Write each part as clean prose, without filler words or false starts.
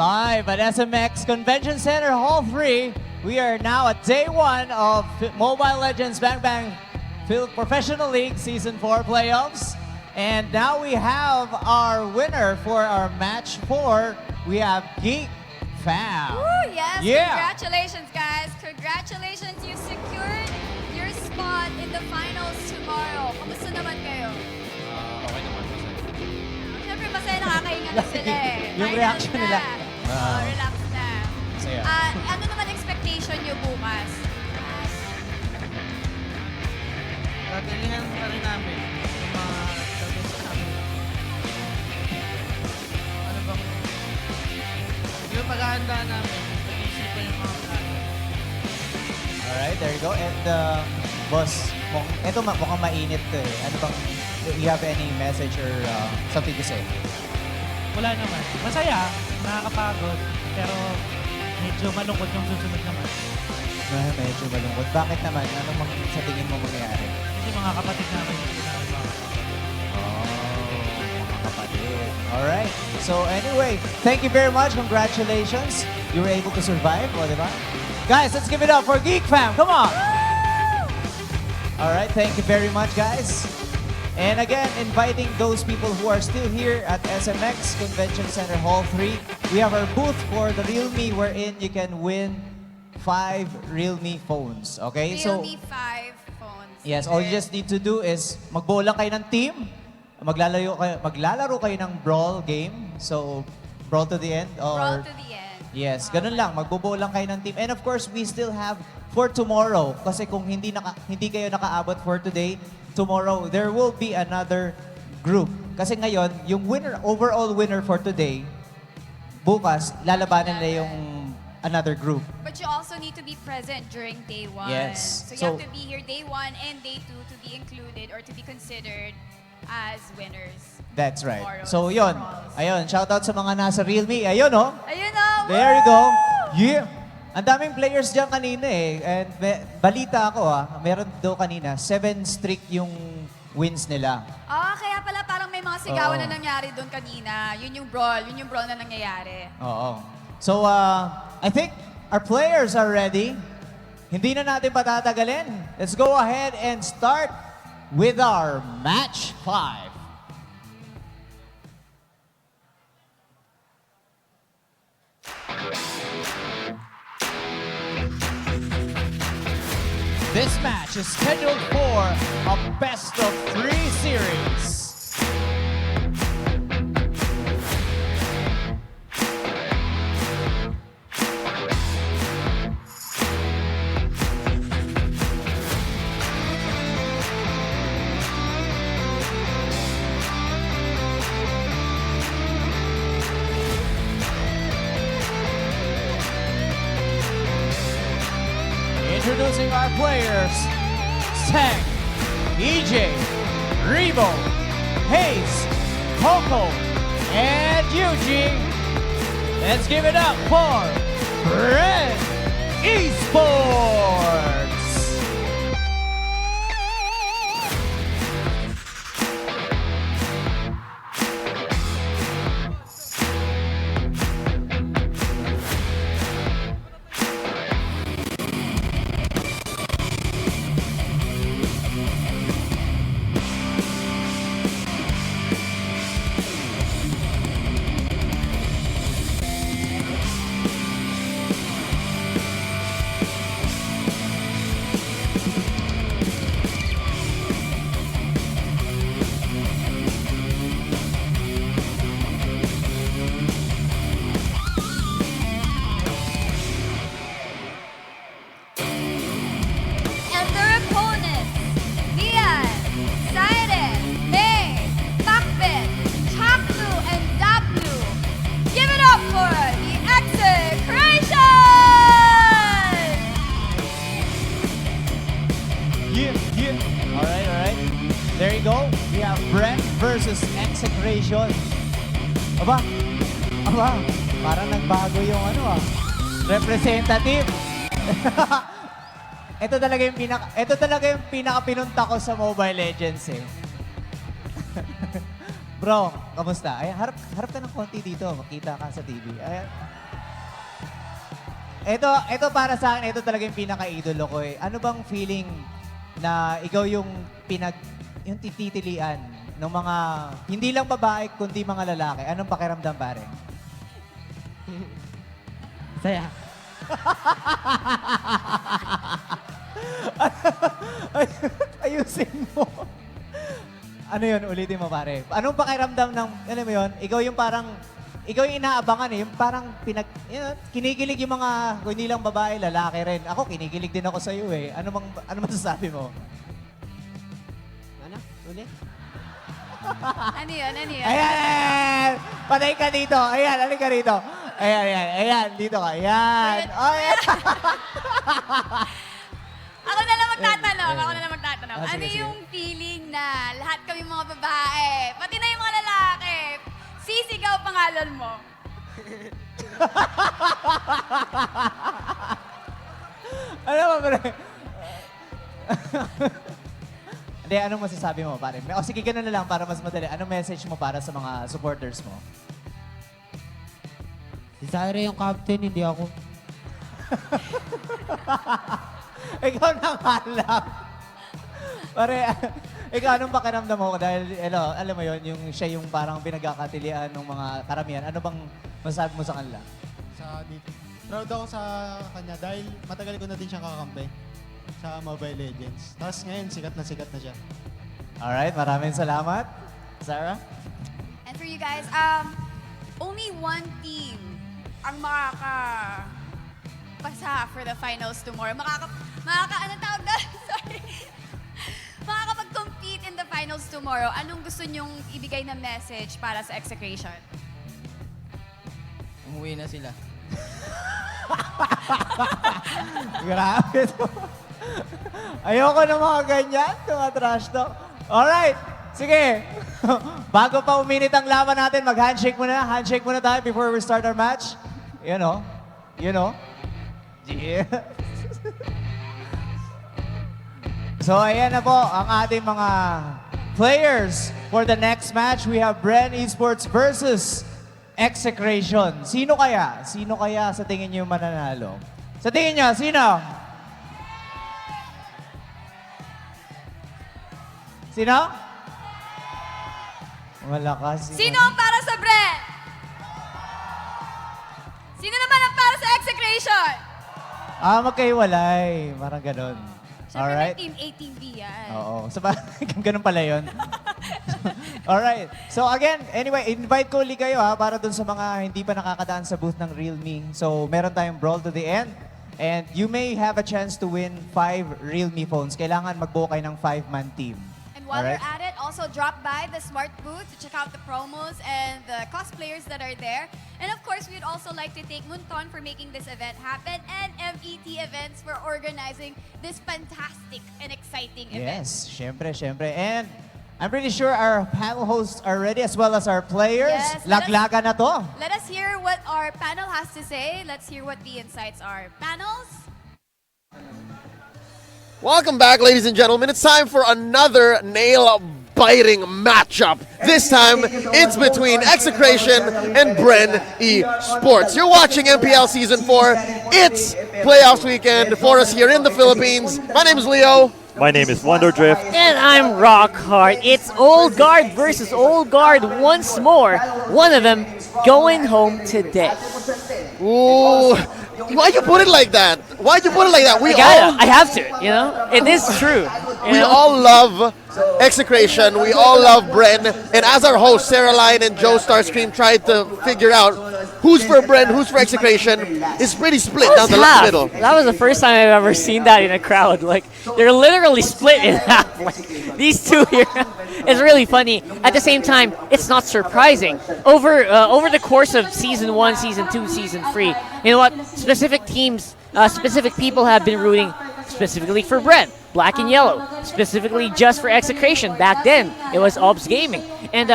Live at SMX Convention Center Hall 3. We are now at day 1 of Mobile Legends Bang Bang Field Professional League Season 4 playoffs. And now we have our winner for our match 4. We have Geek Fam. Woo, yes, Yeah. Congratulations, guys. Congratulations, you secured your spot in the finals tomorrow. Kamusta naman kayo? Okay naman po sir. Siyempre, masaya nakakahinga na sila eh. Yung Final reaction na. nila. Relax na. Masaya. Ano naman expectation nyo bukas? Gagalingan pa rin namin yung mga gagawin sa amin. Ano bang... Yung paghahanda namin, pag-iisipan yung mga plano. Alright, there you go. And boss, ito mukhang mainit to eh. Ano bang, you have any message or something to say? Wala naman. Masaya, nakakapagod, pero medyo malungkot yung susunod naman. Medyo malungkot. Bakit naman? Ano sa tingin mo mangyayari? Kasi mga kapatid namin yung namin mga Mga kapatid. Alright. So anyway, thank you very much. Congratulations. You were able to survive, o diba? Guys, let's give it up for Geek Fam. Come on! Alright, thank you very much, guys. And again, inviting those people who are still here at SMX Convention Center Hall 3. We have our booth for the Realme wherein you can win 5 Realme phones. Okay? Realme 5 phones. Yes, all you just need to do is magbuo lang kayo ng team. Maglalaro kayo ng brawl game. So, brawl to the end or... Brawl to the end. Yes, ganun lang. Magbubuo lang kayo ng team. And of course, we still have for tomorrow. Kasi kung hindi kayo nakaabot for today, tomorrow, there will be another group. Kasi ngayon, yung overall winner for today, bukas, lalabanan nila yung another group. But you also need to be present during day 1. Yes. So you So- have to be here day 1 and day 2 to be included or to be considered as winners. That's right. Tomorrow. So yun. Ayun, shoutout sa mga nasa Realme. Ayun, oh. Ayun na! There you go. Yeah. Ang daming players dyan kanina eh. And balita ako meron daw kanina, 7 streak yung wins nila. Kaya pala parang may mga sigawan Oo. na nangyari doon kanina. Yun yung brawl na nangyayari. Oo. So, I think our players are ready. Hindi na natin patatagalin. Let's go ahead and start with our match 5. This match is scheduled for a best-of-3 series. Introducing our players, Tech, EJ, Rebo, Hayes, Coco, and Eugene. Let's give it up for Bren eSports. And their opponents, Lian, Saiden, May, Takbet, Chaklu, and Dablu. Give it up for the Execration! Yeah. Alright. There you go. We have Bren versus Execration. Aba, parang nagbago yung representative. Ito talaga yung pinaka-pinunta ko sa Mobile Legends eh. Bro, kamusta? Ay, harap ka ng konti dito. Makita ka sa TV. Ay, ito para sa akin, ito talaga yung pinaka-idolo ko eh. Ano bang feeling na ikaw yung yung titilian ng mga, hindi lang babae, kundi mga lalaki? Anong pakiramdam, pare? Saya. Ayusin mo. Ano yun? Ulitin mo, pare. Anong pakiramdam ng, alam mo yun, ikaw yung parang, ikaw yung inaabangan eh. Yung parang kinikilig yung mga, kung hindi lang babae, lalaki rin. Ako, kinikilig din ako sa iyo eh. Ano masasabi mo? Ano? Ulit? Ano yun? Ano yun? Ayan! Patay ka dito. Ayan, alin ka dito. Ayan. Dito ka. Ayan. Oh, ayan. Ako na lang magtatanong. Ah, Ano sige, yung feeling na lahat kami mga babae, pati na yung mga lalaki, sisigaw pangalan mo? Ano ba, pare? Hindi, anong masasabi mo, pare? O sige, ganun na lang para mas madali. Anong message mo para sa mga supporters mo? Si Zaire yung captain, hindi ako. Ikaw na nga lang. Pare, ikaw anong pakiramdam mo? Dahil, alam mo yon, yung siya yung parang pinagkakatilian ng mga karamihan. Ano bang masasabi mo sa kanila? Proud ako sa kanya dahil matagal ko na din siya kakampi sa Mobile Legends. Tapos ngayon, sikat na siya. Alright, maraming salamat. Sarah? And for you guys, only one team ang makakapasa for the finals tomorrow. Ano tawag na? Sorry. Makakapag-compete in the finals tomorrow. Anong gusto nyong ibigay na message para sa Execration? Umuwi na sila. Grabe to. Ayoko ng mga ganyan, mga trash talk. Alright, sige. Bago pa uminit ang laban natin, mag-handshake muna. Handshake muna tayo before we start our match. You know. Yeah. So, ayan na po ang ating mga players for the next match. We have Bren eSports versus Execration. Sino kaya? Sino kaya sa tingin niyo mananalo? Sa tingin niyo, sino? Sino? Malakas. Sino ang para sa Bren? Sino naman ang para sa Execration? Magkahiwalay. Parang ganon. Siyempre Alright. may Team A, Team B yan. Oo. So, ganun pala yun. Alright. So, again, anyway, invite ko ulit kayo para dun sa mga hindi pa nakakadaan sa booth ng Realme. So, meron tayong Brawl to the End. And you may have a chance to win 5 Realme phones. Kailangan magbuo kayo ng 5-man team. And while Alright. you're at it, also drop by the Smart booth to check out the promos and the cosplayers that are there. And of course, we'd also like to thank Munton for making this event happen and MET Events for organizing this fantastic and exciting event. Yes, syempre. And I'm pretty sure our panel hosts are ready as well as our players. Yes, Laglaga na to. Let us hear what our panel has to say. Let's hear what the insights are. Panels? Welcome back, ladies and gentlemen. It's time for another nail-biting matchup. This time, it's between Execration and Bren eSports. You're watching MPL Season 4. It's playoffs weekend for us here in the Philippines. My name is Leo. My name is Wonder Drift. And I'm Rockhard. It's Old Guard versus Old Guard once more. One of them going home today. Ooh, why'd you put it like that? Why'd you put it like that? I have to, you know? It is true. We all love Execration. We all love Bren. And as our hosts, Sarah Line and Joe Starscream tried to figure out who's for Bren, who's for Execration, it's pretty split down the middle. That was the first time I've ever seen that in a crowd. Like, they're literally split in half. Like, these two here. It's really funny. At the same time, it's not surprising. Over the course of Season 1, Season 2, Season 3, you know what? Specific teams, specific people have been rooting specifically for Bren. Black and yellow, specifically just for Execration. Back then, it was Obs Gaming. And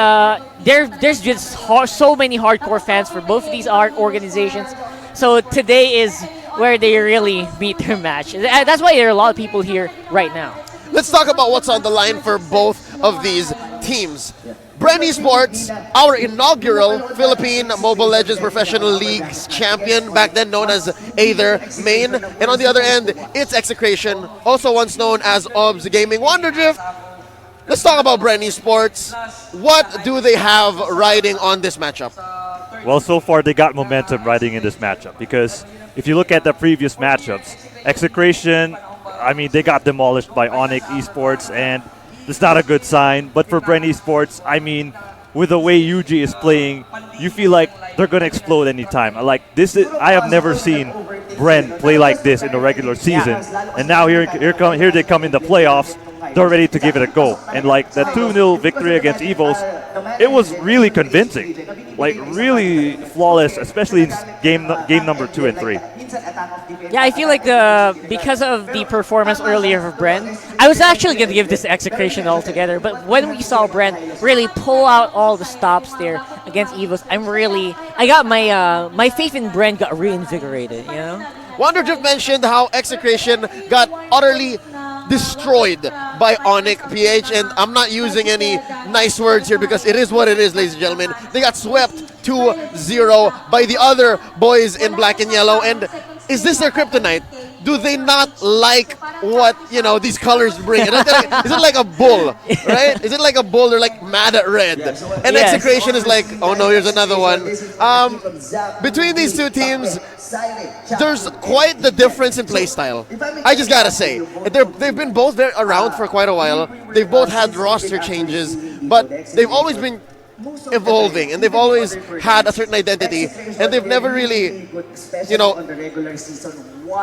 there's just so many hardcore fans for both of these organizations. So today is where they really meet their match. That's why there are a lot of people here right now. Let's talk about what's on the line for both of these teams. Bren eSports, our inaugural Philippine Mobile Legends Professional Leagues champion, back then known as Aether Main. And on the other end, it's Execration, also once known as OBS Gaming Wonderdrift. Let's talk about Bren eSports. What do they have riding on this matchup? Well, so far they got momentum riding in this matchup because if you look at the previous matchups, Execration, I mean, they got demolished by ONIC eSports, and it's not a good sign. But for Bren eSports, I mean, with the way UG is playing, you feel like they're going to explode anytime. I have never seen Bren play like this in the regular season. And now here they come in the playoffs. They're ready to give it a go. And like the 2-0 victory against EVOS, it was really convincing. Like really flawless, especially in game number 2 and 3. Yeah, I feel like because of the performance earlier for Bren, I was actually going to give this Execration altogether, but when we saw Bren really pull out all the stops there against EVOS, I got my faith in Bren got reinvigorated, you know? Wonderdrift mentioned how Execration got utterly destroyed by ONIC PH, and I'm not using any nice words here because it is what it is, ladies and gentlemen. They got swept 2-0 by the other boys in black and yellow, and is this their kryptonite? Do they not like what, you know, these colors bring? Is it like a bull, right? Is it like a bull? They're like mad at red. And Yes. Execration is like, oh no, here's another one. Between these two teams, there's quite the difference in play style. I just gotta say, they've been both around for quite a while. They've both had roster changes, but they've always been evolving, and they've always had a certain identity, and they've never really, you know,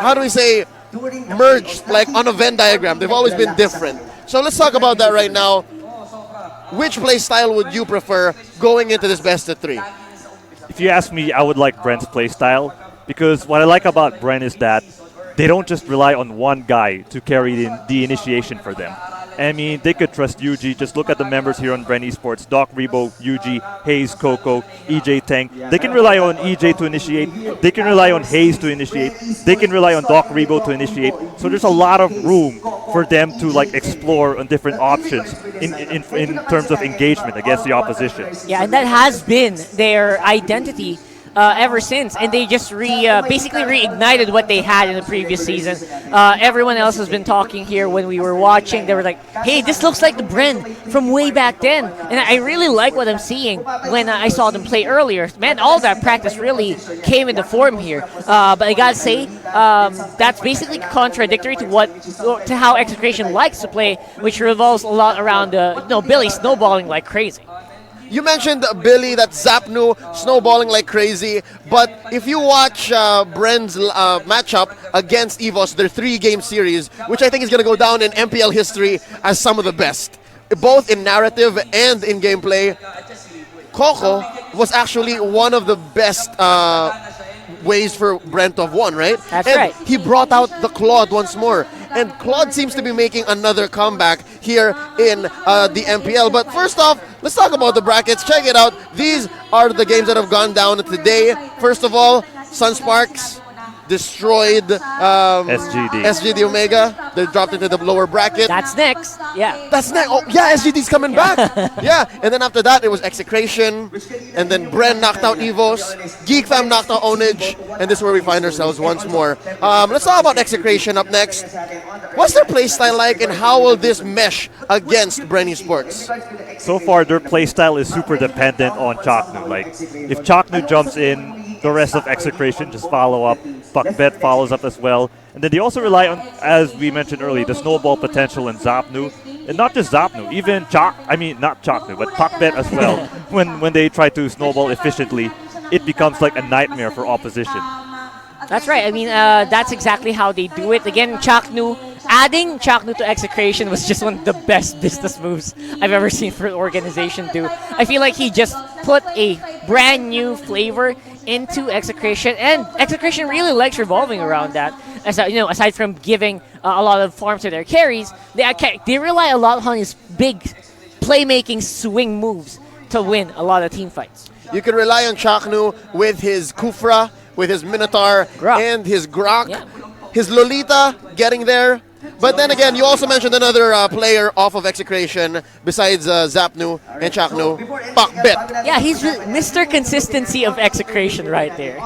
how do we say, merged like on a Venn diagram. They've always been different. So let's talk about that right now. Which play style would you prefer going into this best of 3? If you ask me, I would like Bren's play style because what I like about Bren is that they don't just rely on one guy to carry the initiation for them. I mean, they could trust UG. Just look at the members here on Bren eSports. Doc, Rebo, UG, Hayes, Coco, EJ, Tank. They can rely on EJ to initiate. They can rely on Hayes to initiate. They can rely on Doc, Rebo to initiate. So there's a lot of room for them to like explore on different options in terms of engagement against the opposition. Yeah, and that has been their identity ever since, and they just basically reignited what they had in the previous season. Everyone else has been talking here when we were watching. They were like, hey, this looks like the Bren from way back then. And I really like what I'm seeing when I saw them play earlier. Man, all that practice really came into form here. But I gotta say, that's basically contradictory to how Execration likes to play, which revolves a lot around Billy snowballing like crazy. You mentioned Billy, that Zapnu snowballing like crazy, but if you watch Bren's matchup against EVOS, their 3-game series, which I think is going to go down in MPL history as some of the best, both in narrative and in gameplay, Coco was actually one of the best ways for Bren to have won, right? That's and right. He brought out the Claude once more. And Claude seems to be making another comeback here in the MPL. But first off, let's talk about the brackets. Check it out. These are the games that have gone down today. First of all, Sunsparks destroyed SGD Omega. They dropped into the lower bracket. That's next. Yeah. That's next. Oh, yeah, SGD's coming back. Yeah. And then after that, it was Execration. And then Bren knocked out EVOS. Geek Fam knocked out Ownage. And this is where we find ourselves once more. Let's talk about Execration up next. What's their playstyle like, and how will this mesh against Bren eSports? So far, their playstyle is super dependent on Chaknu. Like, if Chaknu jumps in, the rest of Execration just follow up. Puckbet follows up as well. And then they also rely on, as we mentioned earlier, the snowball potential in Zapnu. And not just Zapnu, even not Chaknu, but Puckbet as well. when they try to snowball efficiently, it becomes like a nightmare for opposition. That's right. I mean, that's exactly how they do it. Again, adding Chaknu to Execration was just one of the best business moves I've ever seen for an organization do. I feel like he just put a brand new flavor into Execration, and Execration really likes revolving around that. Aside from giving a lot of farm to their carries, they rely a lot on his big playmaking swing moves to win a lot of team fights. You can rely on Chaknu with his Kufra, with his Minotaur, Grok. and his Grok. Yeah. His Lolita getting there. But then again, you also mentioned another player off of Execration besides Zapnu and Chaknu, Pakbet. Yeah, he's Mr. Consistency of Execration right there.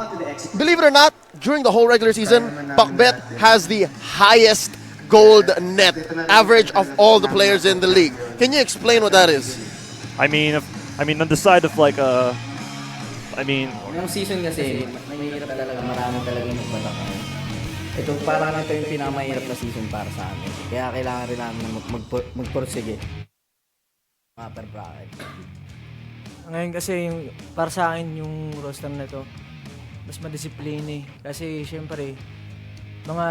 Believe it or not, during the whole regular season, Pakbet has the highest gold net average of all the players in the league. Can you explain what that is? I mean, on the side of like Yung season kasi, mahirap talaga, marami talaga yung nagbatakay. Ito parang ito yung pinakamahirap na season para sa amin. Kaya kailangan rin namin na magpursige. Upper bracket. Ngayon kasi yung para sa akin yung roster na to mas madisiplina eh. Kasi syempre mga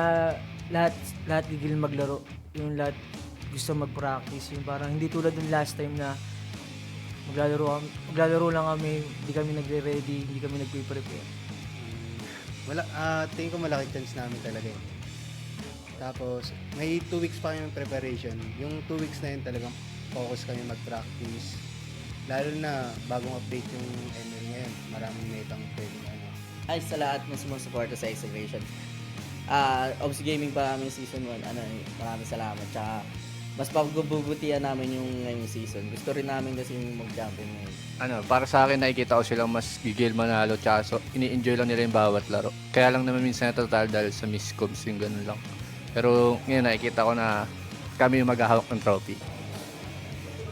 lahat gigil maglaro. Yung lahat gusto mag-practice. Yung parang hindi tulad ng last time na maglalaro lang kami, hindi kami nagre-ready, hindi kami nagpe-prepare. Tingin ko malaki chance namin talaga yun. Tapos, may 2 weeks pa kami preparation. Yung 2 weeks na yun talagang focus kami mag-practice. Lalo na bagong update yung ML ngayon. Maraming metang pwede na Ay, sa lahat na sumusuporta sa Execration. Obs Gaming pa namin season 1. Maraming salamat. Tsaka, mas pagbubutihan namin yung ngayong season. Gusto rin namin kasi mag-champion ngayon. Para sa akin, nakikita ko silang mas gigil manalo, tsaka ini-enjoy lang nila yung bawat laro. Kaya lang naman minsan natatal dahil sa miscoms yung ganun lang. Pero ngayon nakikita ko na kami yung maghahawak ng trophy.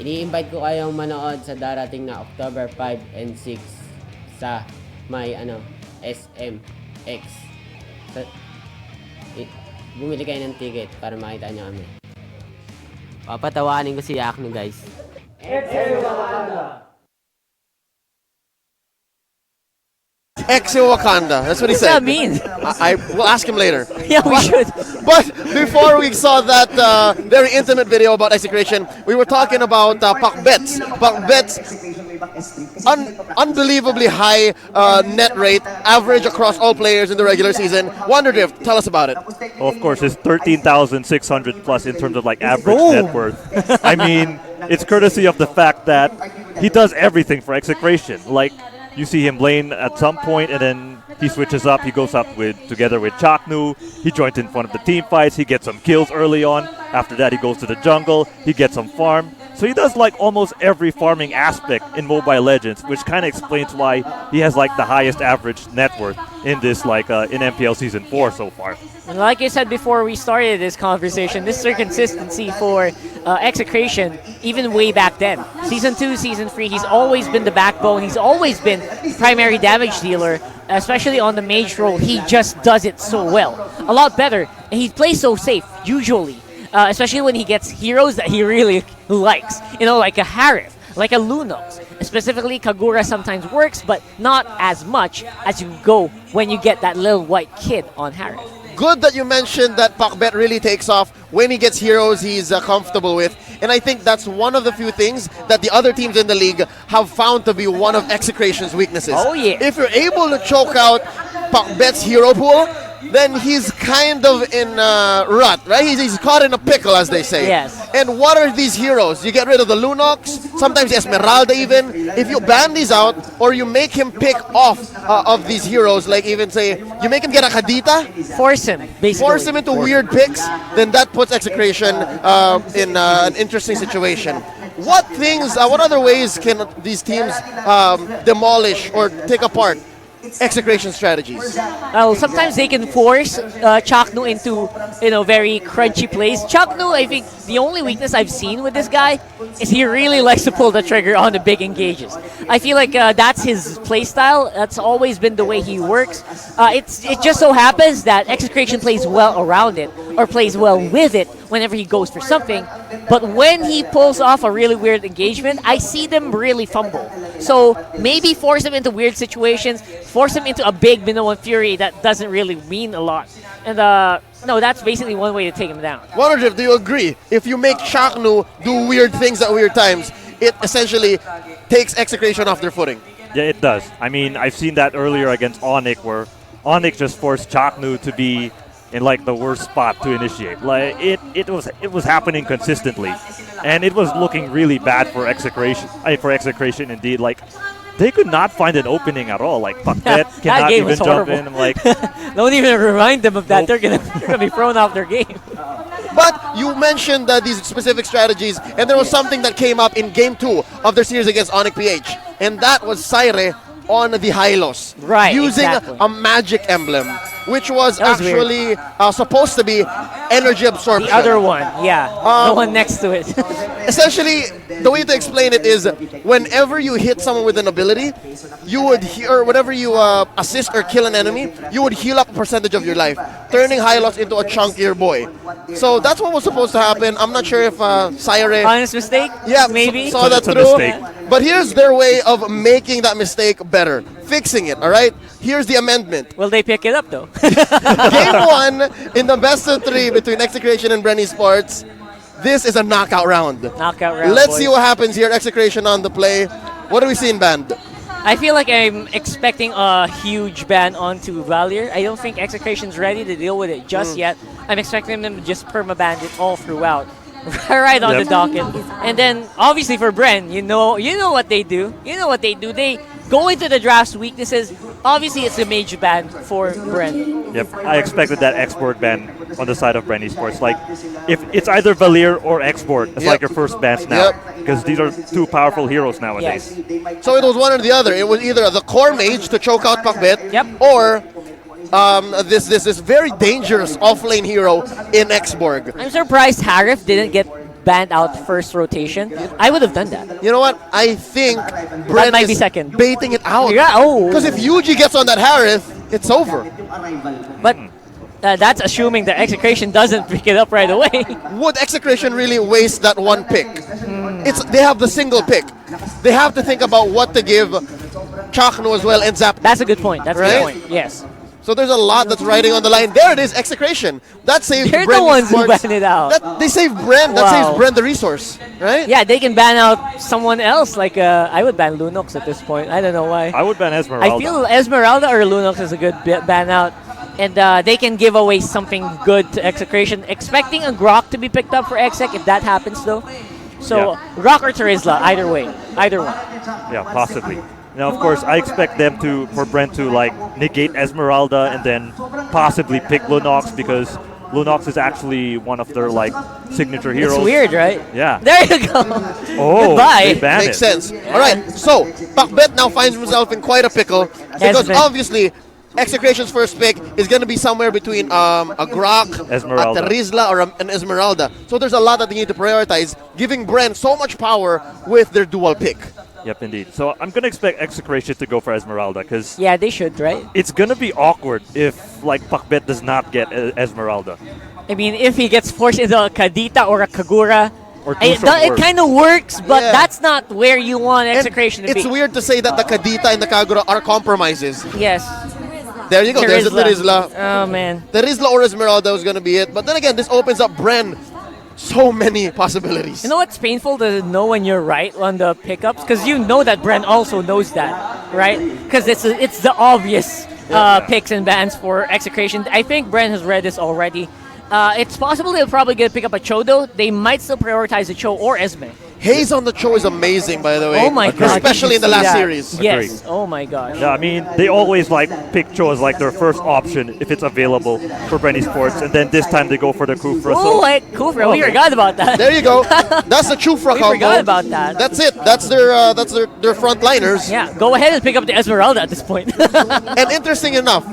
Ini-invite ko kayong manood sa darating na October 5 and 6 sa may SMX. Bumili kayo ng ticket para makita nyo kami. Papatawanin ko si Akno, guys. Exo Wakanda. That's what he said. What does that mean? I will ask him later. Yeah, we should. But before we saw that very intimate video about Execration, we were talking about Pakbet's unbelievably high net rate, average across all players in the regular season. Wonderdrift, tell us about it. Well, of course, it's 13,600 plus in terms of like average net worth. I mean, it's courtesy of the fact that he does everything for Execration. Like, you see him lane at some point, and then he switches up. He goes up together with Chaknu. He joins in one of the team fights. He gets some kills early on. After that, he goes to the jungle. He gets some farm. So he does like almost every farming aspect in Mobile Legends, which kind of explains why he has like the highest average net worth in this in MPL Season 4 so far. And like I said before we started this conversation, Mr. Consistency for Execration, even way back then. Season 2, Season 3, he's always been the backbone. He's always been primary damage dealer, especially on the mage role. He just does it so well. A lot better. And he plays so safe, usually. Especially when he gets heroes that he really likes. You know, like a Harif, like a Lunox. Specifically, Kagura sometimes works, but not as much as you go when you get that little white kid on Harif. Good that you mentioned that Pakbet really takes off when he gets heroes he's comfortable with. And I think that's one of the few things that the other teams in the league have found to be one of Execration's weaknesses. Oh, yeah. If you're able to choke out Pakbet's hero pool, then he's kind of in rut, right? He's caught in a pickle, as they say. Yes. And what are these heroes? You get rid of the Lunox, sometimes Esmeralda even. If you ban these out, or you make him pick off of these heroes, like even say, you make him get a Kadita, Force him, basically. force him into weird picks, then that puts Execration in an interesting situation. What other ways can these teams demolish or take apart Execration strategies? Well, sometimes they can force Chaknu into, very crunchy plays. Chaknu, I think the only weakness I've seen with this guy is he really likes to pull the trigger on the big engages. I feel like that's his play style. That's always been the way he works. It just so happens that Execration plays well around it, or plays well with it whenever he goes for something. But when he pulls off a really weird engagement, I see them really fumble. So maybe force him into weird situations, force him into a big Minoan Fury that doesn't really mean a lot. And no, that's basically one way to take him down. Wonderdrift, do you agree? If you make Chaknu do weird things at weird times, it essentially takes Execration off their footing. Yeah, it does. I mean, I've seen that earlier against ONIC, where ONIC just forced Chaknu to be in like the worst spot to initiate. Like it was happening consistently, and it was looking really bad for Execration. For Execration indeed. Like they could not find an opening at all. Like Pakbet That cannot game even was jump horrible. in. I'm like, Don't even remind them of that. Nope. They're gonna be thrown off their game. But you mentioned these specific strategies, and there was something that came up in Game 2 of their series against ONIC PH, and that was Saire on the Hylos. Right, using exactly. a magic emblem, which was That was actually supposed to be energy absorption. The other one, yeah, the one next to it. Essentially, the way to explain it is whenever you hit someone with an ability, you would or whenever you assist or kill an enemy, you would heal up a percentage of your life, turning Hylos into a chunkier boy. So that's what was supposed to happen. I'm not sure if Saire Honest mistake? yeah, maybe. saw that It's a through. mistake. But here's their way of making that mistake better, fixing it, all right? Here's the amendment. Will they pick it up though? Game 1 in the best of 3 between Execration and Bren eSports. This is a knockout round. Knockout round. Let's boys. see what happens here. Execration on the play. What do we see in Band? I feel like I'm expecting a huge ban onto Valier. I don't think Execration's ready to deal with it just yet. I'm expecting them to just permaban it all throughout. Right on the docket. And then obviously for Bren, you know what they do. You know what they do. They go into the draft's weaknesses. Obviously it's a major ban for Bren. yep, I expected that export ban on the side of Bren eSports. Like, if it's either Valier or export, it's like your first bans now. Because these are two powerful heroes nowadays. So it was one or the other. It was either the core mage to choke out Pakbet, Yep. or this very dangerous offlane hero in Xborg. I'm surprised Harif didn't get banned out first rotation. I would have done that. You know what? I think Bren might be is second. baiting it out. Yeah, oh. Because if Yuji gets on that Harith, it's over. But that's assuming that Execration doesn't pick it up right away. Would Execration really waste that one pick? They have the single pick. They have to think about what to give Chakno as well and Zap. That's a good point. That's a Right? good point. Yes. So there's a lot that's riding on the line. There it is, Execration. That saves They're Bren the ones who eSports. ban it out. They save Bren. That Wow. saves Bren the resource, right? Yeah, they can ban out someone else. Like I would ban Lunox at this point. I don't know why. I would ban Esmeralda. I feel Esmeralda or Lunox is a good ban out. And they can give away something good to Execration. Expecting a Grok to be picked up for Exec if that happens though. So Grok or Terizla, either way. Either one. Yeah, possibly. Now, of course, I expect them for Brent to like negate Esmeralda and then possibly pick Lunox, because Lunox is actually one of their like signature heroes. It's weird, right? Yeah. There you go. Oh, Goodbye. they banned Makes it. sense. All right, so Pakbet now finds himself in quite a pickle because Esme. obviously Execration's first pick is going to be somewhere between a Grok, Esmeralda. a Terizla, or an Esmeralda. So there's a lot that they need to prioritize, giving Bren so much power with their dual pick. Yep, indeed. So I'm gonna expect Execration to go for Esmeralda, because Yeah, they should, right? it's gonna be awkward if like Pakbet does not get Esmeralda. I mean, if he gets forced into a Kadita or a Kagura, Or it Tusok kind of works, but Yeah. that's not where you want And Execration to be. it's weird to say that the Kadita and the Kagura are compromises. Yes. There you go. There's the Terizla. Oh, man. Terizla or Esmeralda was going to be it. But then again, this opens up Bren so many possibilities. You know what's painful to know when you're right on the pickups? Because you know that Bren also knows that, right? Because it's the obvious picks and bans for Execration. I think Bren has read this already. It's possible they'll probably get to pick up a Cho, though. They might still prioritize a Cho or Esme. Haze on the Cho is amazing, by the way. Oh my god. Especially in the last series. Yes. Oh my gosh. Yeah, I mean, they always like pick Cho as like their first option if it's available for Bren eSports, and then this time they go for the Kufra. Oh, like Kufra. We forgot about that. There you go. That's the Chufra We combo. forgot about that. That's it. That's their frontliners. Yeah, go ahead and pick up the Esmeralda at this point. And interesting enough,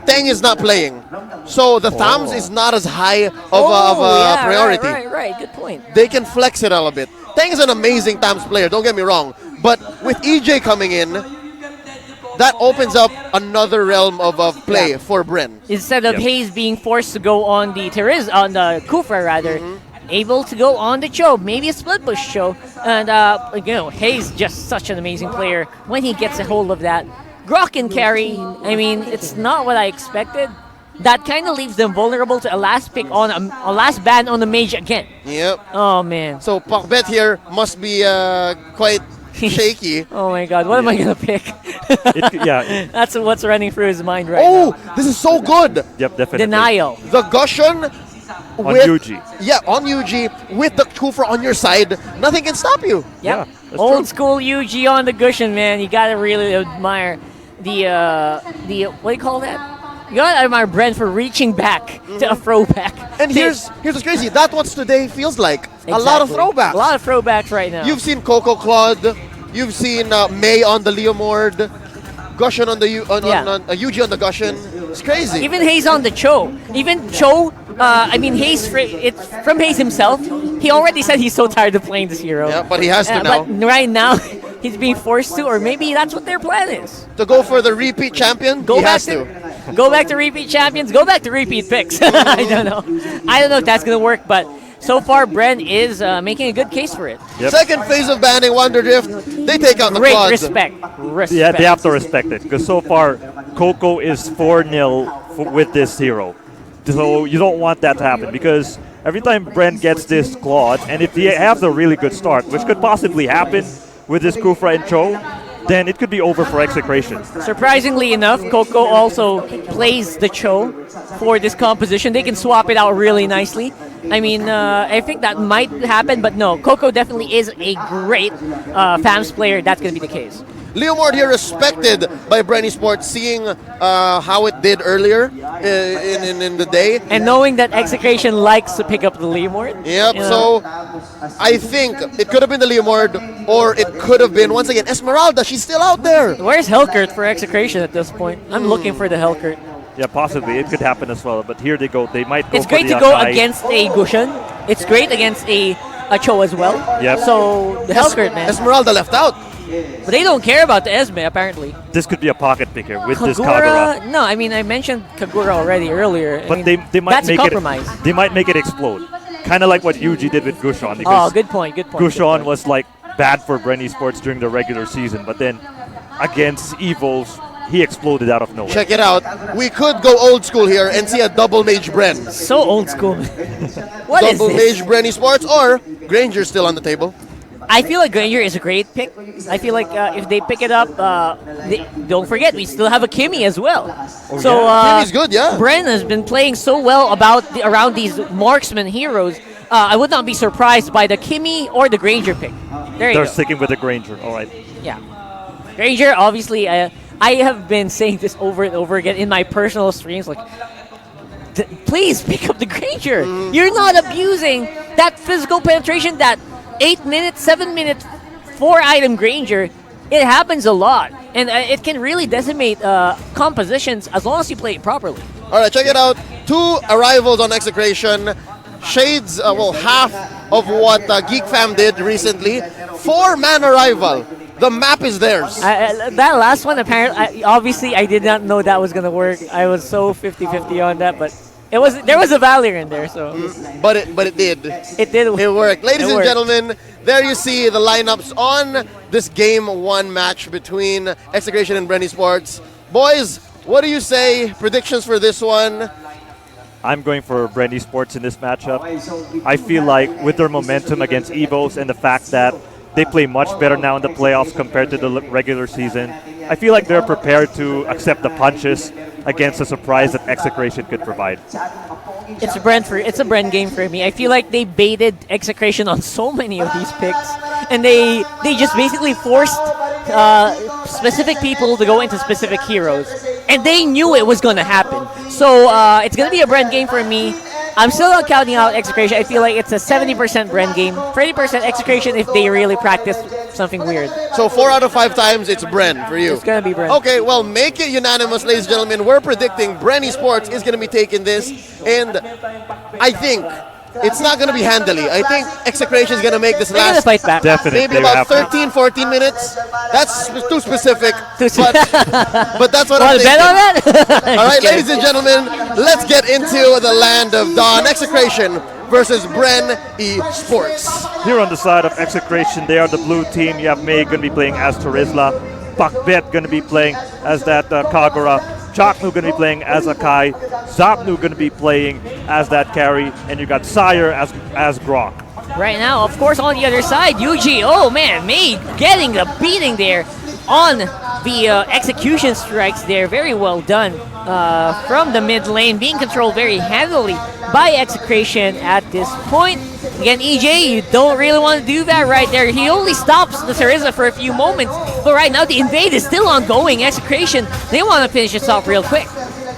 Tang is not playing, so the Thams is not as high of a priority. Right. Good point. They can flex it a little bit. Tang is an amazing Thams player, don't get me wrong. But with EJ coming in, that opens up another realm of play for Bren. Instead of Yep. Hayes being forced to go on the on the Kufra rather, able to go on the Cho, maybe a split push Cho. And Hayes just such an amazing player when he gets a hold of that. Grok can carry. I mean, it's not what I expected. That kind of leaves them vulnerable to a last pick on a last ban on the mage again. Yep. Oh man. So Pakbet here must be quite shaky. Oh my god, what am I gonna pick? Yeah. That's what's running through his mind right Oh, now. this is so good. Yep, definitely. Denial. The Gushon On with Yuji. Yeah, on Yuji with the Kufra on your side, nothing can stop you. Yep. Old school UG on the cushion, man. You gotta really admire the what do you call that? You gotta admire Bren for reaching back to a throwback. And here's what's crazy. That's what today feels like. A lot of throwbacks. A lot of throwbacks right now. You've seen Coco Claude. You've seen May on the Leomord. Gushin on the Yuji on the Gushin. It's crazy. Even Hayes on the Cho. Even Cho, I mean, Hayes, it's from Hayes himself. He already said he's so tired of playing this hero. Yeah, but he has to now. But right now, he's being forced to, or maybe that's what their plan is. To go for the repeat champion, he has to. Go back to repeat champions, go back to repeat picks. I don't know. I don't know if that's going to work, but so far, Bren is making a good case for it. Yep. Second phase of banning Wonder Drift, they take out the Great quads. respect. Yeah, they have to respect it because so far, Coco is 4-0 with this hero. So you don't want that to happen because every time Bren gets this Claude, and if he has a really good start, which could possibly happen with this Kufra and Cho, then it could be over for Execration. Surprisingly enough, Coco also plays the Cho for this composition. They can swap it out really nicely. I mean, I think that might happen, but no, Coco definitely is a great FAMS player. That's going to be the case. Leomord here respected by Bren eSports, seeing how it did earlier in the day. And knowing that Execration likes to pick up the Leomord. Yep, so I think it could have been the Leomord, or it could have been, once again, Esmeralda. She's still out there. Where's Hellkurt for Execration at this point? I'm looking for the Hellkurt. Yeah, possibly. It could happen as well. But here they go. They might go It's great for the to go Akai. against a Gushan. It's great against a Cho as well. Yep. So, the Hellkurt, man. Esmeralda left out. But they don't care about the Esme, apparently. This could be a pocket pick here with this Kagura, Kagura. no, I mean, I mentioned Kagura already earlier. But I mean, they might that's make a compromise. they might make it explode. Kind of like what Yuji did with Gushon. Oh, Because good point, good point. Gushon was like bad for Bren eSports during the regular season, but then against Evos, he exploded out of nowhere. Check it out. We could go old school here and see a double mage Bren. So old school. What is double this? mage Bren eSports, or Granger still on the table. I feel like Granger is a great pick. I feel like if they pick it up, don't forget, we still have a Kimmy as well. So Kimmy's good, yeah. Bren has been playing so well around these marksman heroes. I would not be surprised by the Kimmy or the Granger pick. There you They're go. sticking with the Granger. All right. Yeah. Granger, obviously, I have been saying this over and over again in my personal streams, like, please pick up the Granger. You're not abusing that physical penetration, that 8 minutes, 7 minutes, 4-item Granger. It happens a lot, and it can really decimate compositions as long as you play it properly. All right, check it out. 2 arrivals on Execration. Shades, well, half of what Geek Fam did recently. 4-man arrival. The map is theirs. That last one, apparently, obviously, I did not know that was going to work. I was so 50-50 on that, but there was a Valor in there, so. But it did. It did. It worked. Ladies It and worked. gentlemen, there you see the lineups on this Game 1 match between Execration and Bren eSports. Boys, what do you say? Predictions for this one? I'm going for Bren eSports in this matchup. I feel like with their momentum against EVOS and the fact that they play much better now in the playoffs compared to the regular season, I feel like they're prepared to accept the punches against the surprise that Execration could provide. It's a Bren game for me. I feel like they baited Execration on so many of these picks, and they just basically forced specific people to go into specific heroes, and they knew it was going to happen. So it's going to be a Bren game for me. I'm still not counting out Execration. I feel like it's a 70% Bren game, 30% Execration if they really practice something weird. So 4 out of 5 times it's Bren for you. It's going to be Bren. Okay, well, make it unanimous, ladies and gentlemen. We're predicting Bren eSports is going to be taking this, and I think it's not going to be handily. I think Execration is going to make this They're going to last fight back. Definitely. maybe about 13, 14 minutes. That's too specific, but that's what Want I'm to bet thinking. on that? All right, ladies and gentlemen, let's get into the land of Dawn. Execration versus Bren eSports. Here on the side of Execration, they are the blue team. You have May going to be playing as Terizla. Pakbet going to be playing as that Kagura. Chaknu going to be playing as Akai. Zapnu going to be playing as that carry. And you got Sire as Grok. Right now, of course, on the other side, Yuji, oh man, May getting the beating there on the execution strikes there. Very well done from the mid lane, being controlled very heavily by Execration at this point. Again, EJ, you don't really want to do that right there. He only stops the Cereza for a few moments, but right now the invade is still ongoing. Execration, they want to finish this off real quick.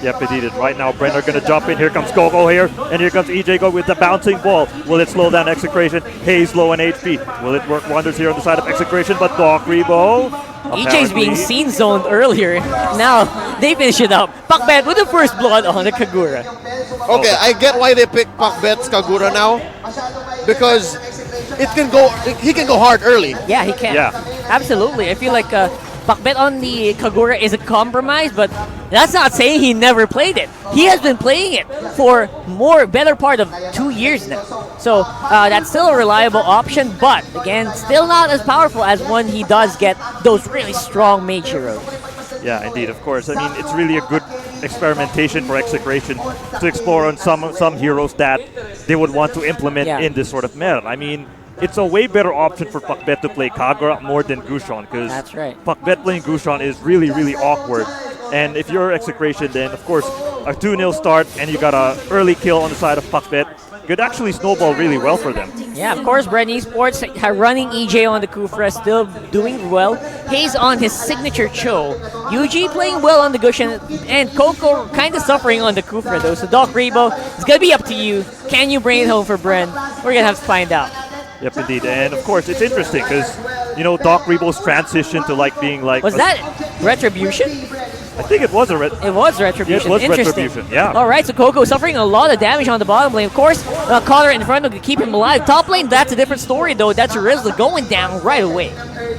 Yep, indeed. Right now, Bren are going to jump in. Here comes Coco here, and here comes EJ Go with the bouncing ball. Will it slow down Execration? Hayes low on HP. Will it work wonders here on the side of Execration? But Doc Rebo, EJ's being scene zoned earlier. Now they finish it up. Pakbet with the first blood on the Kagura. Okay, I get why they picked Pakbet's Kagura now. Because he can go hard early. Yeah, he can. Yeah. Absolutely. I feel like Pakbet on the Kagura is a compromise, but that's not saying he never played it. He has been playing it for better part of 2 years now. So that's still a reliable option, but again, still not as powerful as when he does get those really strong mage heroes. Yeah, indeed, of course. I mean, it's really a good experimentation for Execration to explore on some heroes that they would want to implement in this sort of meta. I mean, it's a way better option for Pakbet to play Kagura more than Gushon, because that's right. Pakbet playing Gushon is really, really awkward. And if you're Execration, then of course a 2-0 start and you got an early kill on the side of Pakbet could actually snowball really well for them. Yeah, of course, Bren eSports running EJ on the Kufra, still doing well. Hayes on his signature Cho. UG playing well on the Gushon, and Coco kind of suffering on the Kufra though. So Doc Rebo, it's going to be up to you. Can you bring it home for Bren? We're going to have to find out. Yep, indeed. And of course, it's interesting because, you know, Doc Rebo's transition to being like... Was that Retribution? I think it was a It was Retribution. Yeah, it was Interesting. Retribution, yeah. All right, so Coco suffering a lot of damage on the bottom lane. Of course, Collar in front to keep him alive. Top lane, that's a different story, though. That's Rizla going down right away.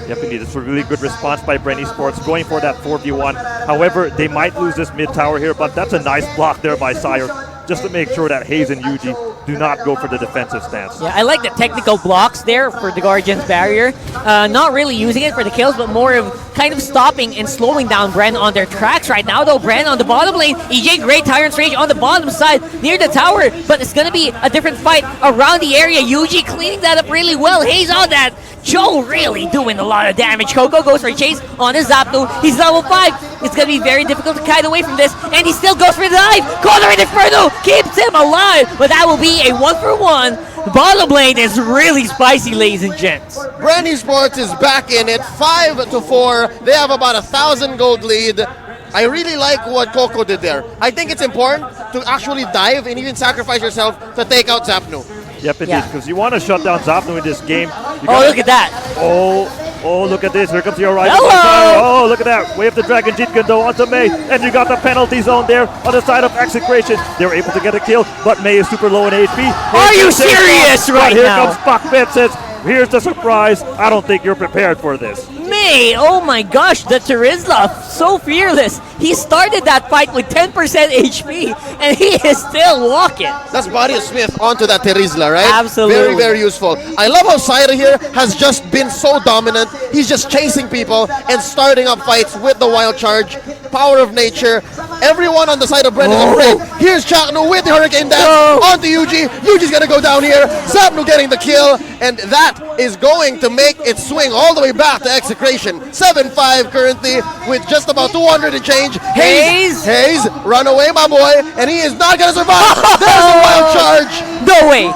Yep, indeed. It's a really good response by Bren eSports, going for that 4v1. However, they might lose this mid tower here, but that's a nice block there by Sire, just to make sure that Hayes and Yuji do not go for the defensive stance. Yeah, I like the technical blocks there for the Guardian's barrier. Not really using it for the kills, but more of kind of stopping and slowing down Bren on their tracks right now, though. Bren on the bottom lane. EJ Great Tyrant's Rage on the bottom side near the tower, but it's going to be a different fight around the area. Yuji cleaning that up really well. Hayes on that. Joe really doing a lot of damage. Coco goes for a chase on his Zapdo. He's level 5. It's going to be very difficult to kite away from this, and he still goes for the dive. Corner in Inferno keeps him alive, but that will be a 1-for-1. Bottom lane is really spicy, ladies and gents. Bren eSports is back in it, 5-4. They have about 1,000 gold lead. I really like what Coco did there. I think it's important to actually dive and even sacrifice yourself to take out Zapnu. Yep, it is, because you want to shut down Zapnu in this game. Look at that. Oh, look at this. Here comes your right. Hello! Oh, look at that. Wave the Dragon Jitkundo onto May. And you got the penalty zone there on the side of Execration. They were able to get a kill, but May is super low in HP. Are you serious right here now? Here comes Pakbet, says, here's the surprise. I don't think you're prepared for this. May, oh my gosh, the Terizla, so fearless. He started that fight with 10% HP, and he is still walking. That's Body of Smith onto that Terizla, right? Absolutely. Very, very useful. I love how Saira here has just been so dominant. He's just chasing people and starting up fights with the wild charge. Power of nature. Everyone on the side of Bren is afraid. Here's Chaknu with the Hurricane Dance onto Yuji. Yuji's going to go down here. Zapnu getting the kill, and that is going to make it swing all the way back to Execration. 7-5 currently with just about 200 and change. Hayes, run away, my boy, and he is not going to survive. There's a wild charge. No way.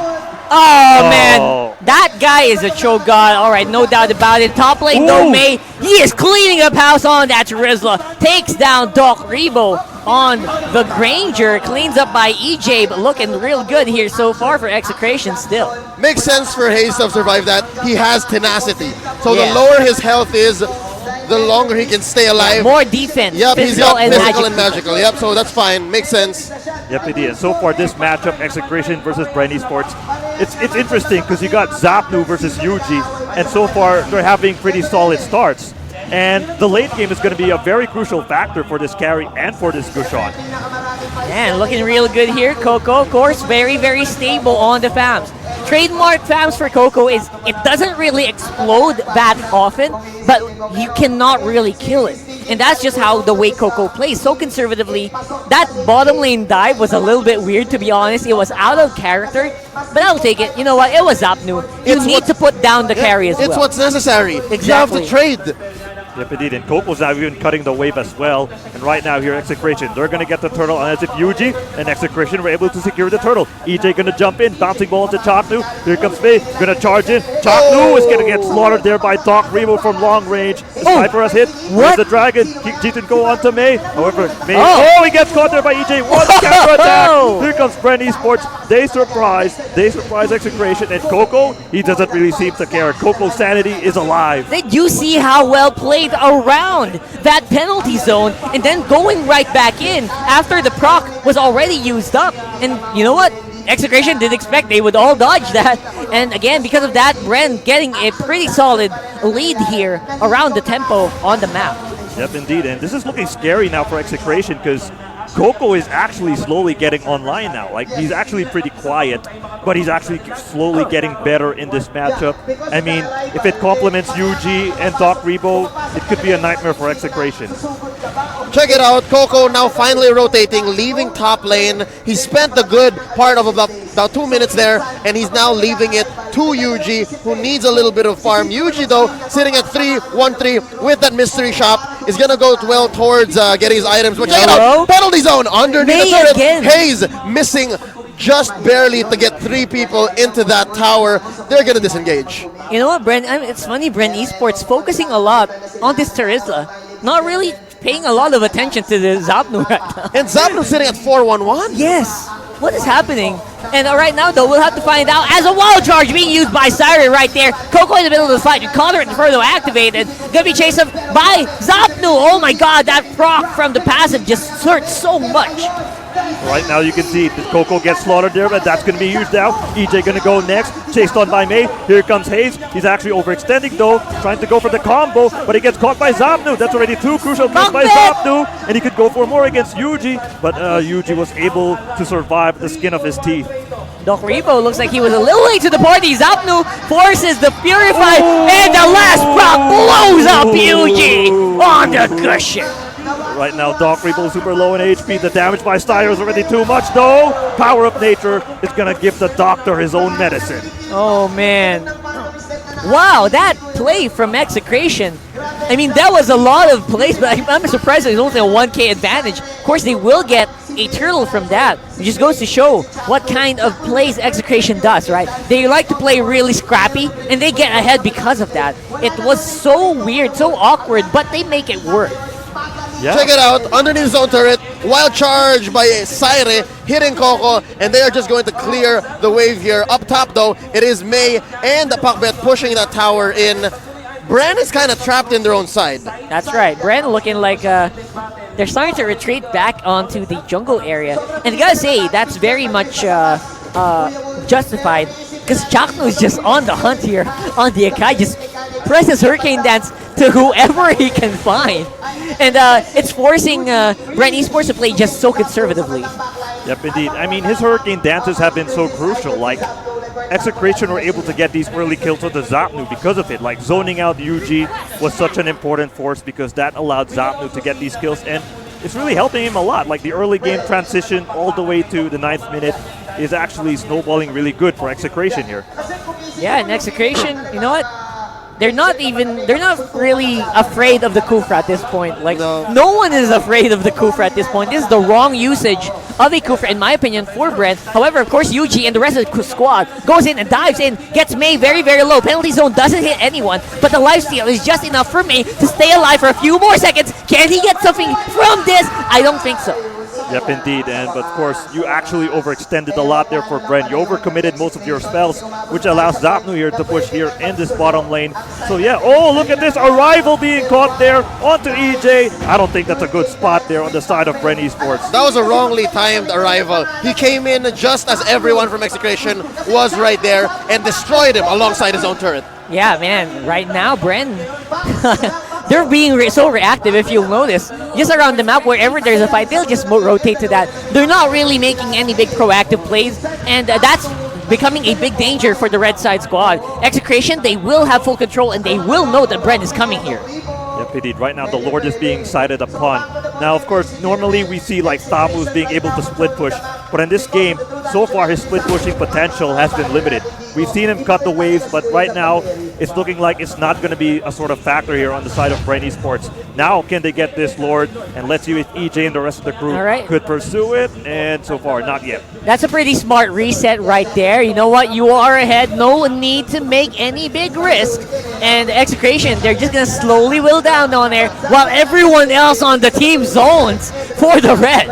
Oh, man. That guy is a choke god. All right, no doubt about it. Top lane, no May. He is cleaning up house on that Rizla. Takes down Doc Rebo on the Granger. Cleans up by EJ, but looking real good here so far for Execration still. Makes sense for Hayes to have survived that. He has tenacity. So the lower his health is, the longer he can stay alive. More defense. Yep, he's got physical and magical. Yep, so that's fine. Makes sense. Yep, it is. So far, this matchup, Execration versus Bren eSports, it's interesting because you got Zapnu versus Yuji, and so far they're having pretty solid starts. And the late game is going to be a very crucial factor for this carry and for this Gushon. Man, looking real good here. Coco, of course, very, very stable on the FAMs. Trademark FAMs for Coco is it doesn't really explode that often, but you cannot really kill it. And that's just how the way Coco plays, so conservatively. That bottom lane dive was a little bit weird, to be honest. It was out of character, but I'll take it. You know what? It was Zapnu. You need to put down the carry as well. It's what's necessary. Exactly. You have to trade. Yep, indeed. And Coco's now even cutting the wave as well. And right now here, Execration, they're going to get the turtle. And as if Yuji and Execration were able to secure the turtle. EJ going to jump in, bouncing ball into Chaknu. Here comes May, going to charge in. Chaknu is going to get slaughtered there by Doc Remo from long range. The sniper has hit. Where's the dragon? Jitin go on to May. However, May, he gets caught there by EJ. One counter attack. Here comes Bren eSports. They surprise Execration. And Coco, he doesn't really seem to care. Coco's sanity is alive. Did you see how well played around that penalty zone and then going right back in after the proc was already used up? And you know what? Execration didn't expect they would all dodge that. And again, because of that, Bren getting a pretty solid lead here around the tempo on the map. Yep, indeed. And this is looking scary now for Execration because Coco is actually slowly getting online now. Like, he's actually pretty quiet, but he's actually slowly getting better in this matchup. I mean, if it complements Yuji and Doc Rebo, it could be a nightmare for Execration. Check it out, Coco now finally rotating, leaving top lane. He spent the good part of about 2 minutes there, and he's now leaving it to Yuji, who needs a little bit of farm. Yuji, though, sitting at 3-1-3 with that mystery shop, is going to go well towards getting his items. But check it out, penalty zone underneath the turret. Again. Hayes missing just barely to get 3 people into that tower. They're going to disengage. You know what, Bren? It's funny, Bren eSports focusing a lot on this Terizla. Not really paying a lot of attention to the Zapnu right now. And Zapnu sitting at 4-1-1? Yes. What is happening? And right now, though, we'll have to find out as a wall charge being used by Siren right there. Coco in the middle of the fight. Connor and Further activated. Gonna be chased up by Zapnu. Oh my god, that proc from the passive just hurts so much. Right now you can see that Coco gets slaughtered there, but that's going to be used now. EJ going to go next, chased on by May. Here comes Hayes. He's actually overextending though, trying to go for the combo, but he gets caught by Zapnu. That's already 2 crucial kills by Zapnu, and he could go for more against Yuji, but Yuji was able to survive the skin of his teeth. Doc Rebo looks like he was a little late to the party. Zapnu forces the Purify, and the last proc blows up Yuji on the cushion. Right now, Doc Rebo super low in HP. The damage by Styre is already too much, though. Power of Nature is going to give the doctor his own medicine. Oh, man. Wow, that play from Execration. I mean, that was a lot of plays, but I'm surprised there's only a 1K advantage. Of course, they will get a turtle from that. It just goes to show what kind of plays Execration does, right? They like to play really scrappy, and they get ahead because of that. It was so weird, so awkward, but they make it work. Yeah. Check it out, underneath his own turret, wild charge by Saire, hitting Coco, and they are just going to clear the wave here. Up top though, it is May and the Pakbet pushing that tower in. Bren is kind of trapped in their own side. That's right, Bren looking like they're starting to retreat back onto the jungle area. And I gotta say, that's very much justified, because Chakno is just on the hunt here on the Akai, just presses Hurricane Dance to whoever he can find. And it's forcing Bren eSports to play just so conservatively. Yep, indeed. I mean, his Hurricane Dances have been so crucial. Like, Execration were able to get these early kills with the Zapnu because of it. Like, zoning out Yuji was such an important force because that allowed Zapnu to get these kills. And it's really helping him a lot. Like, the early game transition all the way to the 9th minute is actually snowballing really good for Execration here. Yeah, and Execration, you know what? They're not really afraid of the Kufra at this point. Like, no one is afraid of the Kufra at this point. This is the wrong usage of a Kufra, in my opinion, for Bren. However, of course, Yuji and the rest of the squad goes in and dives in, gets May very, very low. Penalty zone doesn't hit anyone, but the lifesteal is just enough for May to stay alive for a few more seconds. Can he get something from this? I don't think so. Yep, indeed. And but of course, you actually overextended a lot there for Bren. You overcommitted most of your spells, which allows Zapnu here to push here in this bottom lane. So yeah, oh, look at this arrival being caught there onto EJ. I don't think that's a good spot there on the side of Bren eSports. That was a wrongly timed arrival. He came in just as everyone from Execration was right there and destroyed him alongside his own turret. Yeah, man. Right now, Bren, they're being so reactive, if you'll notice. Just around the map, wherever there's a fight, they'll just rotate to that. They're not really making any big proactive plays, and that's becoming a big danger for the red side squad. Execration, they will have full control, and they will know that Bren is coming here. Yep, indeed. Right now, the Lord is being sighted upon. Now, of course, normally we see like Tamus being able to split push, But in this game, so far his split pushing potential has been limited. We've seen him cut the waves, but right now it's looking like it's not going to be a sort of factor here on the side of Bren eSports. Now can they get this Lord? And let's see if EJ and the rest of the crew could pursue it. And so far, not yet. That's a pretty smart reset right there. You know what? You are ahead. No need to make any big risk. And Execration, they're just going to slowly whittle down on there while everyone else on the team zones for the red.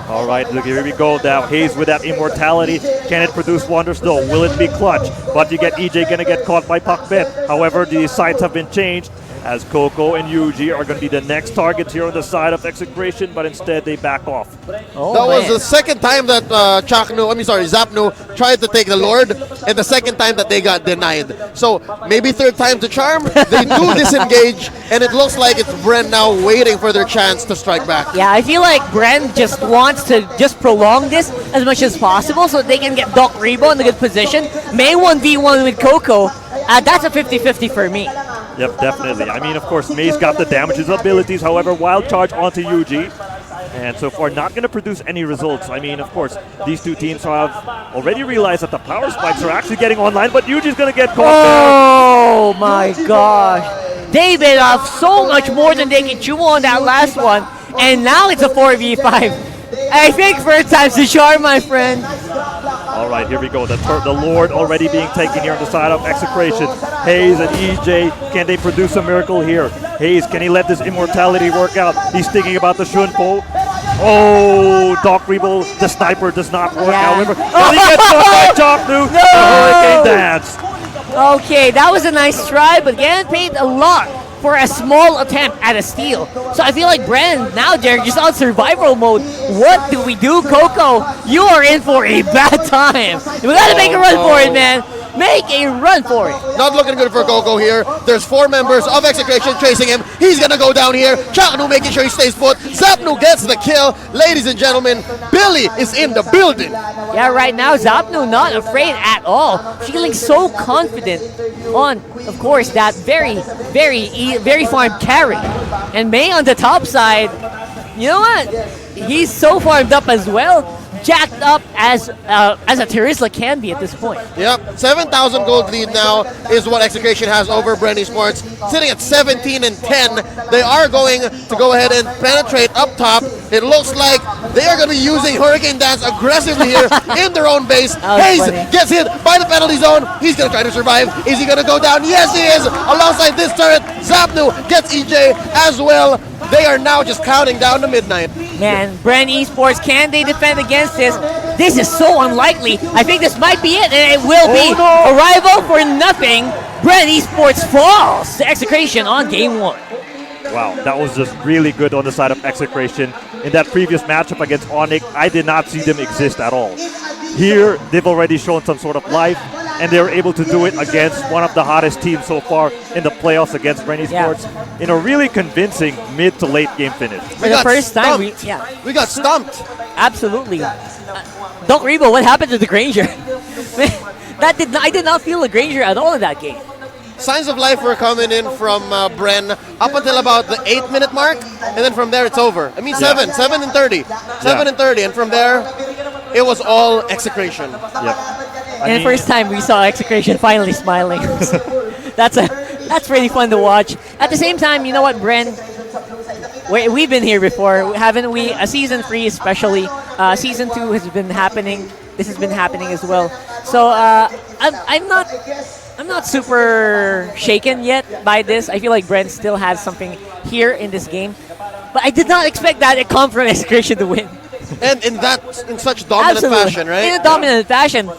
All right, look, here we go now. Hayes with that immortality. Can it produce wonders though? Will it be clutch? But you get EJ going to get caught by Puck Bet. However, the sights have been changed as Coco and Yuji are going to be the next targets here on the side of Execration, but instead they back off. Oh, that was the second time that Zapnu tried to take the Lord, and the second time that they got denied. So maybe third time to charm. They do disengage, and it looks like it's Bren now waiting for their chance to strike back. Yeah, I feel like Bren just wants to just prolong this as much as possible so they can get Doc Rebo in a good position. May 1v1 with Coco. That's a 50-50 for me. Yep, definitely. I mean, of course, May's got the damages abilities. However, wild charge onto Yuji. And so far, not going to produce any results. I mean, of course, these two teams have already realized that the power spikes are actually getting online, but Yuji's going to get caught. Oh my gosh. They bit off so much more than they can chew on that last one. And now it's a 4v5. I think first time's the charm, my friend. All right, here we go. The Lord already being taken here on the side of Execration. Hayes and EJ, can they produce a miracle here? Hayes, can he let this immortality work out? He's thinking about the Shunpo. Oh, Doc Rebo, the sniper does not work out. Remember, can he get caught by Chocnu? No! Hurricane Dance. Okay, that was a nice try, but again, paid a lot for a small attempt at a steal. So I feel like Bren, now they're just on survival mode. What do we do, Coco? You are in for a bad time. We gotta make a run for it, man. Make a run for it. Not looking good for Coco here. There's 4 members of Execration chasing him. He's gonna go down here. Chaknu making sure he stays put. Zapnu gets the kill. Ladies and gentlemen, Billy is in the building. Yeah, right now, Zapnu not afraid at all. Feeling so confident on, of course, that very farmed carry. And May on the top side, you know what? He's so farmed up as well. Jacked up as a Terizla can be at this point. Yep, 7,000 gold lead now is what Execration has over Bren eSports, sitting at 17 and 10. They are going to go ahead and penetrate up top. It looks like they are going to be using Hurricane Dance aggressively here in their own base. Hayes gets hit by the penalty zone. He's going to try to survive. Is he going to go down? Yes, he is. Alongside this turret, Zapnu gets EJ as well. They are now just counting down to midnight. Man, Bren eSports, can they defend against this? This is so unlikely. I think this might be it, and it will be. No. Arrival for nothing. Bren eSports falls to Execration on game 1. Wow, that was just really good on the side of Execration. In that previous matchup against ONIC, I did not see them exist at all. Here, they've already shown some sort of life, and they were able to do it against one of the hottest teams so far in the playoffs against Bren eSports in a really convincing mid to late game finish. For the first time, we got stumped. Absolutely. Doc Rebo, what happened to the Granger? I did not feel a Granger at all in that game. Signs of life were coming in from Bren up until about the 8-minute mark, and then from there it's over. I mean, 7 and 30. 7 and 30, and from there, it was all Execration. Yep. And the first time we saw Execration finally smiling. That's really fun to watch. At the same time, you know what, Bren? We've been here before, haven't we? Season 3 especially. Season 2 has been happening. This has been happening as well. So I'm not super shaken yet by this. I feel like Bren still has something here in this game. But I did not expect that it come from Execration to win. And in such dominant fashion, right? In a dominant fashion.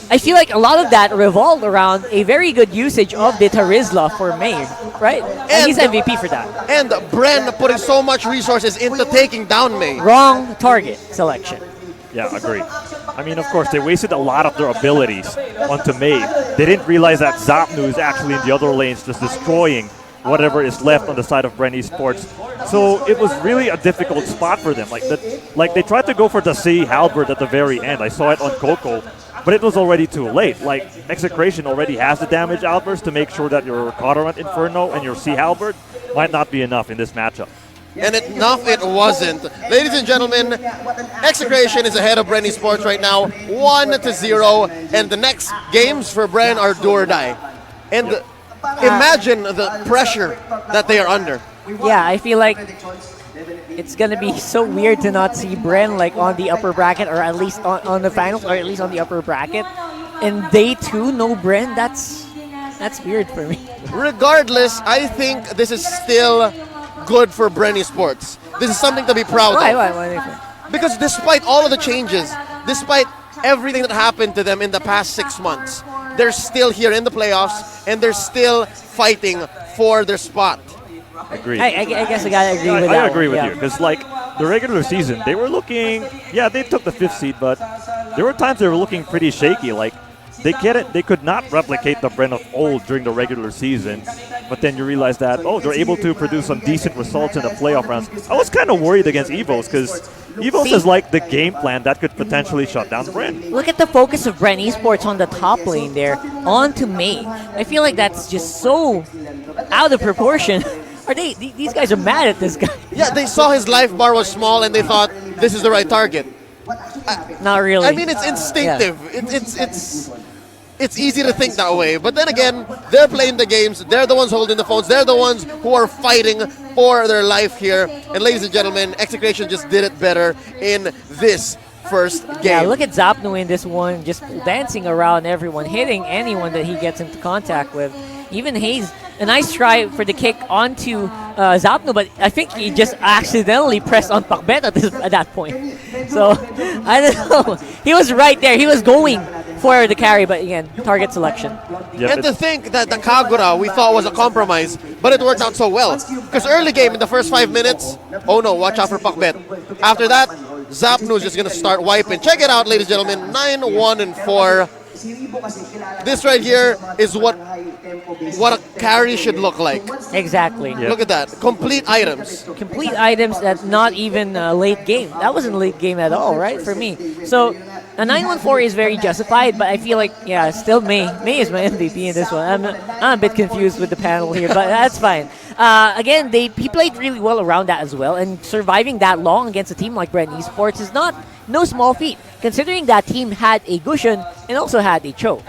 I feel like a lot of that revolved around a very good usage of the Terizla for May, right? And he's MVP for that. And Bren putting so much resources into taking down May. Wrong target selection. Yeah, agree. I mean, of course, they wasted a lot of their abilities onto May. They didn't realize that Zapnu is actually in the other lanes just destroying whatever is left on the side of Bren eSports. So it was really a difficult spot for them. Like they tried to go for the C halberd at the very end. I saw it on Coco, but it was already too late. Like, Execration already has the damage outburst to make sure that your Cotterant Inferno and your C halberd might not be enough in this matchup. and enough it wasn't. Ladies and gentlemen, Execration is ahead of Bren eSports right now, 1-0, and the next games for Bren are do or die. And imagine the pressure that they are under. Yeah, I feel like it's gonna be so weird to not see Bren like on the upper bracket, or at least on the finals, or at least on the upper bracket. And day 2, no Bren. That's weird for me. Regardless, I think this is still good for Bren eSports. This is something to be proud of. Why? Because despite all of the changes, despite everything that happened to them in the past 6 months, they're still here in the playoffs, and they're still fighting for their spot. Agreed. I guess I gotta agree with that. I agree with you, because like the regular season, they were looking, yeah, they took the 5th seed, but there were times they were looking pretty shaky. Like they could not replicate the Bren of old during the regular season, but then you realize that, oh, they're able to produce some decent results in the playoff rounds. I was kind of worried against EVOS, because EVOS is like the game plan that could potentially shut down Bren. Look at the focus of Bren eSports on the top lane there, on to May. I feel like that's just so out of proportion. These guys are mad at this guy. Yeah, they saw his life bar was small and they thought this is the right target. Not really. I mean, it's instinctive. Yeah. It's easy to think that way. But then again, they're playing the games. They're the ones holding the phones. They're the ones who are fighting for their life here. And ladies and gentlemen, Execration just did it better in this first game. Yeah, look at Zapnu in this one, just dancing around everyone, hitting anyone that he gets into contact with. Even Hayes, a nice try for the kick onto Zapnu, but I think he just accidentally pressed on Pakbet at that point. So, I don't know. He was right there. He was going for the carry, but again, target selection. Yep. And to think that the Kagura we thought was a compromise, but it worked out so well. Because early game, in the first 5 minutes, oh no, watch out for Pakbet. After that, Zapnu is just going to start wiping. Check it out, ladies and gentlemen, 9-1-4. This right here is what a carry should look like. Exactly. Yep. Look at that. Complete items. Complete items that not even late game. That wasn't late game at all, right, for me. So a 9-1-4 is very justified, but I feel like, yeah, still May. May is my MVP in this one. I'm a bit confused with the panel here, but that's fine. Again, he played really well around that as well, and surviving that long against a team like Bren eSports is no small feat, considering that team had a Gushin and also had a Cho.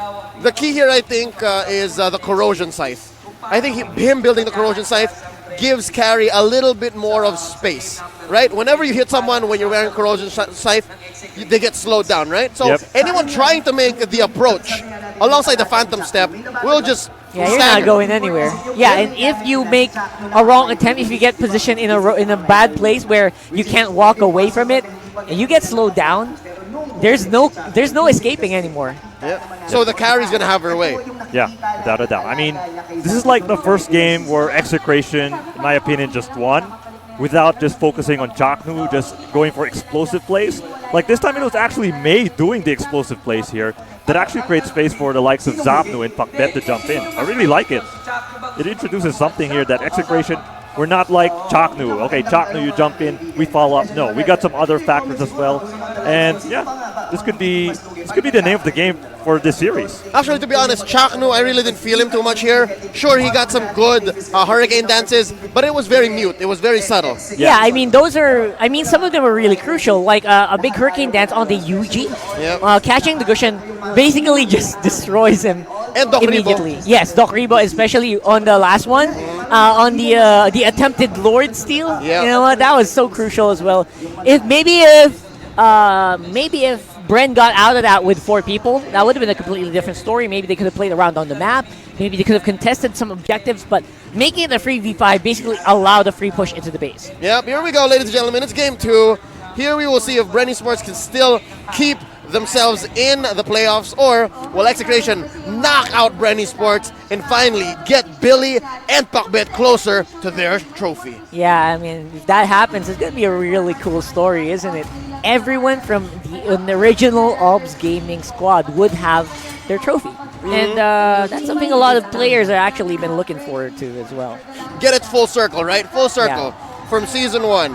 The key here, I think, is the Corrosion Scythe. I think him building the Corrosion Scythe gives carry a little bit more of space, right? Whenever you hit someone when you're wearing Corrosion Scythe, they get slowed down, right? So anyone trying to make the approach alongside the Phantom Step will just you're not going anywhere. Yeah, and if you make a wrong attempt, if you get positioned in a bad place where you can't walk away from it, and you get slowed down, there's no escaping anymore. Yeah. So the carry's gonna have her way. Yeah, without a doubt. I mean, this is like the first game where Execration, in my opinion, just won without just focusing on Chaknu, just going for explosive plays. Like this time it was actually May doing the explosive plays here that actually creates space for the likes of Zapnu and Pakbet to jump in. I really like it. It introduces something here that Execration, we're not like Chaknu. Okay, Chaknu, you jump in, we follow up. No, we got some other factors as well. And yeah, this could be the name of the game for this series. Actually, to be honest, Chaknu, I really didn't feel him too much here. Sure, he got some good hurricane dances, but it was very mute. It was very subtle. Yeah, I mean, some of them were really crucial, like a big hurricane dance on the UG. Catching the Gushin basically just destroys him and immediately. Yes, Doc Rebo, especially on the last one, on the attempted Lord steal. Yep. You know what? That was so crucial as well. Maybe if Bren got out of that with 4 people, that would have been a completely different story. Maybe they could have played around on the map. Maybe they could have contested some objectives, but making it a free V5 basically allowed a free push into the base. Yep, here we go, ladies and gentlemen. It's game 2. Here we will see if Bren eSports can still keep themselves in the playoffs, or will Execration knock out Bren eSports and finally get Billy and Pakbet closer to their trophy. Yeah, I mean, if that happens, it's going to be a really cool story, isn't it? Everyone from the original OBS Gaming squad would have their trophy. And that's something a lot of players have actually been looking forward to as well. Get it full circle, right? Full circle from Season 1.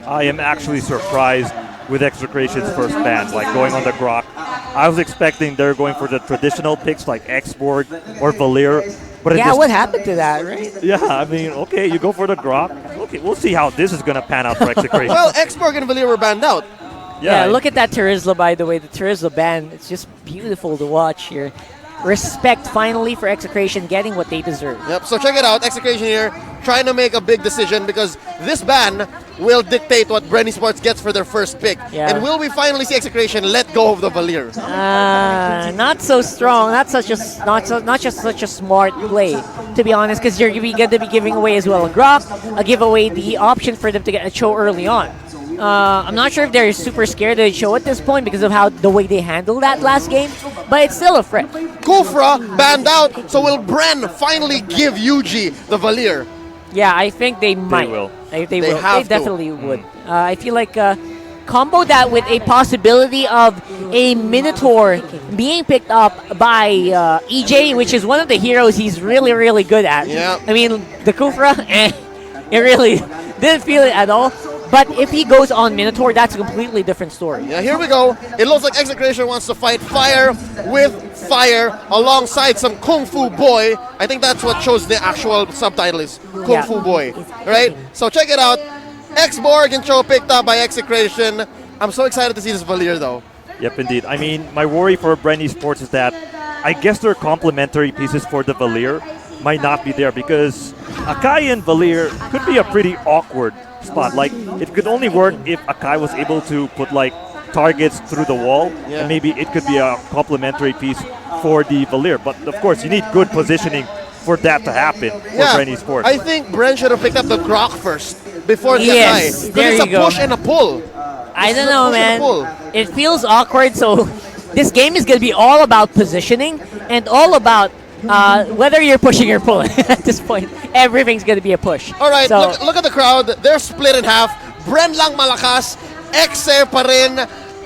I am actually surprised with Execration's first ban, like going on the Grok. I was expecting they're going for the traditional picks like X-Borg or Valir, but But it Yeah, just- what happened to that, right? Yeah, I mean, okay, you go for the Grok. Okay, we'll see how this is gonna pan out for Execration. Well, Xborg and Valier were banned out. Yeah, look at that Terizla, by the way. The Terizla ban, it's just beautiful to watch here. Respect, finally, for Execration getting what they deserve. Yep, so check it out. Execration here trying to make a big decision because this ban will dictate what Bren eSports gets for their first pick. Yeah. And will we finally see Execration let go of the Valier? Not so strong. Not just such a smart play, to be honest, because you're going to be giving away as well a Grok, a giveaway the option for them to get a show early on. I'm not sure if they're super scared of the show at this point because of how the way they handled that last game, but it's still a threat. Kufra banned out, so will Bren finally give Yuji the Valier? Yeah, I think they might. will. They will. have They to. definitely would. I feel like combo that with a possibility of a Minotaur being picked up by EJ, which is one of the heroes he's really, really good at. Yeah. I mean, the Kufra, it really didn't feel it at all. But if he goes on Minotaur, that's a completely different story. Yeah, here we go. It looks like Execration wants to fight fire with fire alongside some Kung Fu Boy. I think that's what shows the actual subtitle is Kung Fu Boy. Right? So check it out. Xborg and Cho picked up by Execration. I'm so excited to see this Valier though. Yep, indeed. I mean, my worry for Bren eSports is that I guess their complementary pieces for the Valier might not be there because Akai and Valier could be a pretty awkward spot. Like, it could only work if Akai was able to put, like, targets through the wall, Yeah. and maybe it could be a complementary piece for the Valier. But, of course, you need good positioning for that to happen for Bren eSports. I think Bren should have picked up the Grok first before the Yes, Akai. there Because it's you a go. push and a pull. I don't It's a know, push and a man. pull. It feels awkward, so this game is going to be all about positioning and all about whether you're pushing or pulling at this point. Everything's going to be a push. All right, So, look at the crowd. They're split in half. Bren lang malakas. Exe pa rin.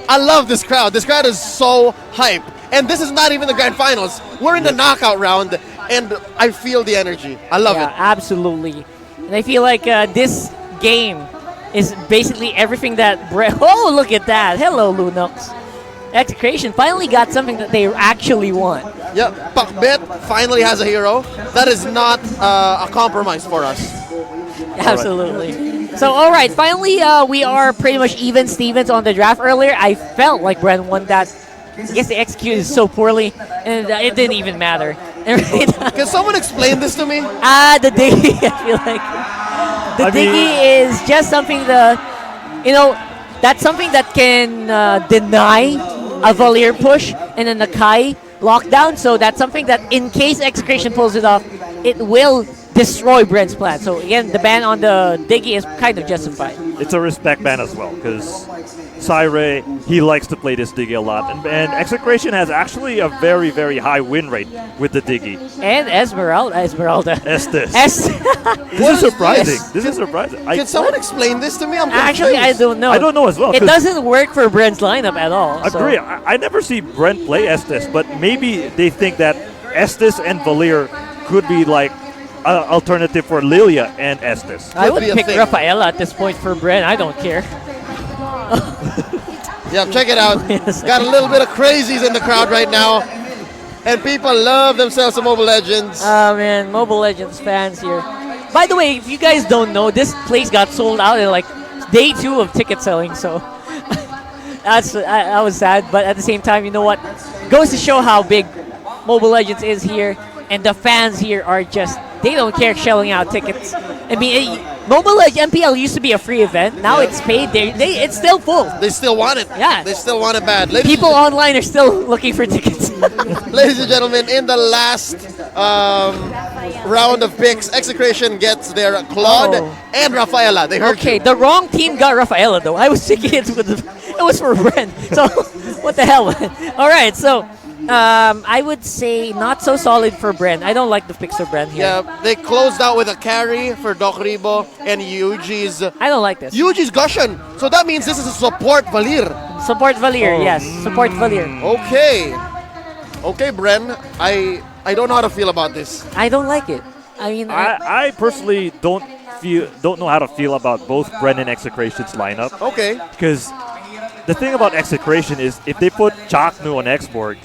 I love this crowd. This crowd is so hype. And this is not even the grand finals. We're in the knockout round, and I feel the energy. I love yeah, it. absolutely. And I feel like this game is basically everything that Oh, look at that. Hello, Lunox. Execration finally got something that they actually want. Yep, Pakbet finally has a hero. That is not a compromise for us. Absolutely. So, all right, finally, we are pretty much even Stevens on the draft. Earlier, I felt like Bren won that. I guess they executed so poorly, and it didn't even matter. Can someone explain this to me? The diggy, I feel like. The diggy is just something that's something that can deny a Valier push and an Akai lockdown. So that's something that, in case Execration pulls it off, it will destroy Bren's plan. So again, the ban on the diggy is kind of justified. It's a respect ban as well because Syre, he likes to play this diggy a lot. And Execration has actually a very, very high win rate with the diggy. And Esmeralda. Estes. What This is is surprising. this? This is surprising. Can someone explain this to me? I'm confused. Actually, I don't know. I don't know as well. It 'cause doesn't work for Bren's lineup at all. I agree. I never see Brent play Estes, but maybe they think that Estes and Valier could be like an alternative for Lilia and Estes. I would be a pick thing. Rafaela at this point for Bren. I don't care. Yeah, check it out. Yes. Got a little bit of crazies in the crowd right now. And people love themselves some Mobile Legends. Oh man, Mobile Legends fans here. By the way, if you guys don't know, this place got sold out in like day 2 of ticket selling, so that was sad. But at the same time, you know what? Goes to show how big Mobile Legends is here, and the fans here are just, they don't care shelling out tickets. I mean, Mobile Legends MPL used to be a free event. Now it's paid. It's still full. They still want it. Yeah. They still want it bad. People online are still looking for tickets. Ladies and gentlemen, in the last round of picks, Execration gets their Claude and Rafaela. They heard Okay, you. the wrong team got Rafaela though. I was thinking it was for Bren. So what the hell? All right, so I would say not so solid for Bren. I don't like the picks of Bren here. Yeah, they closed out with a carry for Doc Ribo and Yuji's. I don't like this. Yuji's Gushan. So that means this is a support Valir. Support Valier, yes. Support Valier. Okay. Okay, Bren. I don't know how to feel about this. I don't like it. I mean, I personally don't know how to feel about both Bren and Execration's lineup. Okay. Because the thing about Execration is if they put Chaknu on Xborg,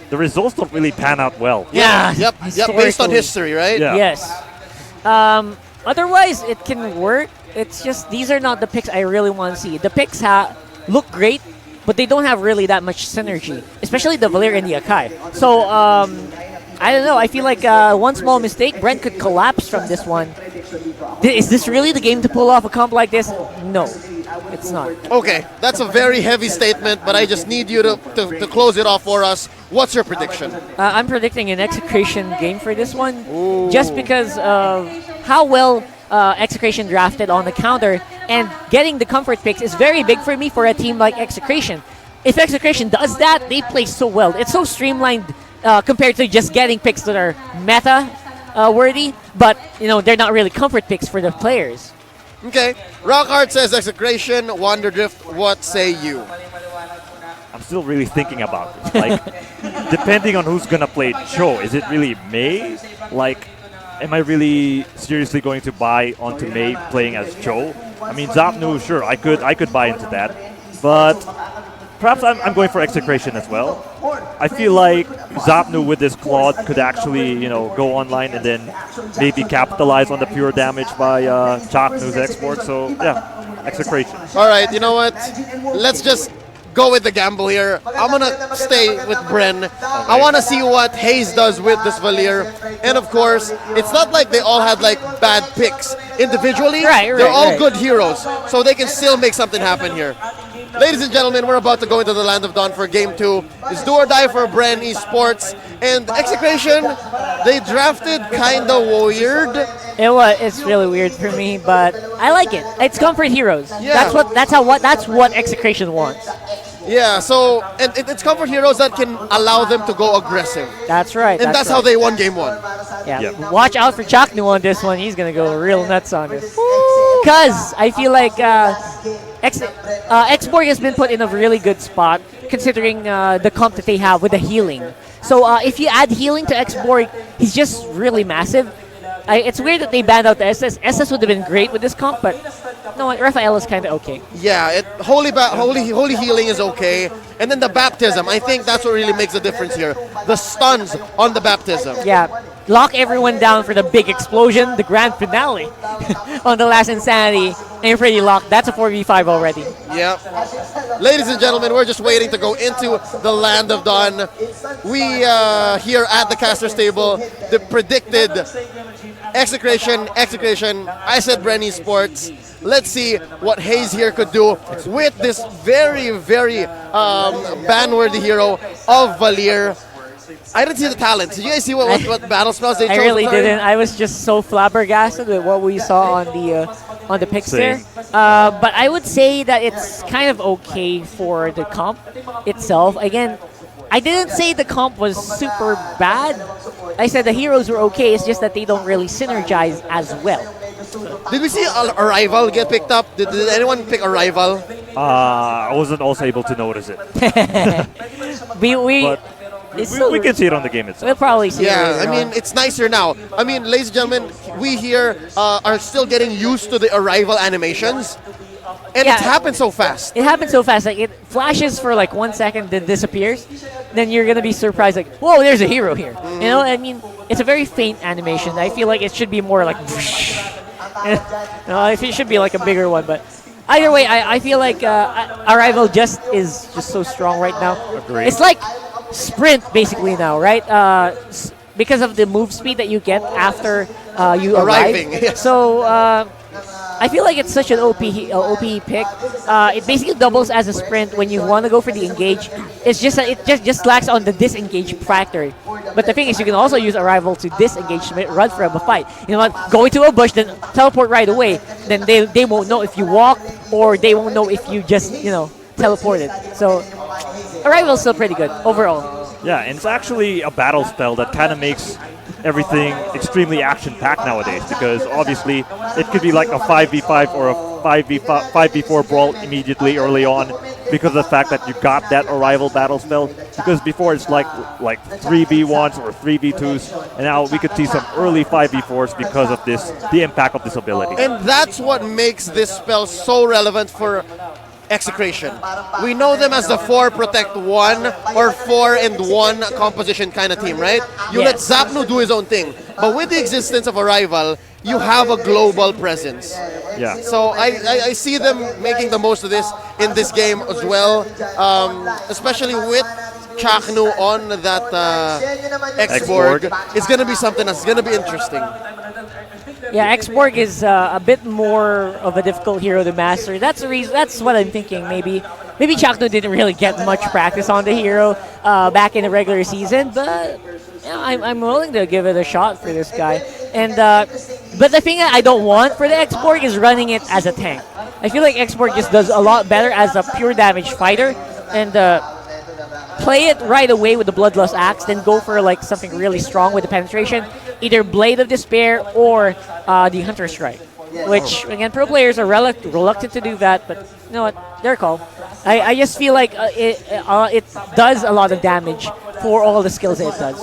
the results don't really pan out well. Yeah. Yep. Based on historically. history, right? Yeah. Yes. Otherwise, it can work. It's just these are not the picks I really want to see. The picks look great, but they don't have really that much synergy, especially the Valir and the Akai. So, I don't know. I feel like one small mistake, Bren could collapse from this one. Is this really the game to pull off a comp like this? No, it's not. Okay, that's a very heavy statement, but I just need you to close it off for us. What's your prediction? I'm predicting an Execration game for this one, just because of how well Execration drafted on the counter, and getting the comfort picks is very big for me for a team like Execration. If Execration does that, they play so well. It's so streamlined compared to just getting picks that are meta worthy, but they're not really comfort picks for the players. Okay, Rockhard says Execration, Wonderdrift, what say you? I'm still really thinking about it. Like, depending on who's gonna play Cho, is it really Mei? Like, am I really seriously going to buy onto Mei playing as Cho? I mean, Zapnu, sure, I could buy into that, but perhaps I'm going for Execration as well. I feel like Zapnu with this Claude could actually, go online and then maybe capitalize on the pure damage by Chaknu's export. So yeah, Execration. All right, you know what? Let's just go with the gamble here. I'm gonna stay with Bren. I want to see what Hayes does with this Valir, and of course, it's not like they all had like bad picks individually. They're all good heroes, so they can still make something happen here. Ladies and gentlemen, we're about to go into the Land of Dawn for Game 2. It's do or die for Bren Esports. And Execration, they drafted kind of weird. It's really weird for me, but I like it. It's comfort heroes. Yeah. That's what Execration wants. Yeah, so and it's comfort heroes that can allow them to go aggressive. That's right. And that's how they won Game 1. Yeah. Yep. Watch out for Chaknu on this one. He's gonna go real nuts on this. Because I feel like Xborg has been put in a really good spot considering the comp that they have with the healing. So if you add healing to Xborg, he's just really massive. It's weird that they banned out the SS. SS would have been great with this comp, but no, Raphael is kind of okay. Yeah, holy healing is okay. And then the baptism, I think that's what really makes the difference here. The stuns on the baptism. Yeah, lock everyone down for the big explosion, the grand finale on the last Insanity. And you're pretty locked. That's a 4v5 already. Yeah. Ladies and gentlemen, we're just waiting to go into the Land of Dawn. We here at the caster's table, the predicted Execration. I said Bren Esports. Let's see what Hayes here could do with this very, very ban-worthy hero of Valir. I didn't see the talent. Did you guys see what battle spells they chose? I really didn't. I was just so flabbergasted with what we saw on the picks there. But I would say that it's kind of okay for the comp itself. Again, I didn't say the comp was super bad. I said the heroes were okay. It's just that they don't really synergize as well. Did we see a rival get picked up? Did anyone pick a rival? I wasn't also able to notice it. We can see it on the game itself. We'll probably see it Yeah, later I mean, on. it's nicer now. I mean, ladies and gentlemen, we here are still getting used to the arrival animations. And Yeah. it's happened so fast. It happens so fast. Like, it flashes for like 1 second, then disappears. Then you're going to be surprised, like, whoa, there's a hero here. You know, I mean, it's a very faint animation. I feel like it should be more like, it should be like a bigger one. But either way, I feel like Arrival is just so strong right now. Agreed. It's like Sprint basically now, right? Because of the move speed that you get after you Arriving, arrive. yes. So I feel like it's such an OP pick. It basically doubles as a sprint when you want to go for the engage. It's just that it just lacks on the disengage factor. But the thing is, you can also use Arrival to disengage, run from a fight. You know what? Go into a bush, then teleport right away. Then they won't know if you walked, or they won't know if you just teleported. So Arrival's still pretty good overall. Yeah, and it's actually a battle spell that kind of makes everything extremely action-packed nowadays, because obviously it could be like a 5v5 or a 5v4 brawl immediately early on because of the fact that you got that Arrival battle spell, because before it's like 3v1s or 3v2s, and now we could see some early 5v4s because of the impact of this ability. And that's what makes this spell so relevant for Execration. We know them as the 4 protect 1 or 4 and 1 composition kind of team, right? You let Zapnu do his own thing. But with the existence of a rival, you have a global presence. Yeah. So I see them making the most of this in this game as well, especially with Chaknu on that X-Borg. It's going to be something that's going to be interesting. Yeah, X-Borg is a bit more of a difficult hero to master. That's the reason. That's what I'm thinking. Maybe Chakno didn't really get much practice on the hero back in the regular season, but I'm willing to give it a shot for this guy. And but the thing that I don't want for the X-Borg is running it as a tank. I feel like X-Borg just does a lot better as a pure damage fighter, and play it right away with the Bloodlust Axe, then go for like something really strong with the penetration, either Blade of Despair or the Hunter Strike. Which, again, pro players are reluctant to do that, but you know what, their call. I just feel like it does a lot of damage for all the skills that it does.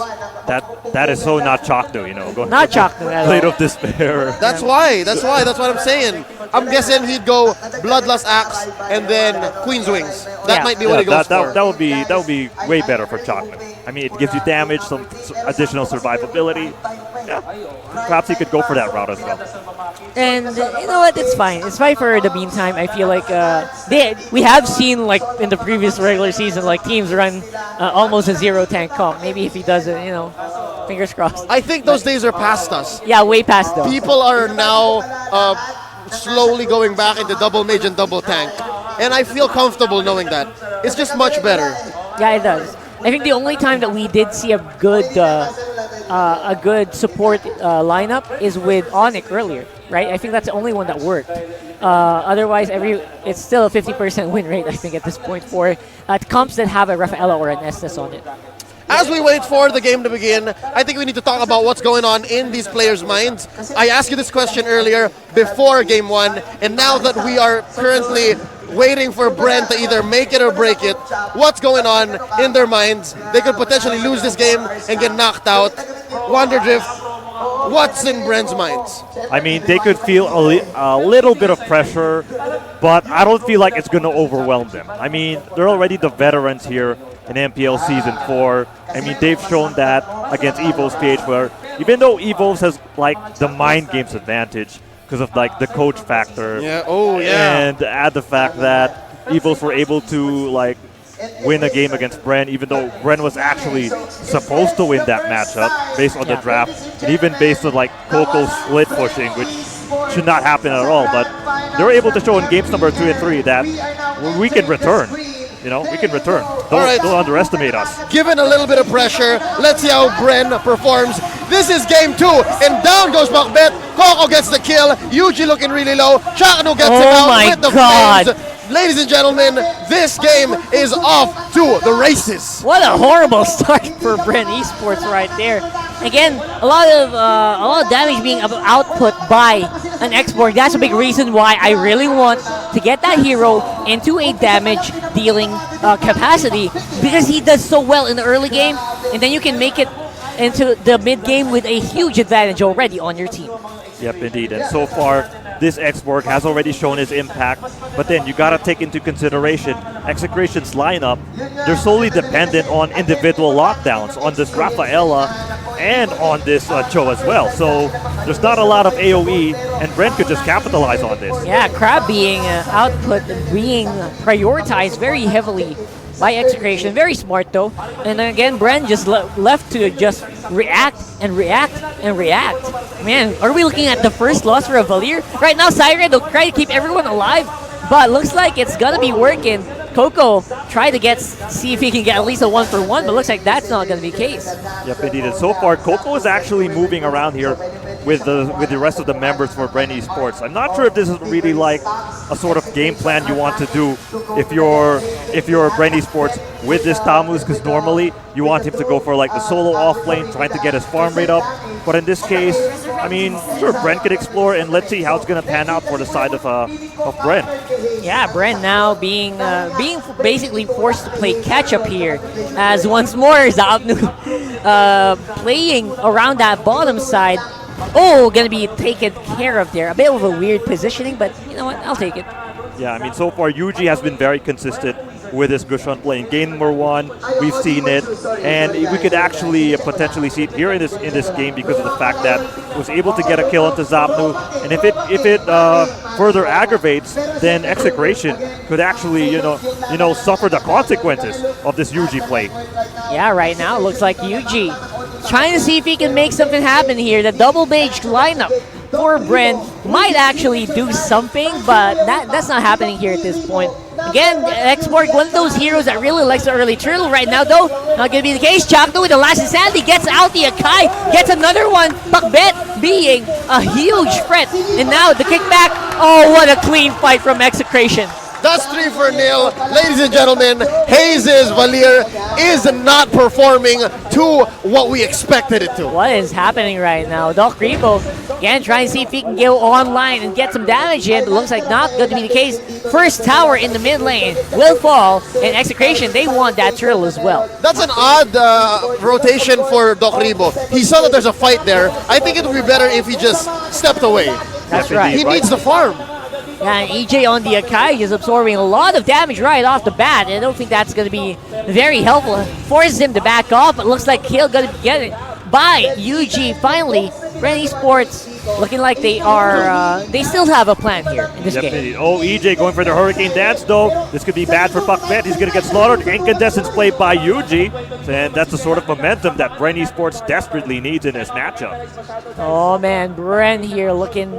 That is so not Chakno, you know. Not Chakno at all. Blade of Despair. That's what I'm saying. I'm guessing he'd go Bloodlust Axe and then Queen's Wings. That might be what he goes for. That would be way better for Chakno. I mean, it gives you damage, some additional survivability. Yeah, perhaps he could go for that route as well. And you know what? It's fine. It's fine for the meantime. I feel like we have seen like in the previous regular season, like teams run almost a 0 tank comp. Maybe if he does it, you know, fingers crossed. I think those days are past us. Yeah, way past those. People are now slowly going back into double mage and double tank, and I feel comfortable knowing that. It's just much better. Yeah, it does. I think the only time that we did see a good support lineup is with ONIC earlier, right? I think that's the only one that worked. Otherwise, it's still a 50% win rate, I think, at this point for comps that have a Rafaela or an Estes on it. As we wait for the game to begin, I think we need to talk about what's going on in these players' minds. I asked you this question earlier before Game 1, and now that we are currently waiting for Bren to either make it or break it, what's going on in their minds? They could potentially lose this game and get knocked out. Wonderdrift, what's in Bren's minds? I mean, they could feel a little bit of pressure, but I don't feel like it's going to overwhelm them. I mean, they're already the veterans here in MPL Season 4. I mean, they've shown that against EVOS PH, where even though EVOS has like the mind games advantage because of like the coach factor, and add the fact that EVOS were able to like win a game against Bren, even though Bren was actually supposed to win that matchup based on the draft, and even based on like Coco's split pushing, which should not happen at all. But they were able to show in games number 2 and 3 that we can return. You know, we can return. Don't underestimate us. Given a little bit of pressure, let's see how Bren performs. This is game 2, and down goes Macbeth. Coco gets the kill. Yuji looking really low. Chakno gets it out with the flames. Ladies and gentlemen, this game is off to the races. What a horrible start for Bren Esports right there. Again, a lot of damage being output by an X-Borg. That's a big reason why I really want to get that hero into a damage dealing capacity, because he does so well in the early game, and then you can make it into the mid game with a huge advantage already on your team. Yep, indeed. And so far, this X-Borg has already shown its impact, but then you gotta take into consideration Execration's lineup. They're solely dependent on individual lockdowns on this Rafaela and on this Cho as well. So there's not a lot of AoE, and Bren could just capitalize on this. Yeah, Crab being output and being prioritized very heavily by Execration. Very smart though. And then again, Bren just left to just react and react and react. Man, are we looking at the first loss for a Valir? Right now, Siren will try to keep everyone alive, but looks like it's gonna be working. Coco tried to see if he can get at least a 1-for-1, but looks like that's not gonna be the case. Yep, indeed. And so far, Coco is actually moving around here with the rest of the members for Bren Esports. I'm not sure if this is really like a sort of game plan you want to do if you're Bren Esports with this Tamus, because normally you want him to go for like the solo off lane, trying to get his farm rate up. But in this case, I mean, sure, Bren could explore, and let's see how it's gonna pan out for the side of Bren. Yeah, Bren now being basically forced to play catch up here, as once more Zapnu playing around that bottom side. Oh, gonna be taken care of there. A bit of a weird positioning, but you know what? I'll take it. Yeah, I mean, so far Yuji has been very consistent with his Gushon play. In game number 1, we've seen it, and we could actually potentially see it here in this game because of the fact that it was able to get a kill onto Zapnu, and if it further aggravates, then Execration could actually suffer the consequences of this Yuji play. Yeah, right now it looks like Yuji trying to see if he can make something happen here. The double mage lineup for Bren might actually do something, but that's not happening here at this point. Again, Export, one of those heroes that really likes the early turtle right now, though. Not going to be the case. Chakno with the last insanity gets out the Akai, gets another one. Pakbet being a huge threat. And now the kickback. Oh, what a clean fight from Execration. That's 3 for nil. Ladies and gentlemen, Hayes' Valir is not performing to what we expected it to. What is happening right now? Doc Rebo, again, trying to see if he can go online and get some damage in. But looks like not going to be the case. First tower in the mid lane will fall. And Execration, they want that turtle as well. That's an odd rotation for Doc Rebo. He saw that there's a fight there. I think it would be better if he just stepped away. That's right. He needs the farm. Yeah, and EJ on the Akai is absorbing a lot of damage right off the bat. I don't think that's going to be very helpful. Forces him to back off, but looks like he'll going to get it by UG finally. Bren eSports looking like they are, they still have a plan here in this game. Oh, EJ going for the Hurricane Dance though. This could be bad for Pakbet. He's going to get slaughtered. Incandescence played by UG. And that's the sort of momentum that Bren eSports desperately needs in this matchup. Oh man, Bren here looking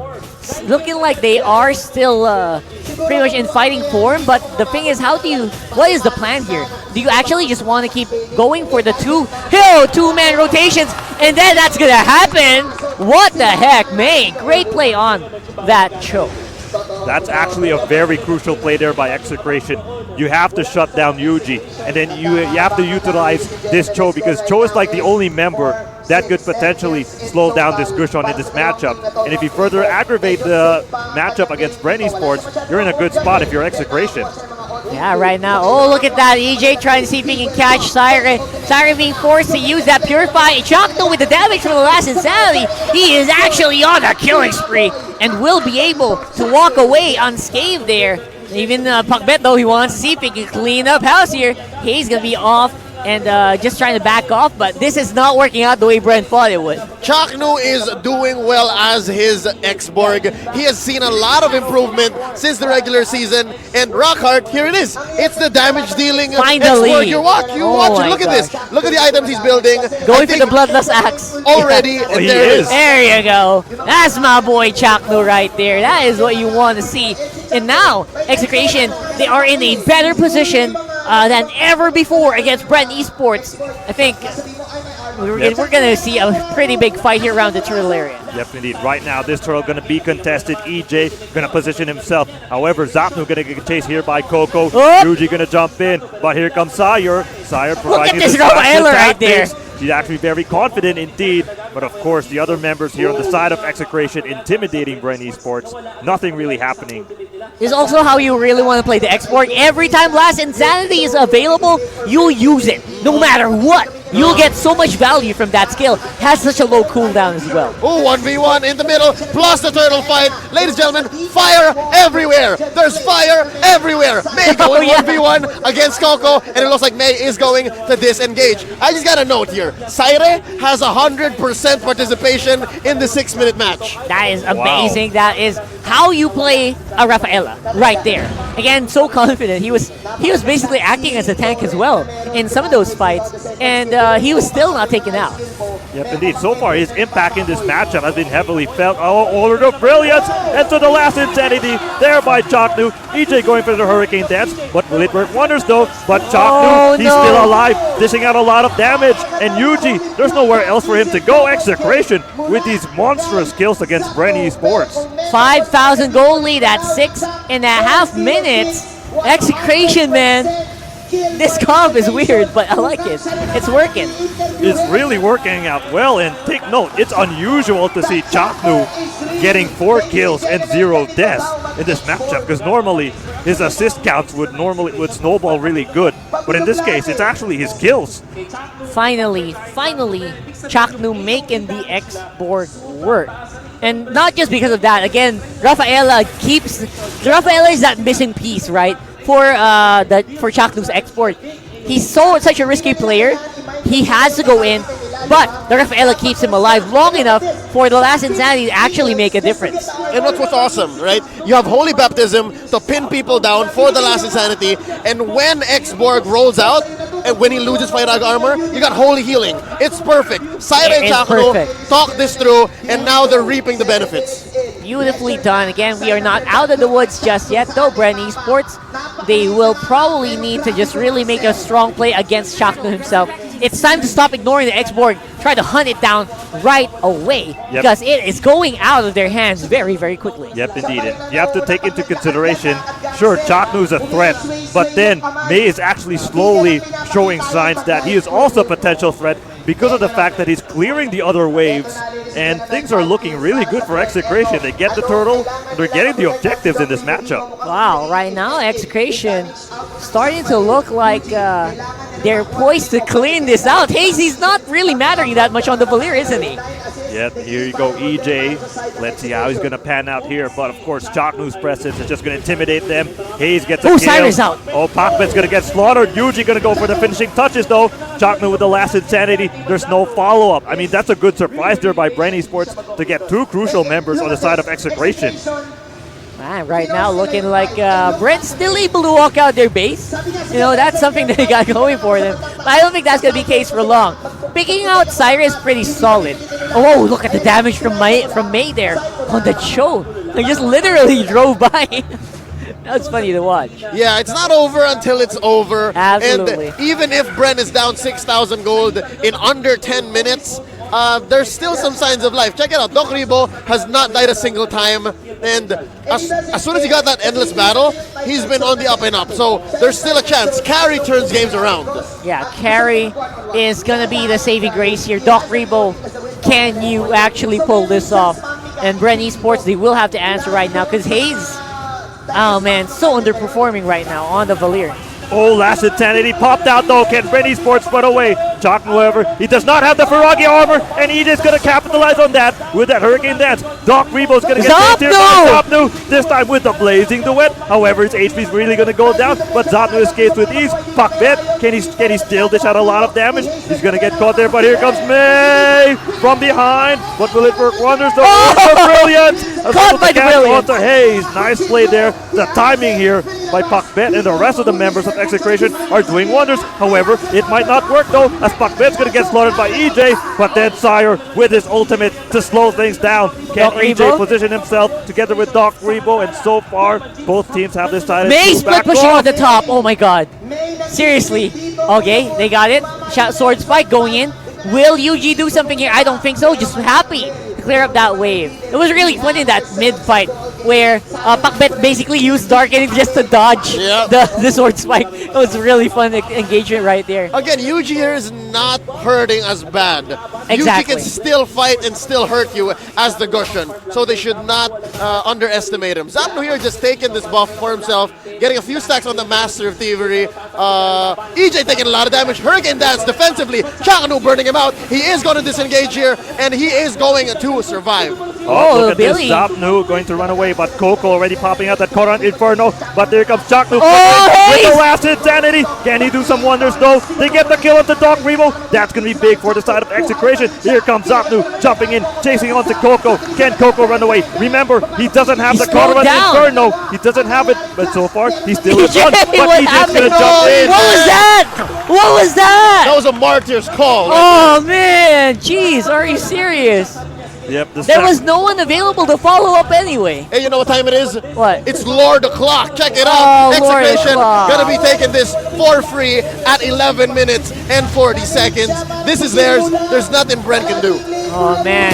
like they are still pretty much in fighting form, but the thing is, what is the plan here? Do you actually just want to keep going for the two-man rotations, and then that's gonna happen? What the heck, May? Great play on that choke. That's actually a very crucial play there by Execration. You have to shut down Yuji, and then you have to utilize this Cho, because Cho is like the only member that could potentially slow down this Gushon in this matchup. And if you further aggravate the matchup against Bren eSports, you're in a good spot if you're Execration. Yeah, right now. Oh, look at that. EJ trying to see if he can catch Siren. Siren being forced to use that Purify. Chocno with the damage from the last insanity. He is actually on a killing spree and will be able to walk away unscathed there. Even Pakbet, though, he wants to see if he can clean up house here. He's going to be off and just trying to back off, but this is not working out the way Bren thought it would. Chaknu is doing well as his X-Borg. He has seen a lot of improvement since the regular season, and Rockhart, here it is. It's the damage dealing Finally. X-Borg. You watch it. Look at this. Look at the items he's building. Going for the Bloodless Axe. Already, Yeah. and there it is. There you go. That's my boy Chaknu right there. That is what you want to see. And now, Execration, they are in a better position than ever before against Bren eSports. I think we're going to see a pretty big fight here around the turtle area. Yep, indeed. Right now, this turtle going to be contested. EJ going to position himself. However, Zapnu going to get chased here by Coco. Yuji going to jump in, but here comes Sire. Sire providing Look at this Rafaela right there. She's actually very confident indeed, but of course the other members here on the side of Execration intimidating Bren eSports. Nothing really happening. This is also how you really want to play the X-Borg. Every time Last Insanity is available, you'll use it, no matter what. You'll get so much value from that skill. Has such a low cooldown as well. Oh, 1v1 in the middle, plus the turtle fight. Ladies and gentlemen, fire everywhere. There's fire everywhere. May going 1v1 against Coco, and it looks like May is going to disengage. I just got a note here. Saire has 100% participation in the 6-minute match. That is amazing. Wow. That is how you play a Rafaela right there. Again, so confident. He was basically acting as a tank as well in some of those fights, and he was still not taken out. Yep, indeed. So far, his impact in this matchup has been heavily felt. Oh, Order of Brilliance! And to the last insanity there by Chaknu. EJ going for the Hurricane Dance, but will it work wonders though? But Chaknu, he's still alive, dishing out a lot of damage. And Yuji, there's nowhere else for him to go. Execration with these monstrous kills against Bren eSports. 5,000 gold lead at 6.5 minutes. Execration, man. This comp is weird, but I like it. It's working. It's really working out well, and take note, it's unusual to see Chaknu getting 4 kills and 0 deaths in this matchup, because normally his assist counts would snowball really good, but in this case, it's actually his kills. Finally, Chaknu making the X-Borg work. And not just because of that. Again, Rafaela is that missing piece, right? For Chaknu's export. He's such a risky player. He has to go in, but the Rafaela keeps him alive long enough for the last Insanity to actually make a difference. And what's awesome, right? You have Holy Baptism to pin people down for the last Insanity, and when X-Borg rolls out, and when he loses Fairag armor, you got Holy Healing. It's perfect. Syra and Chakno talk this through, and now they're reaping the benefits. Beautifully done. Again, we are not out of the woods just yet, though. Bren Esports, they will probably need to just really make a strong play against Chakno himself. It's time to stop ignoring the X-Borg, try to hunt it down right away, because it is going out of their hands very, very quickly. Yep, indeed. You have to take into consideration, sure, Chaknu is a threat, but then May is actually slowly showing signs that he is also a potential threat because of the fact that he's clearing the other waves, and things are looking really good for Execration. They get the turtle, and they're getting the objectives in this matchup. Wow, right now Execration starting to look like they're poised to clean this out. Hazy's not really mattering that much on the Valir, isn't he? Yep, here you go, EJ. Let's see how he's going to pan out here. But of course, Chaknu's presence is just going to intimidate them. Hayes gets a kill. Cyrus out. Oh, Pacman's going to get slaughtered. Yuji going to go for the finishing touches, though. Chaknu with the last Insanity. There's no follow-up. I mean, that's a good surprise there by Bren Esports to get two crucial members on the side of Execration. Man, right now looking like Brent's still able to walk out their base. You know, that's something that they got going for them. But I don't think that's going to be the case for long. Picking out Cyrus pretty solid. Oh, look at the damage from May there on the Cho. They just literally drove by. That's funny to watch. Yeah, it's not over until it's over. Absolutely. And even if Bren is down 6,000 gold in under 10 minutes, there's still some signs of life. Check it out. Doc Ribo has not died a single time. And as soon as he got that endless battle, he's been on the up and up. So there's still a chance. Carry turns games around. Yeah, Carry is going to be the saving grace here. Doc Ribo, can you actually pull this off? And Bren Esports, they will have to answer right now because Hayes, oh man, so underperforming right now on the Valir. Oh, last Insanity popped out though. Can Bren Esports run away? Chaknu, however, he does not have the Ferragi armor, and EJ's going to capitalize on that with that Hurricane Dance. Doc Rebo's going to get Zapnu! This time with the Blazing Duet. However, his HP is really going to go down, but Zapnu escapes with ease. Pacman, can he still dish out a lot of damage? He's going to get caught there, but here comes May from behind. But will it work wonders though? Oh! Brilliant! Caught by the Brilliant! Onto Hayes. Nice play there. The timing here by Pacman and the rest of the members of Execration are doing wonders. However, it might not work though, as Pacman's going to get slaughtered by EJ, but then Sire with his ultimate to slow things down. Can EJ position himself together with Doc Rebo, and so far both teams have decided May to split back pushing off. on the top. Oh my god. Seriously. Okay, they got it. Sword Spike going in. Will Yuji do something here? I don't think so. Just happy to clear up that wave. It was really fun in that mid-fight where Pacman basically used Dark Enemy just to dodge the Sword Spike. It was really fun engagement right there. Again, Yuji here is not hurting as bad. Exactly. Yuji can still fight and still hurt you as the Gushan, so they should not underestimate him. Zapnu here just taking this buff for himself, getting a few stacks on the Master of Thievery. EJ taking a lot of damage. Hurricane Dance defensively. Chaknu burning him out. He is going to disengage here, and he is going to survive. Oh, look at this. Zapnu going to run away, but Coco already popping out that Corant Inferno. But there comes Chaknu with the last Insanity. Can he do some wonders though? They get the kill onto Doc Rebo. That's going to be big for the side of Execration. Here comes Zapnu jumping in, chasing onto Coco. Can Coco run away? Remember, he doesn't have the Corant Inferno. He doesn't have it, but so far he's still in front. But EJ's going to jump in. What was that? What was that? That was a martyr's call. Oh man, jeez, are you serious? Yep, there was no one available to follow up anyway. Hey, you know what time it is? What? It's Lord O'Clock. Check it out. Execration gonna be taking this for free at 11 minutes and 40 seconds. This is theirs. There's nothing Bren can do. Oh man,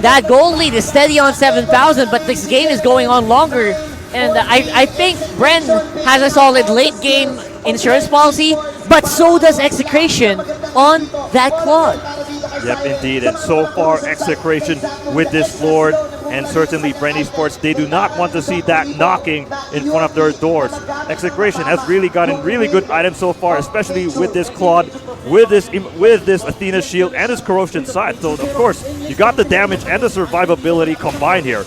that gold lead is steady on 7,000, but this game is going on longer. And I think Bren has a solid late game insurance policy, but so does Execration on that Claude. Yep, indeed. And so far, Execration with this Lord, and certainly Bren Esports, they do not want to see that knocking in front of their doors. Execration has really gotten really good items so far, especially with this Claude, with this Athena shield, and this Corrosion side. So, of course, You got the damage and the survivability combined here.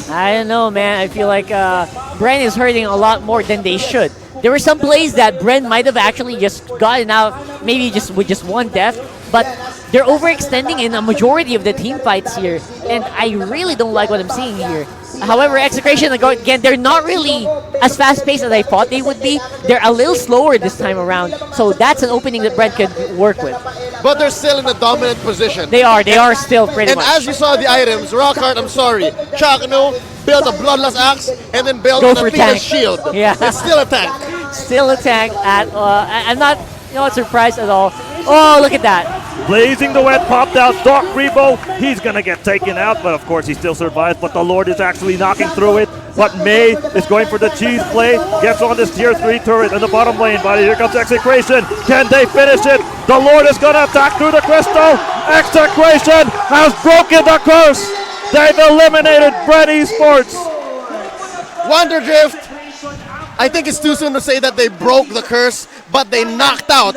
I don't know, man. I feel like Bren is hurting a lot more than they should. There were some plays that Bren might have actually just gotten out, maybe just with just one death, but they're overextending in a majority of the team fights here, and I really don't like what I'm seeing here. However, Execration, again, they're not really as fast-paced as I thought they would be. They're a little slower this time around, so that's an opening that Bren could work with. But they're still in a dominant position. They are still pretty and much. And as you saw the items, Rockhart, I'm sorry, Chakno built a Bloodlust Axe and then built Go an for Athena's tank. Shield. Yeah. It's still a tank. Still a tank. I'm not surprised at all. Oh, look at that. Blazing the Wet popped out. Doc Rebo, he's going to get taken out, but of course he still survives. But the Lord is actually knocking through it. But May is going for the cheese play. Gets on this tier 3 turret in the bottom lane. But here comes Execration. Can they finish it? The Lord is going to attack through the crystal. Execration has broken the curse. They've eliminated Bren eSports. Wonder Drift, I think it's too soon to say that they broke the curse, but they knocked out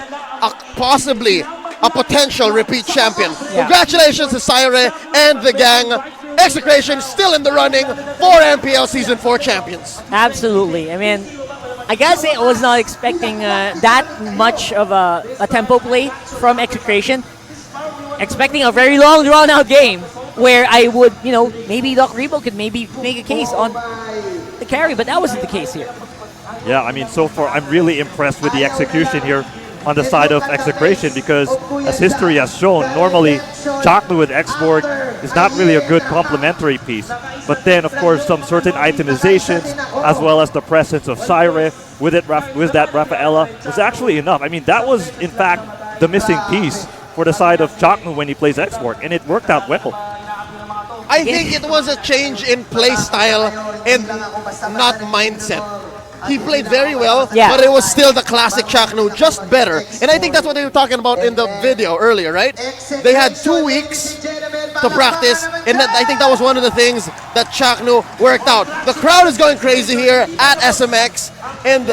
possibly a potential repeat champion. Yeah. Congratulations to Syre and the gang. Execration still in the running for MPL Season 4 champions. Absolutely. I mean, I gotta say I was not expecting that much of a tempo play from Execration. Expecting a very long drawn-out game where I would, maybe Doc Rebo could maybe make a case on the carry, but that wasn't the case here. Yeah, I mean, so far I'm really impressed with the execution here on the side of Execration, because as history has shown, normally Chaknu with X-Borg is not really a good complementary piece. But then, of course, some certain itemizations, as well as the presence of Syre with that Rafaela, was actually enough. I mean, that was, in fact, the missing piece for the side of Chaknu when he plays X-Borg, and it worked out well. I think it was a change in play style and not mindset. He played very well, but it was still the classic Chaknu, just better. And I think that's what they were talking about in the video earlier, right? They had 2 weeks to practice, and I think that was one of the things that Chaknu worked out. The crowd is going crazy here at SMX, and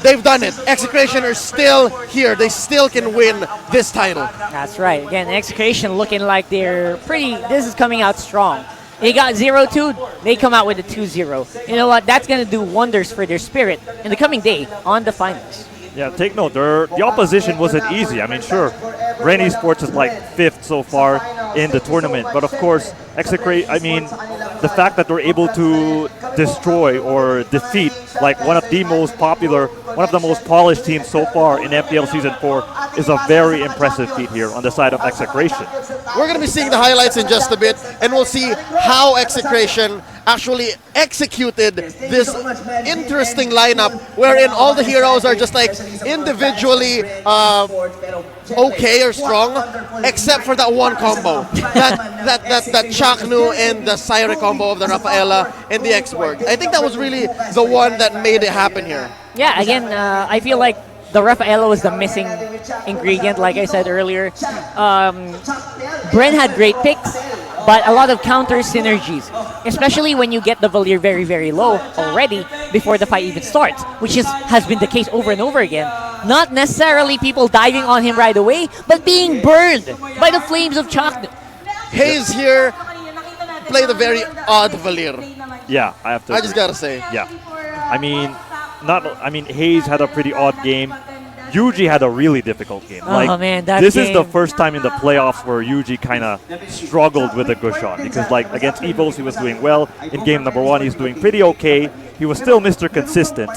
they've done it. Execration are still here. They still can win this title. That's right. Again, Execration looking like they're this is coming out strong. They got 0-2, they come out with a 2-0. You know what? That's going to do wonders for their spirit in the coming day on the finals. Yeah, take note, the opposition wasn't easy. I mean, sure, Bren eSports is like 5th so far in the tournament, but of course, the fact that they're able to destroy or defeat like one of the most polished teams so far in MPL Season 4 is a very impressive feat here on the side of Execration. We're going to be seeing the highlights in just a bit, and we'll see how Execration actually executed this interesting lineup wherein all the heroes are just like individually okay or strong, except for that one combo, that Chaknu and the Syre combo of the Rafaela and the X-Borg. I think that was really the one that made it happen here. Yeah, again, I feel like the Rafaela was the missing ingredient, like I said earlier. Bren had great picks, but a lot of counter synergies, especially when you get the Valier very, very low already before the fight even starts, which has been the case over and over again. Not necessarily people diving on him right away, but being burned by the flames of Chaknu. Hayes here played a very odd Valier. Yeah, I just gotta say. Yeah, Hayes had a pretty odd game. Yuji had a really difficult game. Oh man, this is the first time in the playoffs where Yuji kind of struggled with the Gushon, because like against EVOS he was doing well. In game number 1 he's doing pretty okay. He was still Mr. Consistent,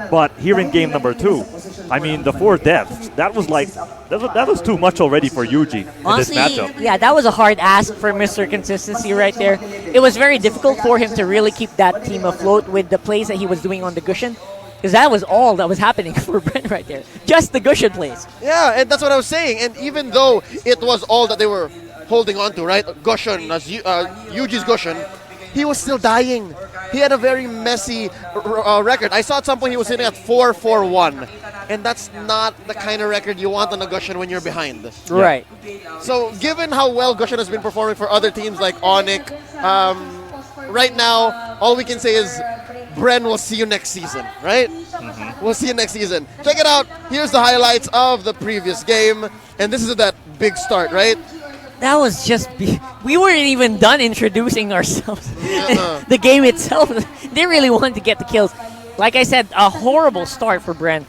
but here in game number 2, I mean the 4 deaths, that was too much already for Yuji Honestly, in this matchup. Yeah, that was a hard ask for Mr. Consistency right there. It was very difficult for him to really keep that team afloat with the plays that he was doing on the Gushon. Because that was all that was happening for Bren right there. Just the Gushon plays. Yeah, and that's what I was saying. And even though it was all that they were holding on to, right? Gushon, Yuji's Gushon, he was still dying. He had a very messy record. I saw at some point he was sitting at 4-4-1. And that's not the kind of record you want on a Gushon when you're behind. Right. So given how well Gushon has been performing for other teams like ONIC, right now, all we can say is Bren, we'll see you next season, right? We'll see you next season. Check it out. Here's the highlights of the previous game. And this is that big start, right? that was just we weren't even done introducing ourselves. The game itself, they really wanted to get the kills. Like I said, a horrible start for Bren.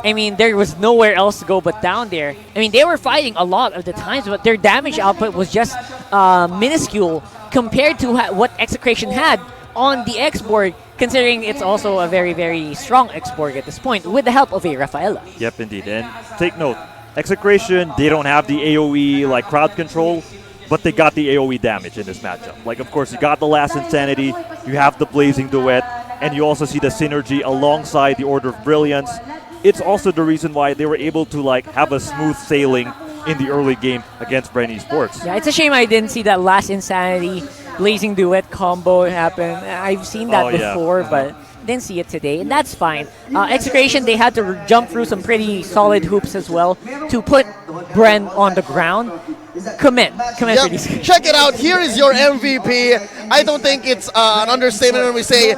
I mean, there was nowhere else to go but down there. I mean, they were fighting a lot of the times, but their damage output was just minuscule compared to what Execration had on the X-Borg, considering it's also a very, very strong X-Borg at this point, with the help of a Rafaela. Yep, indeed. And take note, Execration, they don't have the AoE like crowd control, but they got the AoE damage in this matchup. Like, of course, you got the last Insanity, you have the Blazing Duet, and you also see the synergy alongside the Order of Brilliance. It's also the reason why they were able to like have a smooth sailing in the early game against Bren eSports. Yeah, it's a shame I didn't see that last Insanity Blazing Duet combo happen. I've seen that before, but didn't see it today, and that's fine. Execration, they had to jump through some pretty solid hoops as well to put Bren on the ground. Commit for these guys. Check it out. Here is your MVP. I don't think it's an understatement when we say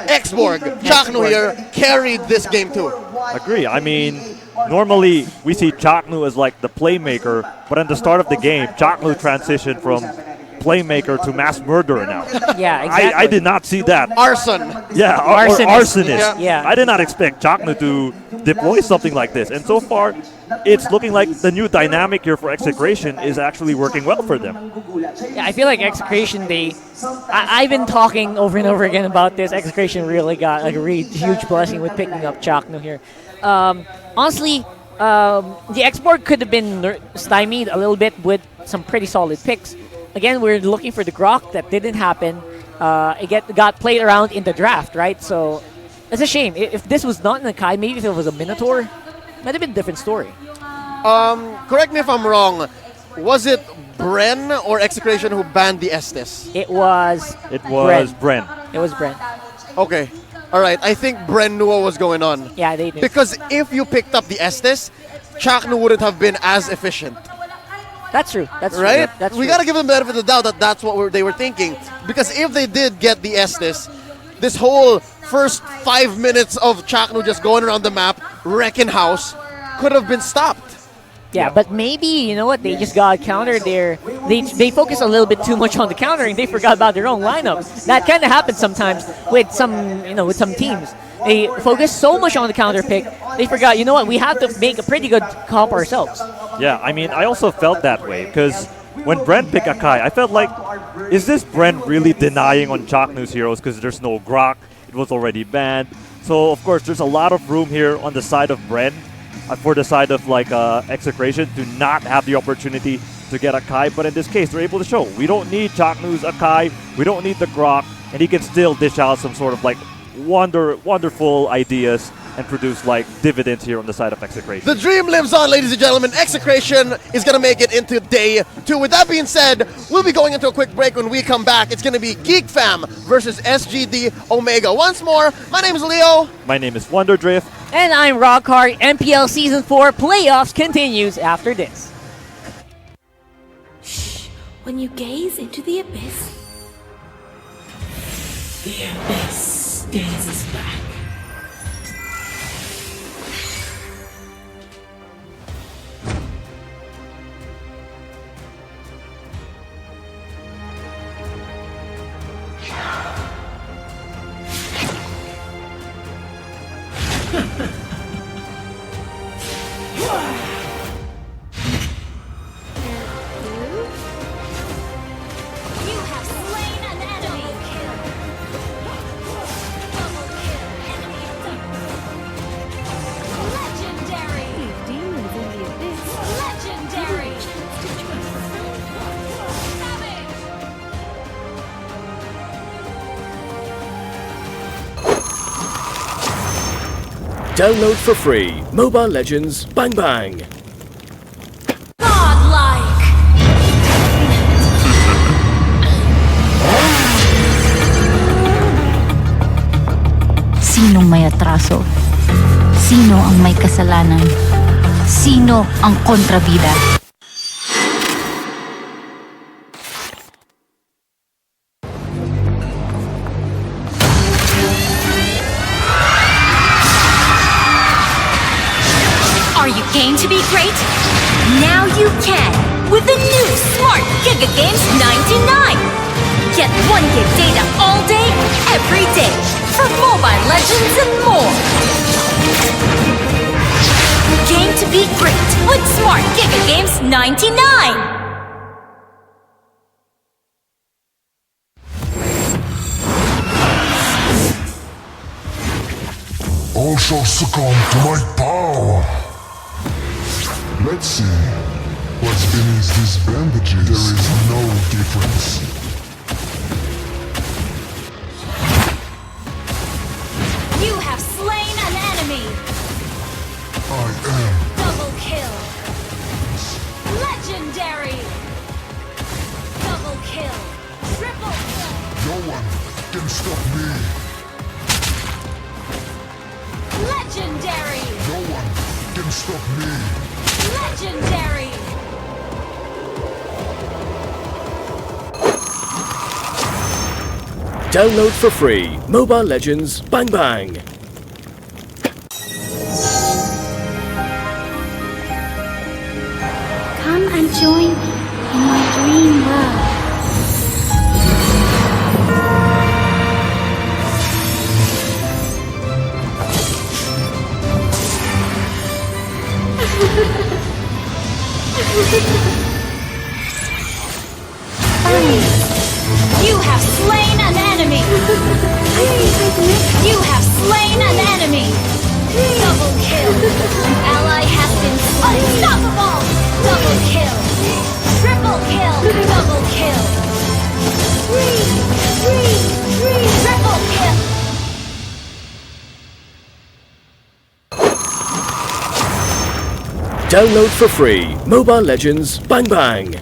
X-Borg, Chaknu here, carried this game too. Agree. I mean, normally we see Chaknu as like the playmaker, but at the start of the game, Chaknu transitioned from playmaker to mass murderer now. Yeah, exactly. I did not see that. Arson. Yeah, arsonist. Yeah. I did not expect Chaknu to deploy something like this. And so far, it's looking like the new dynamic here for Execration is actually working well for them. Yeah, I feel like Execration, I've been talking over and over again about this. Execration really got like a really huge blessing with picking up Chaknu here. Honestly, the X-Borg could have been stymied a little bit with some pretty solid picks. Again, we're looking for the Grok. That didn't happen. It got played around in the draft, right? So it's a shame. If this was not Nakai, maybe if it was a Minotaur, might have been a different story. Correct me if I'm wrong. Was it Bren or Execration who banned the Estes? It was Bren. It was Bren. Okay. All right. I think Bren knew what was going on. Yeah, they knew. Because if you picked up the Estes, Chaknu wouldn't have been as efficient. That's true. That's right. True. That's we true. gotta give them the benefit of the doubt that that's what they were thinking. Because if they did get the Estes, this whole first 5 minutes of Chaknu just going around the map, wrecking house, could have been stopped. Yeah, but maybe, you know what, they just got countered there. They focus a little bit too much on the countering. They forgot about their own lineup. That kind of happens sometimes with some teams. They focus so much on the counter pick, they forgot, you know what, we have to make a pretty good comp ourselves. Yeah, I mean, I also felt that way because when Bren picked Akai, I felt like, is this Bren really denying on Chaknu's heroes because there's no Grok? It was already banned. So, of course, there's a lot of room here on the side of Bren, for the side of like Execration, to not have the opportunity to get Akai. But in this case, they're able to show we don't need Chaknu's Akai, we don't need the Grok, and he can still dish out some sort of like wonderful ideas and produce like dividends here on the side of Execration. The dream lives on, ladies and gentlemen. Execration is going to make it into day 2. With that being said, we'll be going into a quick break. When we come back, it's going to be Geek Fam versus SGD Omega. Once more, my name is Leo. My name is Wonderdrift. And I'm Rockhart. MPL Season 4 playoffs continues after this. Shh. When you gaze into the abyss gazes back. Download for free Mobile Legends Bang Bang. Godlike! Sinong may atraso? Sino ang may kasalanan? Sino ang kontrabida? Are you game to be great? Now you can! with the new Smart Giga Games 99. Get 1 gig data all day, every day, for Mobile Legends and more. Game to be great with Smart Giga Games 99. All shall succumb to my power. Let's see. What's beneath these bandages? There is no difference. You have slain an enemy. I am. Double kill. Legendary. Double kill. Triple kill. No one can stop me. Legendary. No one can stop me. Legendary. Download for free Mobile Legends Bang Bang. Come and join me in my dream world. You have slain an enemy. You have slain an enemy. Double kill. An ally has been unstoppable. Double kill. Triple kill. Double kill. Triple kill. Download for free Mobile Legends Bang Bang.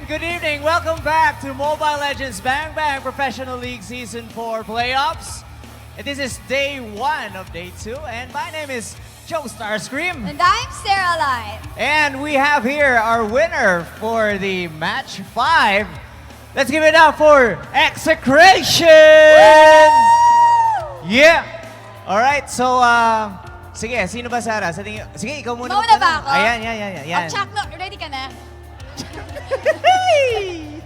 Good evening. Welcome back to Mobile Legends Bang Bang Professional League Season 4 Playoffs. And this is day 1 of day 2. And my name is Joe Starscream. And I'm Sarah Light. And we have here our winner for the match 5. Let's give it up for Execration! Yeah! Alright, so, sige, sino ba, Sarah? Sige, ikaw muna. Mauna ba ako? Ayan. Oh, Chakno, ready ka na?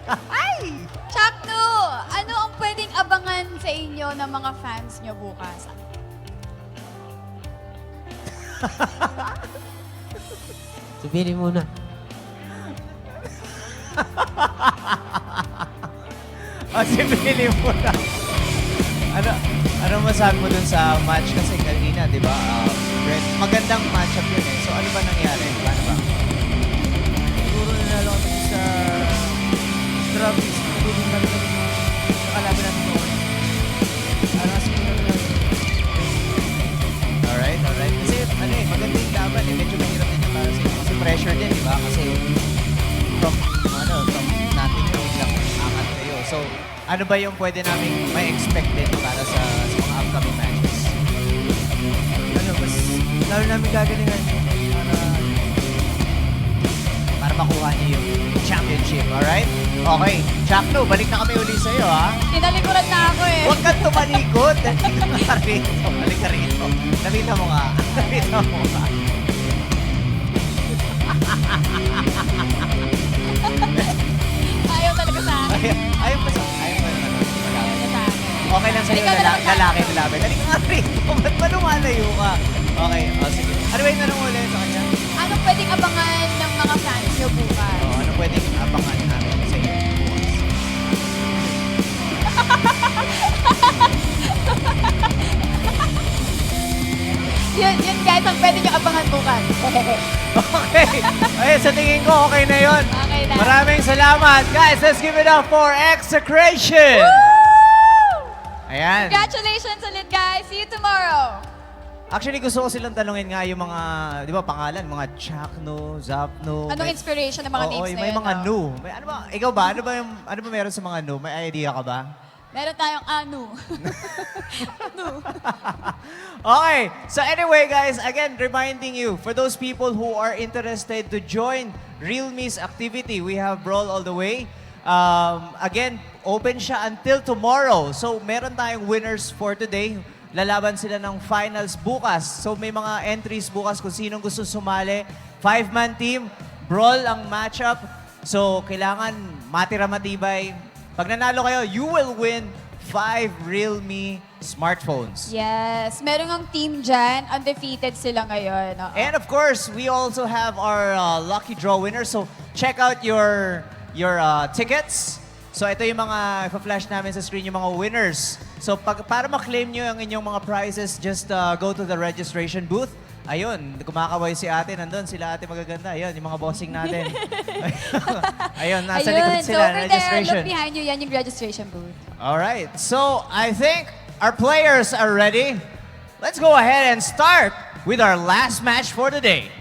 Ay! Chakno, ano ang pwedeng abangan sa inyo ng mga fans nyo bukas? Sabihin muna. Sabihin mo na. Ano masabi mo dun sa match kasi kanina, di ba? Brent, magandang matchup yun eh. So ano ba nangyari? Paano ba? Siguro nanalo kami sa Travis. Nagiging namin sa kalaban natin noon. Kasi Alright. Kasi ano eh, maganda yung laban eh. Medyo mahirap din yung para sa inyo. Kasi pressure din, di ba? Kasi from nothing to biglang angat kayo. So, ano ba yung pwede namin may expect din para sa mga upcoming matches? mas lalo namin gagalingan Para makuha niyo yung championship, alright? Okay, Chakno, balik na kami uli sa'yo, ha? Tinalikuran na ako eh. Huwag kang tumalikod. Balik ka rito. Nakita mo nga. Ayaw talaga sa akin. Ayaw pa sa Okay lang sa'yo, lalaki na laban. Dali ka nga rito. Ba't ba lumalayo ka? Okay, sige. Ano ba yung tanong ulit sa kanya? Anong pwedeng abangan ng mga fans nyo bukas? Ano pwedeng abangan namin sa inyo bukas? Yun guys, ang pwede nyo abangan bukas. Okay, sa tingin ko, okay na yun. Okay na. Maraming salamat. Guys, let's give it up for Execration. Ayan. Congratulations ulit guys. See you tomorrow. Actually, gusto ko silang tanungin nga yung mga, di ba, pangalan, mga Chakno, Zapno. Anong inspiration ng mga names na may yun? mga new. Ano ba, ikaw ba? Ano ba meron sa mga new? May idea ka ba? Meron tayong anu. Okay, so anyway guys, again, reminding you, for those people who are interested to join Realme's activity, we have Brawl All The Way. Again, open siya until tomorrow. So meron tayong winners for today. Lalaban sila ng finals bukas. So may mga entries bukas kung sinong gusto sumali. 5-man team, Brawl ang matchup. So kailangan matira-matibay. Pag nanalo kayo, you will win 5 Realme smartphones. Yes. Meron ang team dyan. Undefeated sila ngayon. And of course, we also have our lucky draw winners. So check out your tickets. So ito yung mga ipa-flash namin sa screen, yung mga winners. So para ma-claim nyo yung inyong mga prizes, just go to the registration booth. Ayun, kumakaway si ate, nandun sila ate magaganda. Ayun, yung mga bossing natin. Ayun, nasa likod sila, so registration. Look behind you, yan yung registration booth. Alright, so I think our players are ready. Let's go ahead and start with our last match for the day.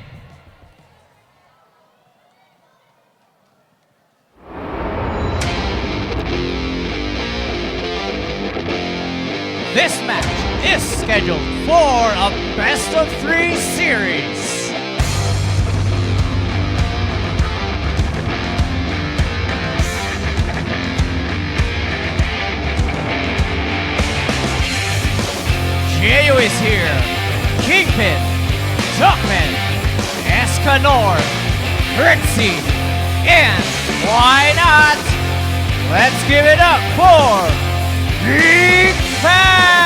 This match is scheduled for a best-of-3 series. Jeyo is here. Kingpin, Duckman, Escanor, Ritzy, and why not? Let's give it up for Geek Fam!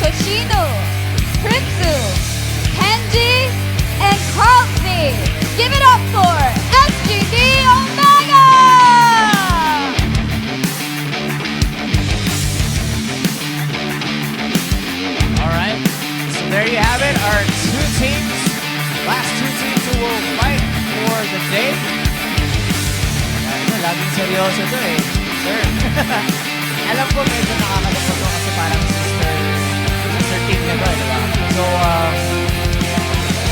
Toshino, Pritsu, Kenji, and Carlsby. Give it up for SGD Omega! All right. So there you have it. Our two teams, last two teams who will fight for the day. Laging seryoso to eh, sir. Alam ko medyo nakakalungkot to kasi parang sister team na ba, di ba? So,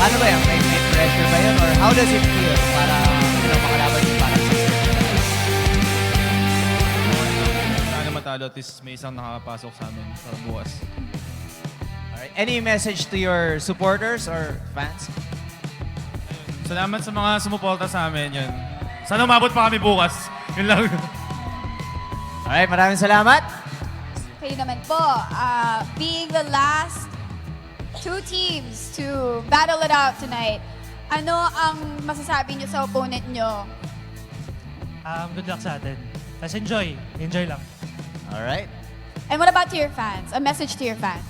ano ba yan? May pressure ba yun? Or how does it feel para makalaban yung parang sister? Sana matalo, at least may isang nakapasok sa amin para bukas. Alright. Any message to your supporters or fans? Salamat sa mga sumuporta sa amin. Yun. Sana umabot pa kami bukas. Yun lang. Alright, maraming salamat. Kayo naman po, being the last two teams to battle it out tonight, ano ang masasabi niyo sa opponent niyo? Good luck sa atin. Tapos enjoy. Enjoy lang. Alright. And what about to your fans? A message to your fans.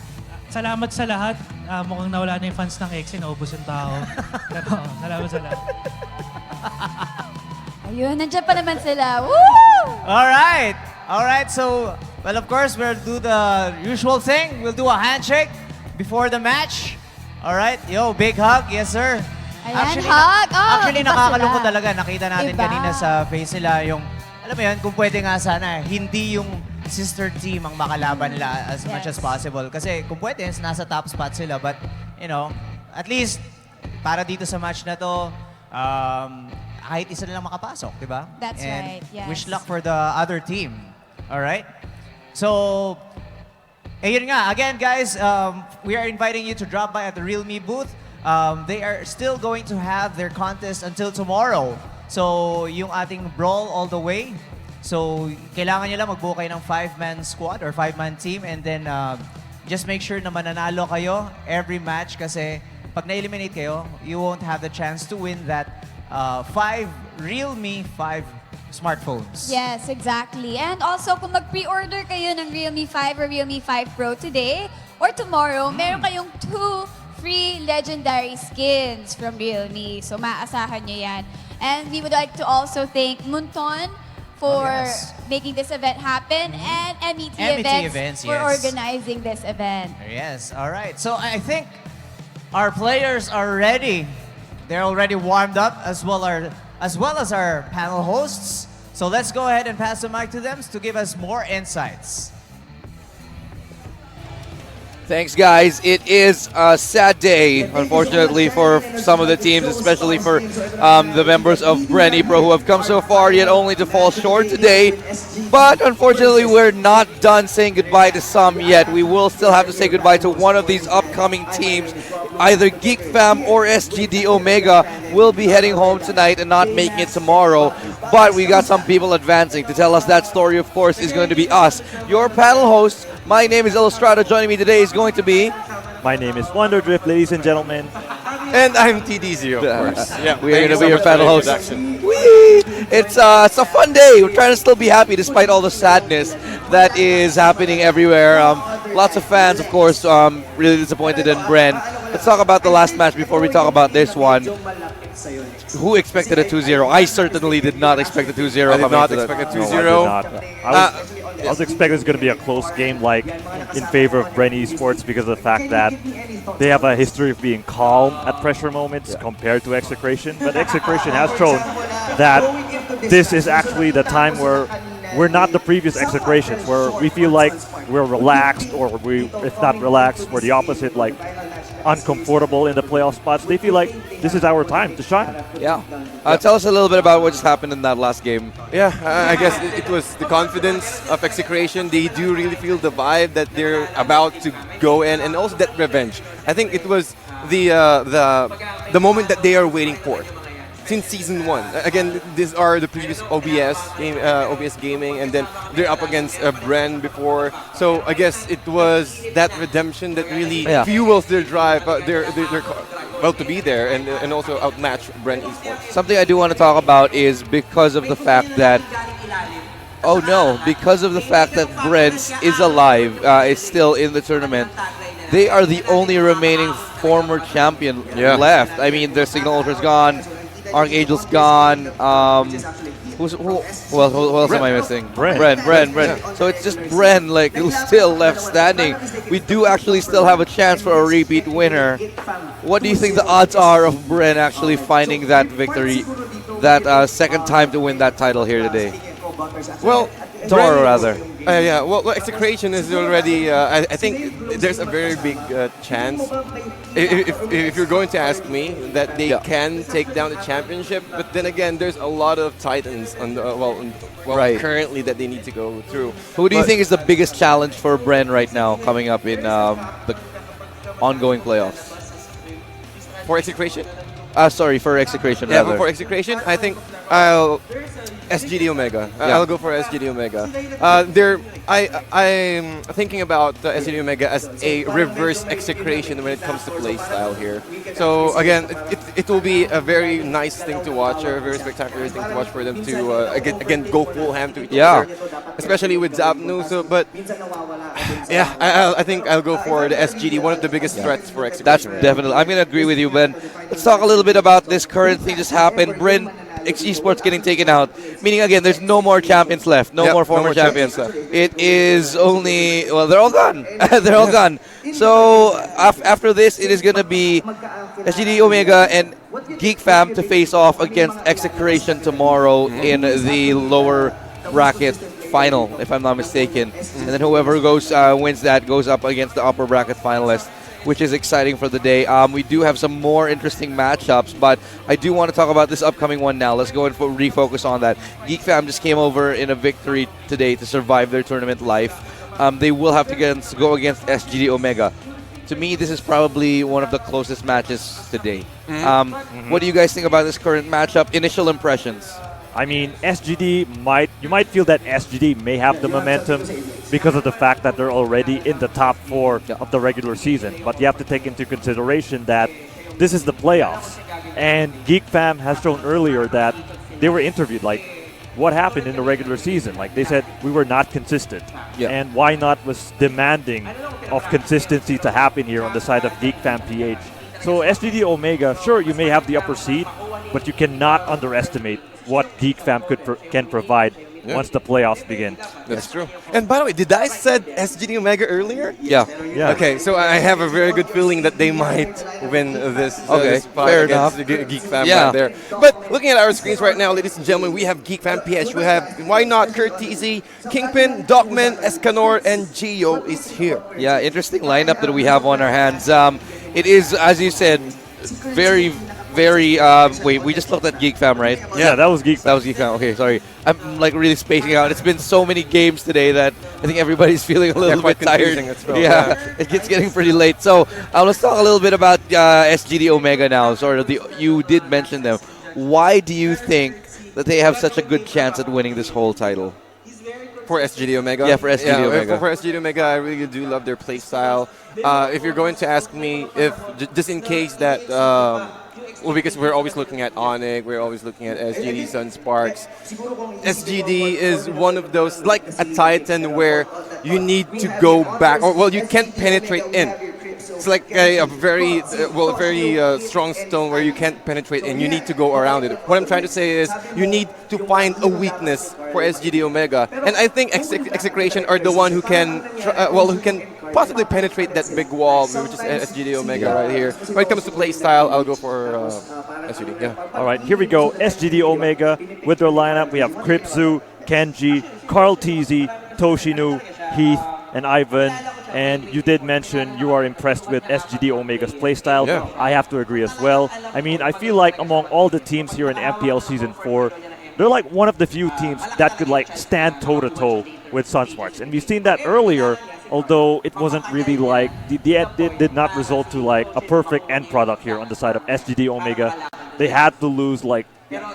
Salamat sa lahat. Mukhang nawala na yung fans ng X, naubos yung tao. Pero salamat sa lahat. Ayun, nandiyan pa naman sila. Woo! Alright. Alright, so, well, of course, we'll do the usual thing. We'll do a handshake before the match. Alright, yo, big hug. Yes, sir. Ayan, hug. Actually, iba nakakalungkot sila. talaga. Nakita natin Iba. kanina sa face nila yung, alam mo yun, kung pwede nga sana, hindi yung sister team ang makalaban nila as much as possible. Kasi kung pwede, nasa top spot sila. But, you know, at least, para dito sa match na to, kahit isa na lang makapasok, di ba? That's and right, yes. wish luck for the other team. Alright? So, yun nga. Again, guys, we are inviting you to drop by at the Realme booth. They are still going to have their contest until tomorrow. So, yung ating brawl all the way. So, kailangan nyo lang magbuo kayo ng 5-man squad or 5-man team and then just make sure na mananalo kayo every match kasi pag na-eliminate kayo, you won't have the chance to win that 5 Realme 5 smartphones. Yes, exactly. And also, kung mag-pre-order kayo ng Realme 5 or Realme 5 Pro today or tomorrow, meron kayong 2 free legendary skins from Realme. So, maasahan nyo yan. And we would like to also thank Munton for making this event happen and MET Events for organizing this event. Yes, all right. So, I think our players are ready. They're already warmed up as well as our panel hosts. So let's go ahead and pass the mic to them to give us more insights. Thanks, guys. It is a sad day, unfortunately, for some of the teams, especially for the members of Bren Pro who have come so far, yet only to fall short today. But unfortunately, we're not done saying goodbye to some yet. We will still have to say goodbye to one of these upcoming teams. Either Geek Fam or SGD Omega will be heading home tonight and not making it tomorrow. But we got some people advancing. To tell us that story, of course, is going to be us, your panel hosts. My name is Illustrado. Joining me today is going to be... My name is Wonder Drift, ladies and gentlemen. And I'm TD0, of course. Yeah, we're going to be your panel hosts. It's a fun day. We're trying to still be happy despite all the sadness that is happening everywhere. Lots of fans, of course, really disappointed in Bren. Let's talk about the last match before we talk about this one. Who expected a 2-0? I certainly did not expect a 2-0. I did not expect a 2-0. I was expecting it's going to be a close game, like in favor of Bren eSports, because of the fact that they have a history of being calm at pressure moments compared to Execration. But Execration has shown that this is actually the time where we're not the previous Execrations, where we feel like we're relaxed, or if not relaxed, we're the opposite, like uncomfortable in the playoff spots. They feel like this is our time to shine. Yeah. Tell us a little bit about what just happened in that last game. Yeah, I guess it was the confidence of Execration. They do really feel the vibe that they're about to go in, and also that revenge. I think it was the moment that they are waiting for since season 1. Again, these are the previous OBS gaming, and then they're up against Bren before. So I guess it was that redemption that really fuels their drive, their well to be there and also outmatch Bren eSports. Something I do want to talk about is because of the fact that because of the fact that Bren is alive, is still in the tournament. they are the only remaining former champion left. I mean, their Signal Ultra's gone, Archangel's gone. Who else am I missing? Bren. So it's just Bren, like, who's still left standing. We do actually still have a chance for a repeat winner. What do you think the odds are of Bren actually finding that victory, that second time to win that title here today? Well, tomorrow rather. Yeah, well, Execration is already, I think there's a very big chance, if you're going to ask me, that they can take down the championship. But then again, there's a lot of titans on the, currently that they need to go through. Who do you think is the biggest challenge for Bren right now coming up in the ongoing playoffs? For Execration? Sorry, for Execration. Yeah, rather. for Execration, I think I'll SGD Omega. I'll go for SGD Omega. I'm thinking about SGD Omega as a reverse Execration when it comes to play style here. So again, it will be a very nice thing to watch, a very spectacular thing to watch for them to again go full ham to each other, especially with Zapnu. So, but yeah, I think I'll go for the SGD, one of the biggest threats for Execration. That's definitely. I'm gonna agree with you, Ben. Let's talk a little bit about this current thing just happened. Bren eSports getting taken out, meaning again there's no more champions left, no more former champions left. It is only, well, they're all gone. They're all gone. So after this, it is going to be SGD Omega and Geek Fam to face off against Execration tomorrow in the lower bracket final, if I'm not mistaken. And then whoever goes wins that goes up against the upper bracket finalist, which is exciting for the day. We do have some more interesting matchups, but I do want to talk about this upcoming one now. Let's go and refocus on that. Geek Fam just came over in a victory today to survive their tournament life. They will have to go against SGD Omega. To me, this is probably one of the closest matches today. What do you guys think about this current matchup? Initial impressions? I mean, you might feel that SGD may have the momentum because of the fact that they're already in the top 4 of the regular season. But you have to take into consideration that this is the playoffs. And Geek Fam has shown earlier that they were interviewed, like, what happened in the regular season? Like, they said, we were not consistent. And why not was demanding of consistency to happen here on the side of Geek Fam PH. So SGD Omega, sure, you may have the upper seed, but you cannot underestimate what Geek Fam can provide once the playoffs begin. That's true. And by the way, did I said SGD Omega earlier? Yeah. Okay, so I have a very good feeling that they might win this. This fight fair against enough. the Geek Fam right there. But looking at our screens right now, ladies and gentlemen, we have Geek Fam PH. We have Why Not, Curtizy, Kingpin, Dogman, Escanor, and Gio is here. Yeah, interesting lineup that we have on our hands. It is, as you said, very. Wait, we just looked at Geek Fam, right? Yeah, that was Geek Fam. That was Geek Fam. Okay, sorry. I'm like really spacing out. It's been so many games today that I think everybody's feeling a little bit tired. It's getting pretty late. So let's talk a little bit about SGD Omega now. You did mention them. Why do you think that they have such a good chance at winning this whole title? For SGD Omega? Yeah, for SGD Omega. For SGD Omega, I really do love their play style. If you're going to ask me, if just in case that... well, because we're always looking at ONIC, we're always looking at SGD, Sunsparks. SGD is one of those, like a Titan, where you need to go back, or well, you can't penetrate in. It's like a very strong stone where you can't penetrate in. You need to go around it. What I'm trying to say is you need to find a weakness for SGD Omega, and I think Execration are the one who can, who can possibly penetrate that big wall, which is SGD Omega right here. When it comes to play style, I'll go for SGD. Yeah. All right, here we go. SGD Omega with their lineup. We have Kripzu, Kenji, Carl Teasy, Toshinu, Heath, and Ivan. And you did mention you are impressed with SGD Omega's playstyle. Yeah. I have to agree as well. I mean, I feel like among all the teams here in MPL Season 4, they're like one of the few teams that could like stand toe-to-toe with Sunsparks. And we've seen that earlier, although it wasn't really like, it did not result to like a perfect end product here on the side of SGD Omega. They had to lose like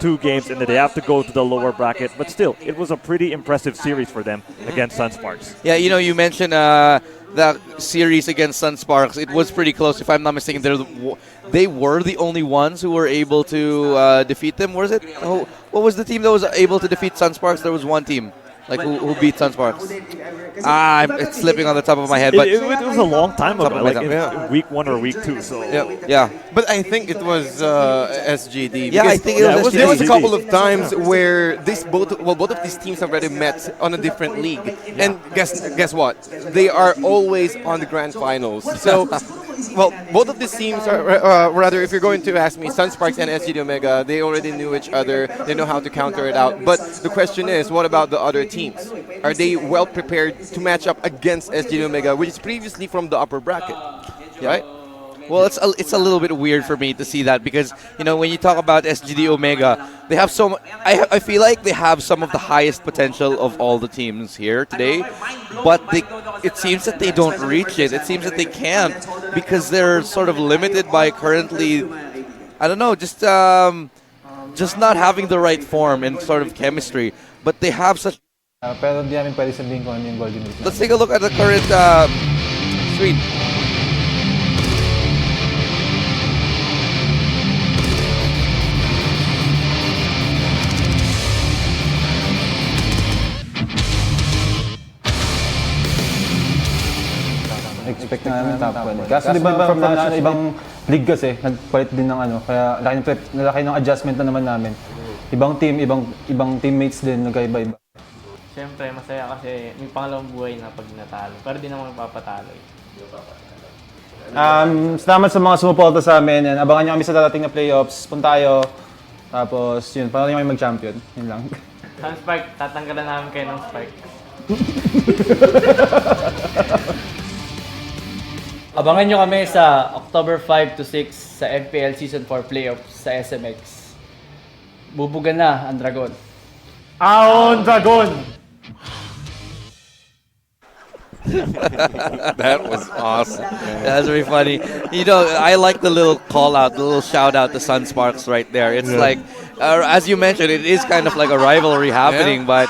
2 games and then they have to go to the lower bracket. But still, it was a pretty impressive series for them against Sunsparks. Yeah, you mentioned that series against Sunsparks. It was pretty close. If I'm not mistaken, they were the only ones who were able to defeat them. Was it? Oh, what was the team that was able to defeat Sunsparks? There was one team. Like who beat Sunsparks? It's slipping on the top of my head, but it was a long time Top ago, of my like head. in week 1 or week 2. So yeah. But I think it was SGD. Yeah, I because think it was there was a SGD. couple of times where both of these teams already met on a different league, and guess what? They are always on the grand finals. So, well, both of these teams are rather, if you're going to ask me, Sunsparks and SGD Omega, they already knew each other. They know how to counter it out. But the question is, what about the other teams? Are they well prepared to match up against SGD Omega, which is previously from the upper bracket, right? Well, it's a little bit weird for me to see that because when you talk about SGD Omega, they have I feel like they have some of the highest potential of all the teams here today, but it seems that they don't reach it. It seems that they can't because they're sort of limited by currently, I don't know, just not having the right form and sort of chemistry. But they have such. Pero di namin pwede sabihin kung ano yung golden reason. Let's take a look at the current screen. Expect na namin top 1. Kaso di ba from national ibang league kasi, nagpalit din ng kaya laki ng adjustment na naman namin. Ibang team, ibang teammates din, nagkaiba-iba. Siyempre, masaya kasi may pangalawang buhay na pag natalo. Pero di naman magpapatalo eh. Salamat sa mga sumuporta sa amin. And abangan nyo kami sa darating na playoffs. Punta tayo. Tapos yun, paano nyo kami mag-champion. Yun lang. Sunspark, tatanggalan namin kayo ng Spark. Abangan nyo kami sa October 5 to 6 sa MPL Season 4 Playoffs sa SMX. Bubugan na ang Dragon. Aon Dragon! That was awesome. That was very funny. I like the little call out, the little shout out to Sunsparks right there. It's like, as you mentioned, it is kind of like a rivalry happening, but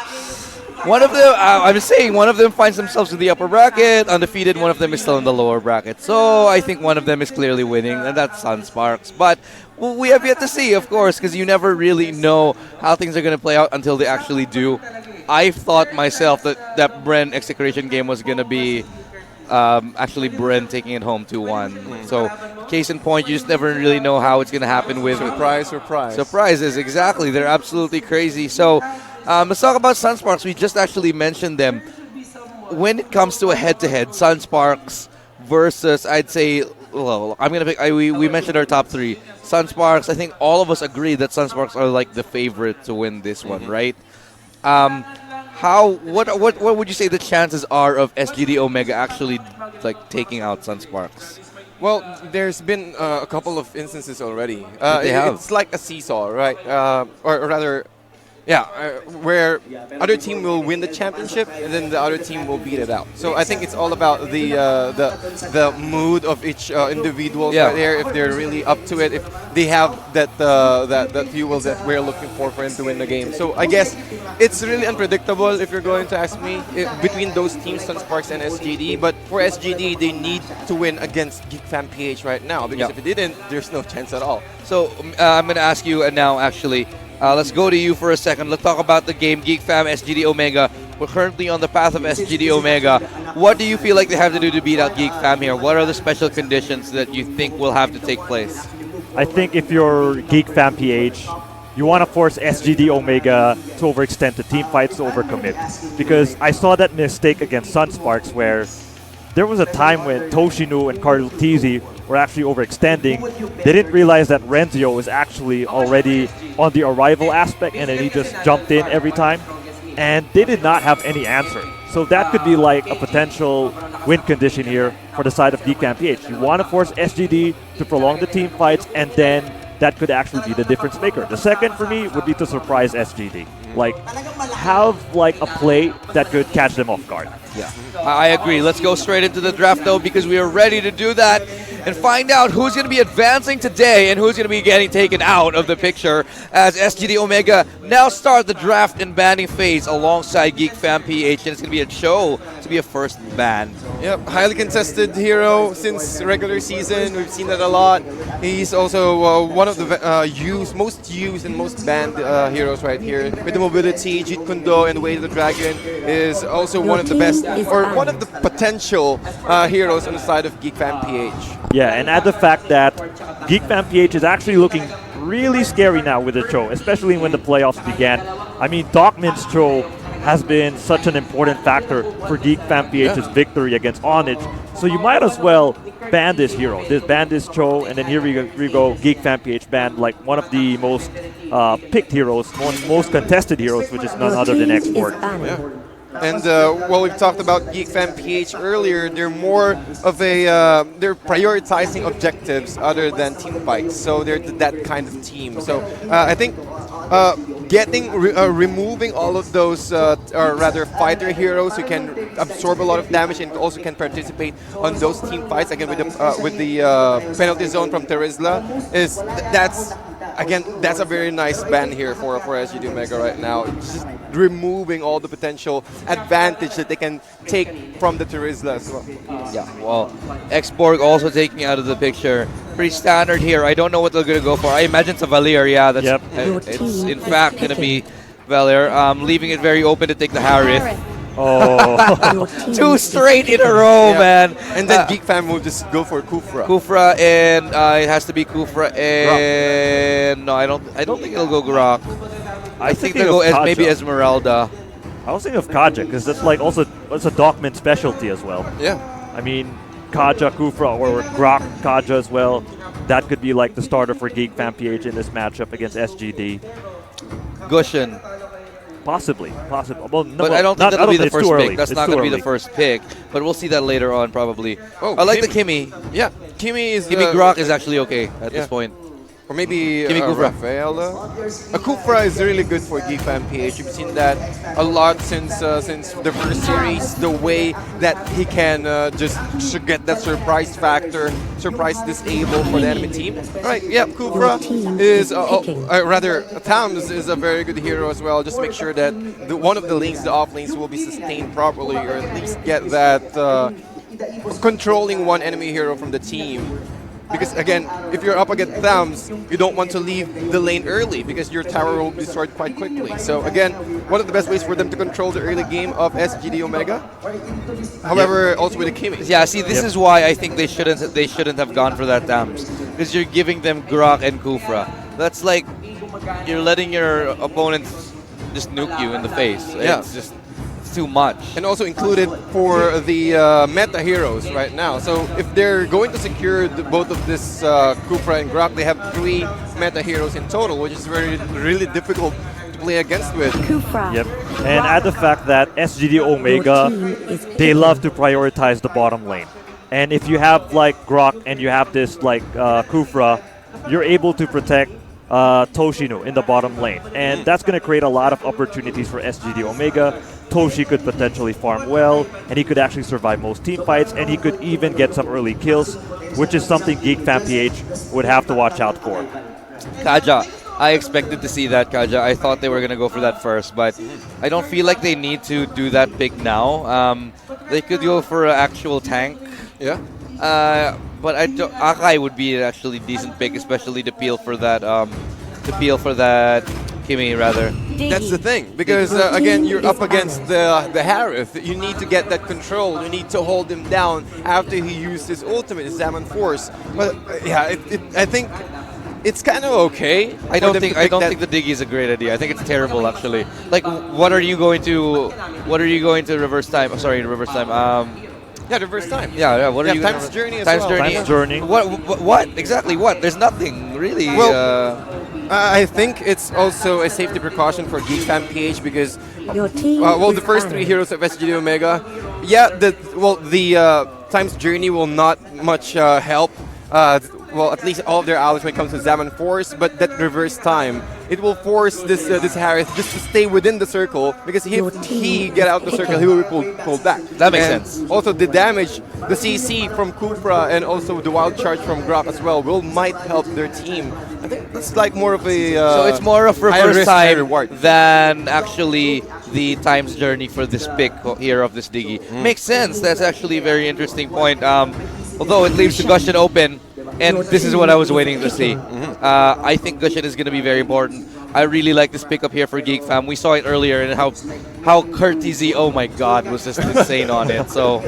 one of them, I'm saying, one of them finds themselves in the upper bracket, undefeated. One of them is still in the lower bracket. So I think one of them is clearly winning, and that's Sunsparks. But we have yet to see, of course, because you never really know how things are going to play out until they actually do. I thought myself that Bren Execration game was going to be actually Bren taking it home 2-1. So case in point, you just never really know how it's going to happen with surprise. Surprises, exactly. They're absolutely crazy. So let's talk about Sunsparks. We just actually mentioned them. When it comes to a head-to-head, Sunsparks versus, I'd say, well, I'm gonna pick. We mentioned our top 3. Sunsparks. I think all of us agree that Sunsparks are like the favorite to win this one, right? What would you say the chances are of SGD Omega actually like taking out Sunsparks? Well, there's been a couple of instances already. It's like a seesaw, right? Or rather, yeah, where other team will win the championship and then the other team will beat it out. So I think it's all about the mood of each individual right there. If they're really up to it, if they have that fuel that we're looking for him to win the game. So I guess it's really unpredictable if you're going to ask me between those teams, Sunsparks and SGD. But for SGD, they need to win against Geek PH right now because if it didn't, there's no chance at all. So I'm going to ask you now actually. Let's go to you for a second. Let's talk about the game, Geek SGD Omega. We're currently on the path of SGD Omega. What do you feel like they have to do to beat out Geek here? What are the special conditions that you think will have to take place? I think if you're Geek PH, you want to force SGD Omega to overextend to team fights to overcommit. Because I saw that mistake against Sunsparks where there was a time when Toshinu and Carl Tizi were actually overextending. They didn't realize that Renzio was actually already on the arrival aspect and then he just jumped in every time. And they did not have any answer. So that could be like a potential win condition here for the side of Geek PH. You want to force SGD to prolong the team fights and then that could actually be the difference maker. The second for me would be to surprise SGD. Like, have like a play that could catch them off guard. Yeah, I agree. Let's go straight into the draft though because we are ready to do that and find out who's going to be advancing today and who's going to be getting taken out of the picture as SGD Omega now start the draft and banning phase alongside Geek PH, and it's going to be a show. It's be a first ban. Yep, highly contested hero since regular season. We've seen that a lot. He's also one of the most used and most banned heroes right here. With the mobility, Jeet Kundo and Way of the Dragon is also one of the best, or one of the potential heroes on the side of Geek Fan PH. Yeah, and add the fact that Geek Fan PH is actually looking really scary now with the Cho, especially when the playoffs began. I mean, Dogman's Cho has been such an important factor for Geek Fan PH's victory against Ownage. So you might as well ban this hero, ban this Cho, and then here we go, Geek Fan PH banned like one of the most picked heroes, most contested heroes, which is none other than Export. And well, we've talked about Geek Fan PH earlier. They're more of a they're prioritizing objectives other than team fights. So they're that kind of team. So I think removing all of those, or rather fighter heroes who can absorb a lot of damage and also can participate on those team fights again with the penalty zone from Terizla that's a very nice ban here for SGD Omega right now. It's just removing all the potential advantage that they can take from the Terizla as well. Yeah, well, Exborg also taking out of the picture. Pretty standard here. I don't know what they're going to go for. I imagine it's a Valier. Yeah, that's it's in fact going to be Valier. Leaving it very open to take the Harith. Oh, 2 straight in a row, man. And then Geek Fan will just go for Kufra. Kufra, and it has to be Kufra and no, I don't think it'll go Grok. I think they'll go maybe Esmeralda. I was thinking of Kaja because that's like also it's a Dogman specialty as well. Yeah. I mean, Kaja, Kufra, or Grok, Kaja as well. That could be like the starter for Geek Fan PH in this matchup against SGD. Gushin. Possibly. Well, no, but I don't think that'll be the first pick. That's not going to be the early. first pick. But we'll see that later on, probably. Oh, I like the Kimmy. Yeah, Kimmy Grok is actually okay at this point. Or maybe Rafaela. Kufra is really good for Geek Fan PH. You've seen that a lot since the first series. The way that he can just get that surprise factor, surprise disable for the enemy team. All right, yeah, Kufra is, rather, Tams is a very good hero as well. Just make sure that one of the lanes, the off lanes, will be sustained properly, or at least get that controlling one enemy hero from the team. Because again, if you're up against Thams, you don't want to leave the lane early because your tower will be destroyed quite quickly. So again, one of the best ways for them to control the early game of SGD Omega. However, also with the Kimmy. Yeah, see, this is why I think they shouldn't have gone for that Thams. Because you're giving them Grok and Kufra. That's like you're letting your opponents just nuke you in the face. Yeah. It's just too much. And also included for the meta heroes right now. So if they're going to secure both of this Kufra and Grok, they have 3 meta heroes in total, which is really difficult to play against with. Kufra. Yep. And add the fact that SGD Omega, they love to prioritize the bottom lane. And if you have like Grok and you have this like Kufra, you're able to protect Toshino in the bottom lane. And that's going to create a lot of opportunities for SGD Omega. Toshi could potentially farm well, and he could actually survive most team fights, and he could even get some early kills, which is something Geek Fan PH would have to watch out for. Kaja. I expected to see that, Kaja. I thought they were going to go for that first, but I don't feel like they need to do that pick now. They could go for an actual tank. Yeah. But Akai would be an actually decent pick, especially to peel for that Kimmy, rather. That's the thing, because again, you're up against the Harith. You need to get that control. You need to hold him down after he used his ultimate, his Zaman Force. But yeah, I think it's kind of okay. I don't think the Diggy is a great idea. I think it's terrible, actually. Like, what are you going to reverse time? Sorry, reverse time. Yeah, reverse time. Yeah. What are you? Time's Journey as well. Time's Journey. What? Exactly what? There's nothing really. Well, I think it's also a safety precaution for Geek Fan PH because the first 3 heroes of SGD Omega, the Time's Journey will not much help. At least all of their allies when it comes to Zaman Force, but that reverse time it will force this Harris just to stay within the circle, because if he get out the circle, he will be pulled back. That makes And sense. also the damage, the CC from Kupra and also the wild charge from Grok as well might help their team. I think it's like more of a So it's more of high reverse risk, high time reward. than actually the times journey for this pick here of this Diggy. Makes sense. That's actually a very interesting point. Although it leaves the Gushin open, and this is what I was waiting to see. I think Gushin is going to be very important. I really like this pickup here for Geek Fam. We saw it earlier, and how courtesy, oh my god, was just insane on it. So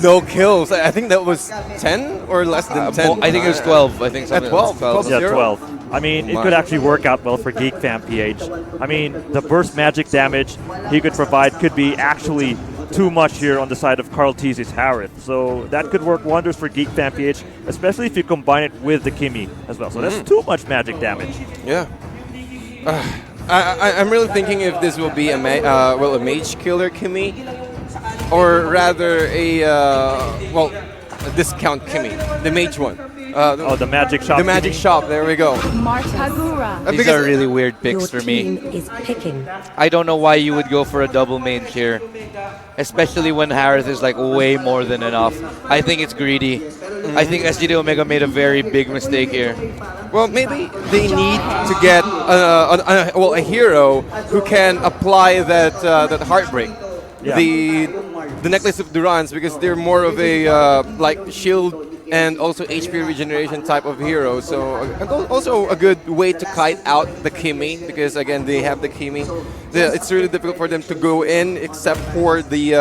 no kills. I think that was 10 or less than 10. I think it was 12. I think At something 12. 12. Yeah, 12. I mean, it could actually work out well for Geek Fam PH. I mean, the burst magic damage he could provide could be actually too much here on the side of Carl Teasy's Harith. So that could work wonders for Geek Fam PH, especially if you combine it with the Kimi as well. So that's too much magic damage. Yeah. I'm really thinking if this will be a mage killer Kimi, or rather a discount Kimi, the mage one. The magic shop. The magic shop. There we go. Martagura. These are really weird picks for me. Is picking. I don't know why you would go for a double mage here, especially when Harith is like way more than enough. I think it's greedy. I think SGD Omega made a very big mistake here. Well, maybe they need to get a hero who can apply that heartbreak, the necklace of Durans, because they're more of a like shield and also HP regeneration type of hero. So also a good way to kite out the Kimi, because again they have the Kimi. It's really difficult for them to go in except for the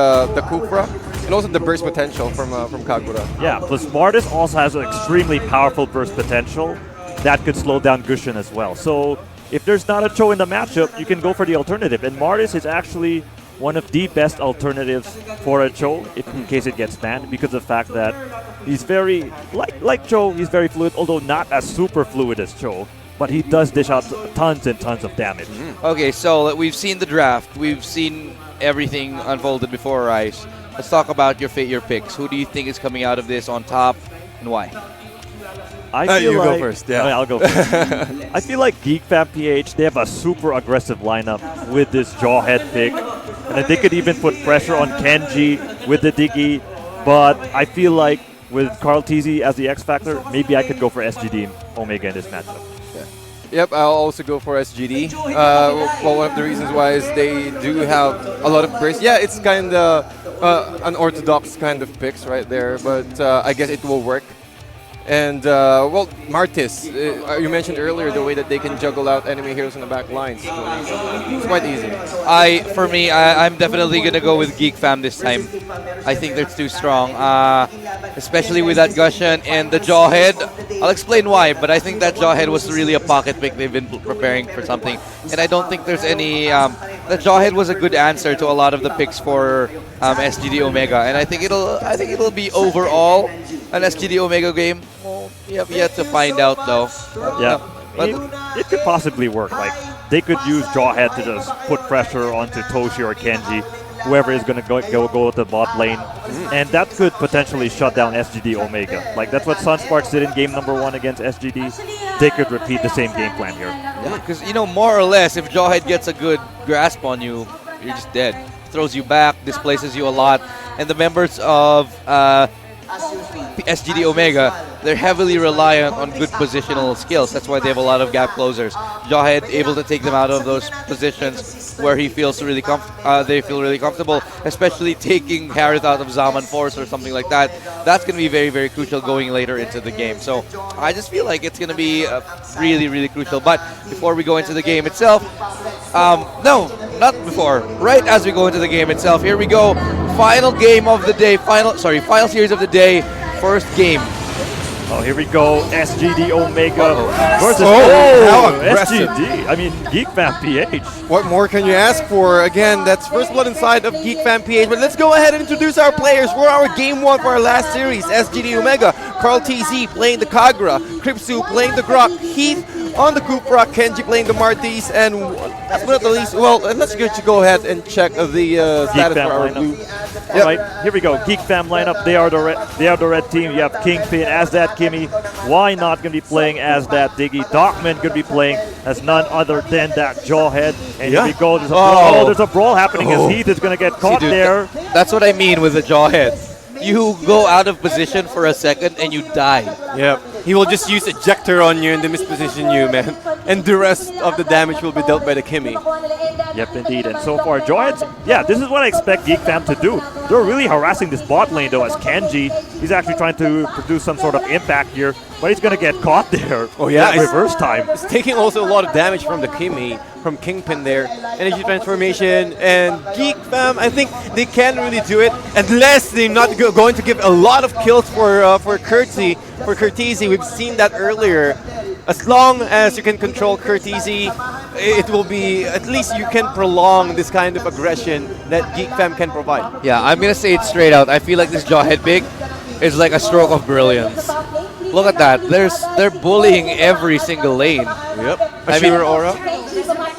Kupra and also the burst potential from Kagura. Yeah, plus Martis also has an extremely powerful burst potential that could slow down Gushin as well. So if there's not a Cho in the matchup, you can go for the alternative. And Martis is actually one of the best alternatives for a Cho in case it gets banned, because of the fact that he's very, like Cho, he's very fluid, although not as super fluid as Cho, but he does dish out tons and tons of damage. Okay, so we've seen the draft. We've seen everything unfolded before our eyes. Let's talk about your picks. Who do you think is coming out of this on top, and why? I feel you like, go first. Yeah, I'll go first. I feel like Geek Fam PH, they have a super aggressive lineup with this Jawhead pick, and they could even put pressure on Kenji with the Diggy. But I feel like with Carl Teasy as the X factor, maybe I could go for SGD Omega in this matchup. Yep, I'll also go for SGD. Well, one of the reasons why is they do have a lot of burst. Yeah, it's kind of unorthodox kind of picks right there, but I guess it will work. And, well, Martis, you mentioned earlier the way that they can juggle out enemy heroes in the back lines. It's quite easy. For me, I'm definitely going to go with Geek Fam this time. I think that's too strong, especially with that Gushin and the Jawhead. I'll explain why, but I think that Jawhead was really a pocket pick. They've been preparing for something. And I don't think there's any... the Jawhead was a good answer to a lot of the picks for SGD Omega. And I think it'll be overall an SGD Omega game. Well, we have yet to find out, though. Yeah, but it could possibly work. Like, they could use Jawhead to just put pressure onto Toshi or Kenji, whoever is going to go to the bot lane, and that could potentially shut down SGD Omega. Like, that's what Sunsparks did in game number 1 against SGD. They could repeat the same game plan here. Yeah, because, more or less, if Jawhead gets a good grasp on you, you're just dead. Throws you back, displaces you a lot, and the members of SGD Omega, they're heavily reliant on good positional skills. That's why they have a lot of gap closers. Jawhead able to take them out of those positions where he feels really they feel really comfortable, especially taking Harith out of Zaman Force or something like that. That's going to be very, very crucial going later into the game. So I just feel like it's going to be really, really crucial. But before we go into the game itself, no, not before. Right as we go into the game itself, here we go. Final game of the day. Final series of the day. First game. Oh, here we go. SGD Omega versus how aggressive. SGD. I mean, Geek Fam PH. What more can you ask for? Again, that's First Blood inside of Geek Fam PH. But let's go ahead and introduce our players for our game 1 for our last series. SGD Omega, Carl TZ playing the Kagura, Kripsu playing the Grok, Heath On the Cupra, Kenji playing the Martis, and last but not the least, well, let's go ahead and check the status for our blue. All right, here we go. Geek Fam lineup. They are the red team. You have Kingpin as that Kimmy. Why not going to be playing as that Diggy? Dockman going to be playing as none other than that Jawhead. And here we go. There's a brawl. There's a brawl happening as Heath is going to get caught there. That's what I mean with the Jawhead. You go out of position for a second and you die. Yep. He will just use ejector on you and then misposition you, man. And the rest of the damage will be dealt by the Kimmy. Yep, indeed. And so far, Jawheads, yeah, this is what I expect Geek Fam to do. They're really harassing this bot lane, though, as Kenji, he's actually trying to produce some sort of impact here, but he's going to get caught there. Oh, yeah. That reverse time. It's taking also a lot of damage from the Kimmy, from Kingpin there. Energy transformation, and Geek Fam, I think they can't really do it unless they're not going to give a lot of kills for Courtesy. We've seen that earlier. As long as you can control Courtesy, it will be, at least you can prolong this kind of aggression that Geek Fam can provide. Yeah, I'm going to say it straight out. I feel like this Jawhead pick is like a stroke of brilliance. Look at that. They're bullying every single lane. Yep. Aura.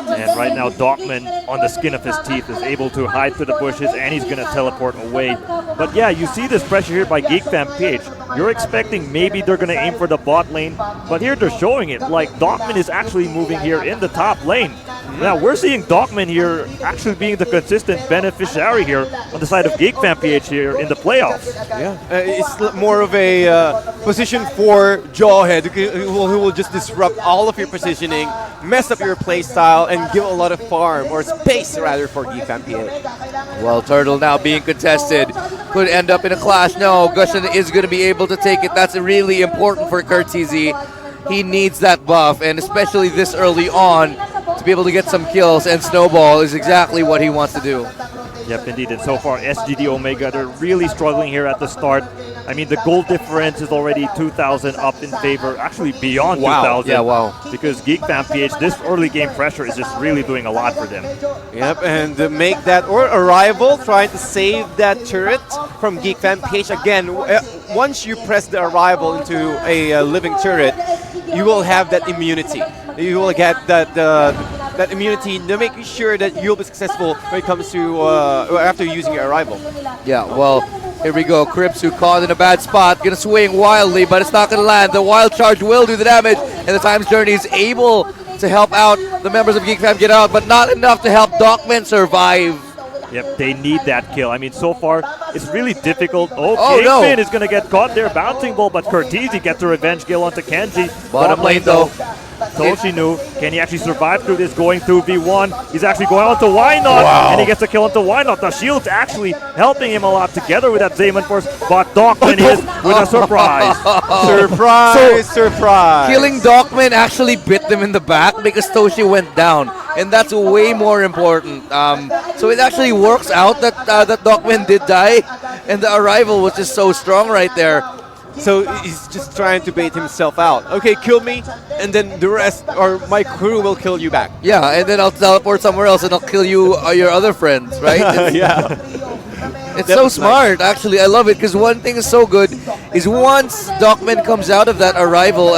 And right now, Dockman, on the skin of his teeth, is able to hide through the bushes, and he's going to teleport away. But yeah, you see this pressure here by Geek Fam PH. You're expecting maybe they're going to aim for the bot lane, but here they're showing it. Like, Dockman is actually moving here in the top lane. Now, we're seeing Dockman here actually being the consistent beneficiary here on the side of Geek Fam PH here in the playoffs. Yeah, it's more of a position for Jawhead, who will just disrupt all of your positioning, mess up your play style, and give a lot of farm, or space rather, for Geek Fam PH. Well, Turtle now being contested. Could end up in a clash. No, Gushin is going to be able to take it. That's really important for Courtesy. He needs that buff, and especially this early on, to be able to get some kills, and Snowball is exactly what he wants to do. Yep, indeed. And so far, SGD Omega, they're really struggling here at the start. I mean, the goal difference is already 2,000 up in favor, actually beyond 2,000. Yeah, wow. Because Geek Fam PH, this early game pressure is just really doing a lot for them. Yep, and make that, or Arrival, trying to save that turret from Geek Fam PH. Again, once you press the Arrival into a living turret, you will have that immunity. You will get that immunity to make sure that you'll be successful when it comes to after using your Arrival. Yeah, well, here we go. Cripsu caught in a bad spot. Gonna swing wildly, but it's not gonna land. The wild charge will do the damage, and the Times Journey is able to help out the members of Geek Fam get out, but not enough to help Dockman survive. Yep, they need that kill. I mean, so far, it's really difficult. Oh, no. Kingpin is going to get caught there. Bouncing ball, but Courtesy gets the revenge kill onto Kenji. Bottom lane, though. Toshinu, can he actually survive through this going through V1? He's actually going on to Why Not, and he gets a kill onto Why Not. The shield's actually helping him a lot together with that Zayman Force, but Dockman is with a surprise. Surprise! Killing Dockman actually bit them in the back because Toshi went down, and that's way more important. So it actually works out that that Dockman did die, and the Arrival was just so strong right there. So he's just trying to bait himself out. Okay, kill me, and then the rest, or my crew will kill you back. Yeah, and then I'll teleport somewhere else and I'll kill you, your other friends, right? Yeah. It's so smart, actually. I love it, because one thing is so good is once Dockman comes out of that Arrival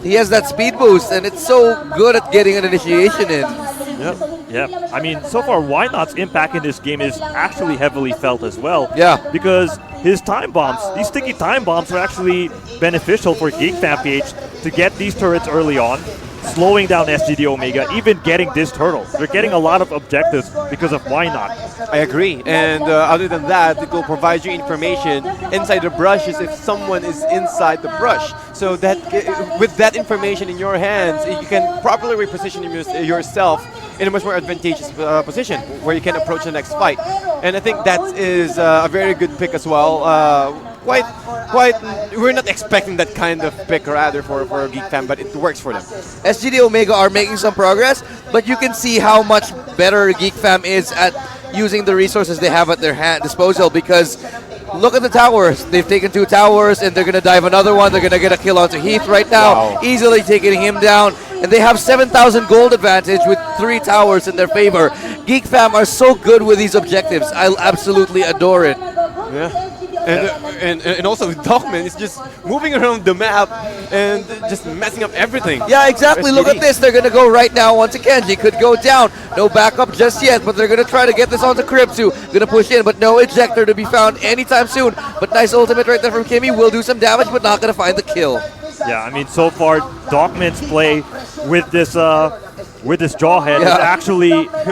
he has that speed boost, and it's so good at getting an initiation in. Yep. I mean, so far, Why Not's impact in this game is actually heavily felt as well. Yeah. Because his time bombs, these sticky time bombs, are actually beneficial for Geek Fam PH to get these turrets early on, slowing down SGD Omega, even getting this turtle. They're getting a lot of objectives because of Why Not. I agree. And other than that, it will provide you information inside the brushes if someone is inside the brush. So that with that information in your hands, you can properly reposition yourself in a much more advantageous position where you can approach the next fight. And I think that is a very good pick as well. We're not expecting that kind of pick rather for Geek Fam, but it works for them. SGD Omega are making some progress, but you can see how much better Geek Fam is at using the resources they have at their disposal, because look at the towers. They've taken 2 towers, and they're going to dive another one. They're going to get a kill onto Heath right now, easily taking him down. And they have 7,000 gold advantage with 3 towers in their favor. Geek Fam are so good with these objectives. I absolutely adore it. Yeah. And also Dogman is just moving around the map and just messing up everything. Yeah, exactly. Look at this. They're going to go right now once again. He could go down. No backup just yet, but they're going to try to get this onto Kripsu. Going to push in, but no ejector to be found anytime soon. But nice ultimate right there from Kimmy. Will do some damage, but not going to find the kill. Yeah, I mean, so far, Dogman's play with this Jawhead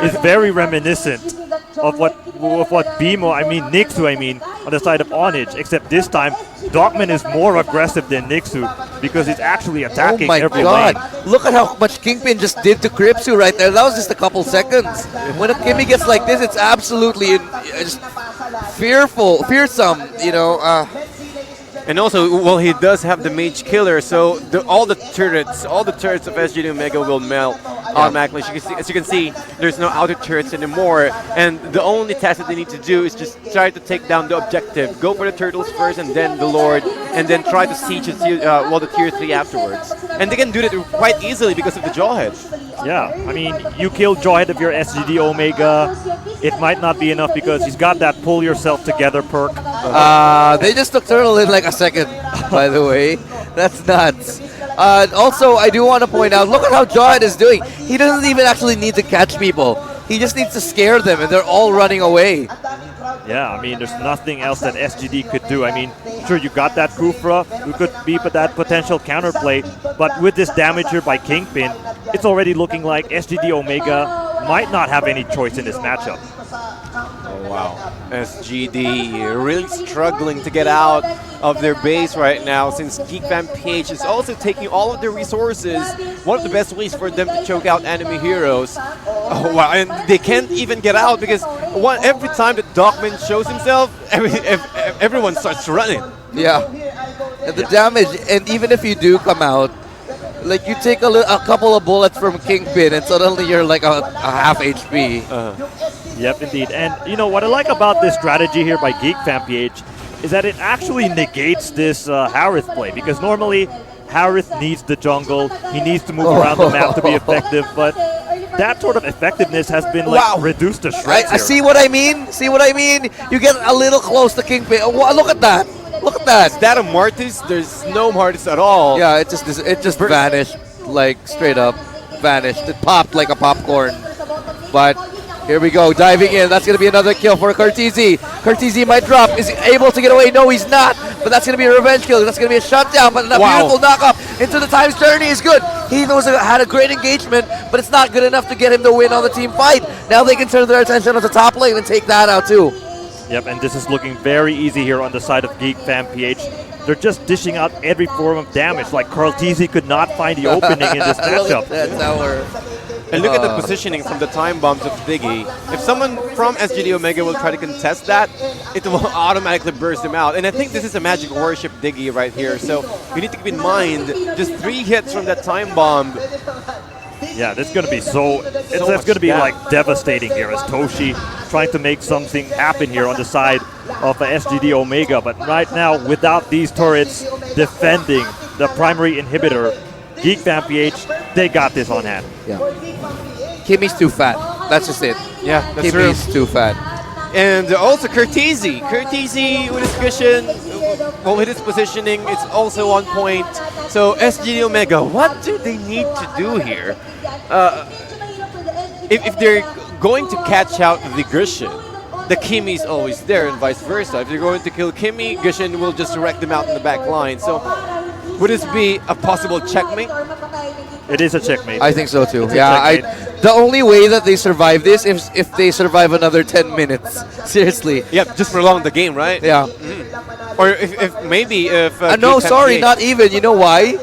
is very reminiscent of what Nixu on the side of Ownage, except this time Dogman is more aggressive than Nixu because he's actually attacking every lane. Look at how much Kingpin just did to Kripsu right there. That was just a couple seconds. When a Kimmy gets like this, it's absolutely just fearsome, you know. And also, well, he does have the Mage Killer, so all the turrets of SGD Omega will melt automatically. As you can see, there's no outer turrets anymore, and the only task that they need to do is just try to take down the objective. Go for the turtles first, and then the Lord, and then try to siege the tier 3 afterwards. And they can do that quite easily because of the Jawhead. Yeah, I mean, you kill Jawhead of your SGD Omega. It might not be enough because he's got that pull yourself together perk. They just took Turtle in like a second, by the way. That's nuts. Also, I do want to point out, look at how Jawhead is doing. He doesn't even actually need to catch people. He just needs to scare them, and they're all running away. Yeah, I mean, there's nothing else that SGD could do. I mean, sure, you got that Kufra, you could be that potential counterplay, but with this damage here by Kingpin, it's already looking like SGD Omega might not have any choice in this matchup. Oh, wow. SGD really struggling to get out of their base right now since Geek PH is also taking all of their resources. One of the best ways for them to choke out enemy heroes. Oh, wow. And they can't even get out because every time that Dogman shows himself, everyone starts running. Yeah. And the damage, and even if you do come out, like you take a couple of bullets from Kingpin and suddenly you're like a half HP. Yep, indeed. And you know what I like about this strategy here by Geek PH is that it actually negates this Harith play, because normally Harith needs the jungle, he needs to move around the map to be effective, but that sort of effectiveness has been reduced to shreds. I see what I mean. See what I mean? You get a little close to Kingpin. Oh, look at that. Look at that. Is that a Martis? There's no Martis at all. Yeah, it just vanished, like straight up vanished. It popped like a popcorn. But here we go, diving in. That's going to be another kill for Cartesi. Cartesi might drop. Is he able to get away? No, he's not. But that's going to be a revenge kill. That's going to be a shutdown. But a beautiful knock-up into the Time's Journey is good. He had a great engagement, but it's not good enough to get him to win on the team fight. Now they can turn their attention on the top lane and take that out too. Yep, and this is looking very easy here on the side of Geek PH. They're just dishing out every form of damage. Like Cartesi could not find the opening in this matchup. And look at the positioning from the time bombs of Diggy. If someone from SGD Omega will try to contest that, it will automatically burst them out. And I think this is a magic worship Diggy right here. So you need to keep in mind, just 3 hits from that time bomb. Yeah, this is going to be it's going to be like devastating here as Toshi trying to make something happen here on the side of SGD Omega. But right now, without these turrets defending the primary inhibitor, Geek PH, they got this on hand. Yeah. Kimmy's too fat. That's just it. Yeah, that's Kimmy's too fat. And also Cartesi. Cartesi with his cushion, well, with his positioning, it's also on point. So SGD Omega, what do they need to do here? If they're going to catch out the Gushin, the Kimmy's always there and vice versa. If they're going to kill Kimmy, Gushin will just wreck them out in the back line. So would this be a possible checkmate? It is a checkmate. I think so too. The only way that they survive this is if they survive another 10 minutes. Seriously. Yep, just prolong the game, right? Yeah. Or if maybe if... no, sorry, not even. You know why?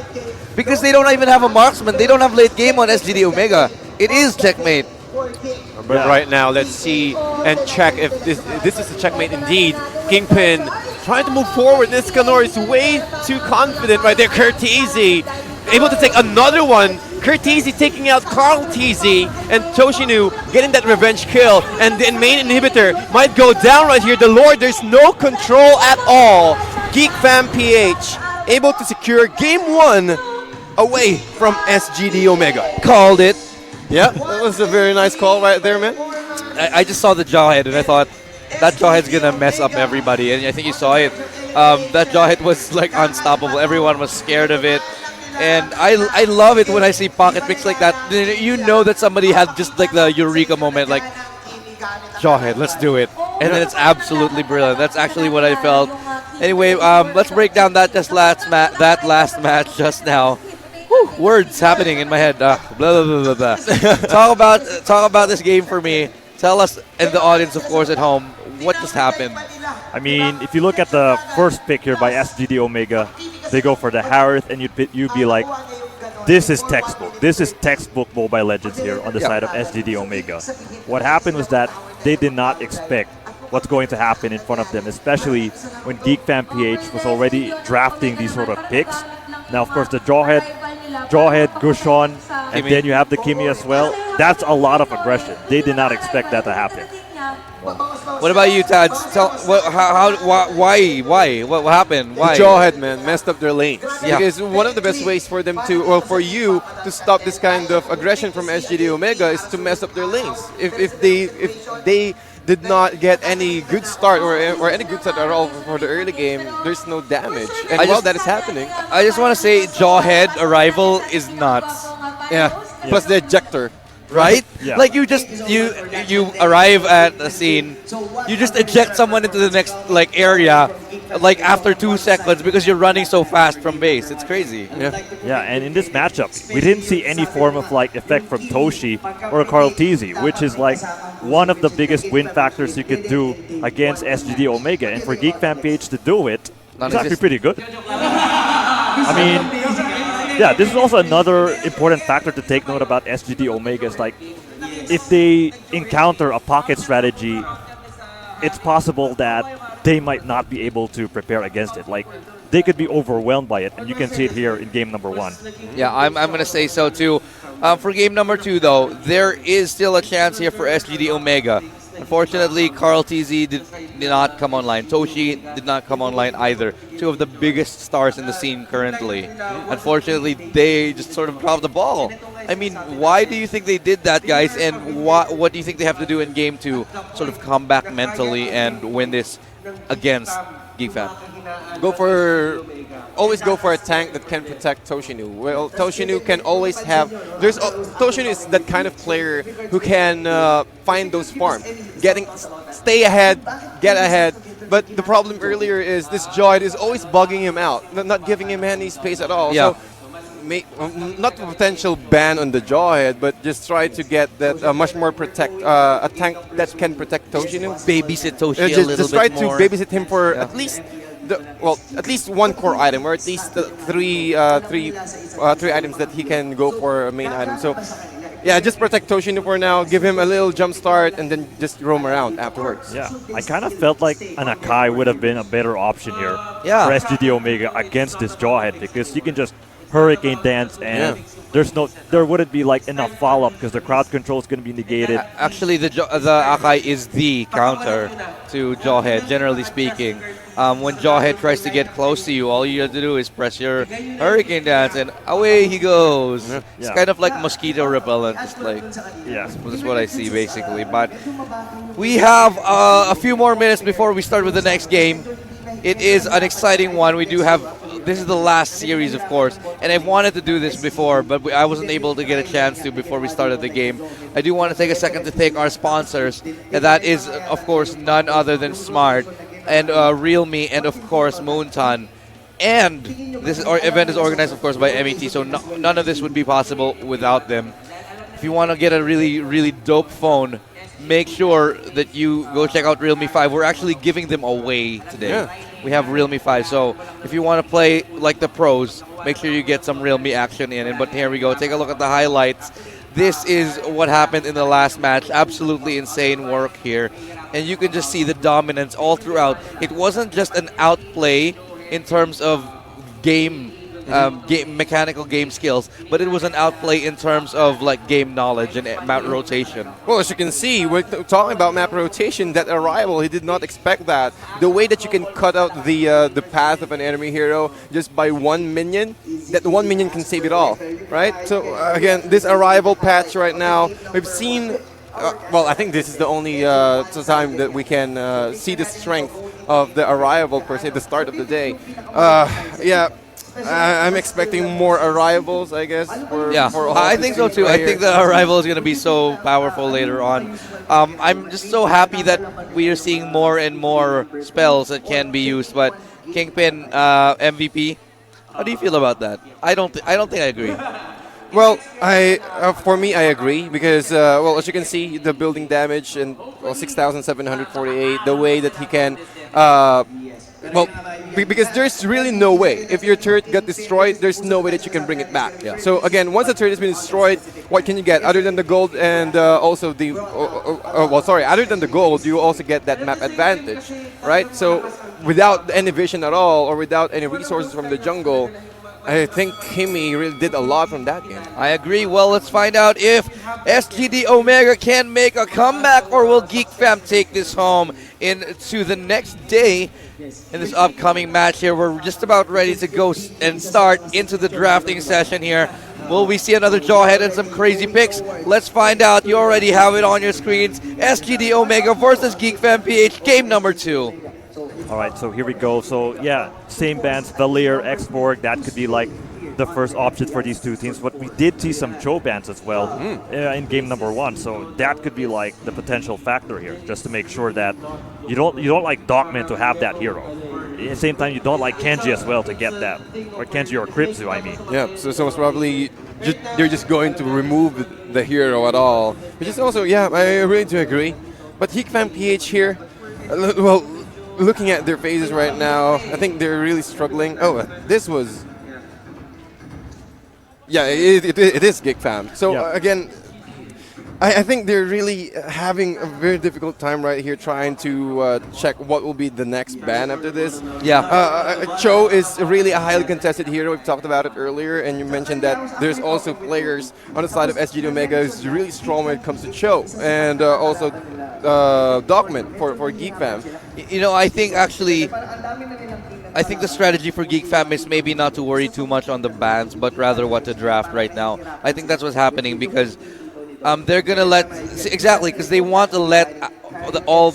Because they don't even have a marksman. They don't have late game on SGD Omega. It is checkmate. But right now, let's see and check if this is a checkmate indeed. Kingpin trying to move forward. Niskanor is way too confident right there. Cartesi able to take another one. Cartesi taking out Carl Tesi, and Toshinu getting that revenge kill. And the main inhibitor might go down right here. The Lord, there's no control at all. Geek PH able to secure game 1 away from SGD Omega. Called it. Yeah, that was a very nice call right there, man. I just saw the Jawhead and I thought, that Jawhead's gonna mess up everybody, and I think you saw it. That Jawhead was like unstoppable. Everyone was scared of it. And I love it when I see pocket picks like that. You know that somebody had just like the eureka moment, like, Jawhead, let's do it. And then it's absolutely brilliant. That's actually what I felt. Anyway, let's break down that last match just now. Whew, words happening in my head. Blah, blah, blah, blah, blah. talk about this game for me. Tell us and the audience, of course, at home, what just happened. I mean, if you look at the first pick here by SGD Omega, they go for the Harith, and you'd be like, this is textbook. This is textbook Mobile Legends here on the side of SGD Omega. What happened was that they did not expect what's going to happen in front of them, especially when Geek PH was already drafting these sort of picks. Now, of course, the Jawhead, Gushon, and then you have the Kimi as well. That's a lot of aggression. They did not expect that to happen. What about you, Tads? Why? What happened? Why? The Jawhead, man, messed up their lanes. Yeah. Because one of the best ways for them to, well, for you to stop this kind of aggression from SGD Omega is to mess up their lanes. If they did not get any good start or any good start at all for the early game, there's no damage. And while that is happening, I just want to say Jawhead arrival is nuts. Yeah. Plus the ejector. Right? Yeah. Like you arrive at a scene, you just eject someone into the next like area, like after 2 seconds because you're running so fast from base. It's crazy. Yeah, and in this matchup, we didn't see any form of like effect from Toshi or Carl Tizzy, which is like one of the biggest win factors you could do against SGD Omega. And for Geek PH to do it, it's actually pretty good. I mean, yeah, this is also another important factor to take note about SGD Omega. Is like, if they encounter a pocket strategy, it's possible that they might not be able to prepare against it. Like, they could be overwhelmed by it, and you can see it here in game number 1. Yeah, I'm going to say so too. For game number 2, though, there is still a chance here for SGD Omega. Unfortunately, Carl TZ did not come online. Toshi did not come online either. 2 of the biggest stars in the scene currently. Unfortunately, they just sort of dropped the ball. I mean, why do you think they did that, guys? And what do you think they have to do in game 2 sort of come back mentally and win this against Geek Fam? Always go for a tank that can protect Toshinu. Well, Toshinu can always have... Toshinu is that kind of player who can find those farms. Stay ahead, get ahead. But the problem earlier is this Jawhead is always bugging him out, not giving him any space at all. Yeah. So, not a potential ban on the Jawhead, but just try to get that much more a tank that can protect Toshinu. Babysit Toshi a little bit more. Just try to babysit him for at least at least 1 core item, or at least three items that he can go for a main item. So, yeah, just protect Toshinu for now. Give him a little jump start, and then just roam around afterwards. Yeah, I kind of felt like an Akai would have been a better option here for SGD Omega against this Jawhead, because you can just Hurricane Dance, and there wouldn't be like enough follow-up because the crowd control is going to be negated. Actually, the Akai is the counter to Jawhead, generally speaking. When Jawhead tries to get close to you, all you have to do is press your Hurricane Dance, and away he goes. Yeah. It's kind of like mosquito repellent, just like that's what I see basically. But we have a few more minutes before we start with the next game. It is an exciting one. We do have. This is the last series, of course, and I've wanted to do this before, but I wasn't able to get a chance to before we started the game. I do want to take a second to thank our sponsors, and that is, of course, none other than Smart, and Realme, and, of course, Moonton. And this event is organized, of course, by MET, so none of this would be possible without them. If you want to get a really, really dope phone, make sure that you go check out Realme 5. We're actually giving them away today. Yeah. We have Realme 5, so if you want to play like the pros, make sure you get some Realme action in. But here we go. Take a look at the highlights. This is what happened in the last match. Absolutely insane work here. And you can just see the dominance all throughout. It wasn't just an outplay in terms of mechanical game skills, but it was an outplay in terms of like game knowledge and map rotation. Well, as you can see, we're talking about map rotation. That arrival, he did not expect that. The way that you can cut out the path of an enemy hero just by 1 minion, that 1 minion can save it all, right? So again, this arrival patch right now, we've seen well, I think this is the only time that we can see the strength of the arrival per se, the start of the day. Yeah, I'm expecting more arrivals, I guess. For all I the think so teams too. I players. think the arrival is going to be so powerful later on. I'm just so happy that we are seeing more and more spells that can be used. But Kingpin MVP, how do you feel about that? I don't think I agree. Well, for me, I agree because well, as you can see, the building damage and 6,748. The way that he can, well, because there's really no way if your turret got destroyed, there's no way that you can bring it back. Yeah. So again, once the turret has been destroyed, what can you get other than the gold and also the well, sorry, other than the gold, you also get that map advantage, right? So without any vision at all or without any resources from the jungle, I think Kimi really did a lot from that game. I agree. Well, let's find out if SGD Omega can make a comeback or will Geek Fam take this home into the next day in this upcoming match here. We're just about ready to go and start into the drafting session here. Will we see another jawhead and some crazy picks? Let's find out. You already have it on your screens. SGD Omega versus Geek Fam PH, game number 2. All right, so here we go. So yeah, same bands, Valier, Xborg, that could be like the first option for these two teams. But we did see some Joe bands as well in game number 1. So that could be like the potential factor here, just to make sure that you don't like Dogman to have that hero. At the same time, you don't like Kenji as well to get that, or Kenji or Kripsu, I mean. Yeah, so most probably they're just going to remove the hero at all, which is also, yeah, I really do agree. But Geek Fam PH here, well, looking at their faces right now, I think they're really struggling. Oh, this was... Yeah, it is Geek Fam. So again, I think they're really having a very difficult time right here trying to check what will be the next ban after this. Yeah. Cho is really a highly contested hero. We've talked about it earlier, and you mentioned that there's also players on the side of SGD Omega who's really strong when it comes to Cho, and also Dogman for Geek Fam. You know, I think the strategy for Geek Fam is maybe not to worry too much on the bans, but rather what to draft right now. I think that's what's happening because they're gonna because they want to let all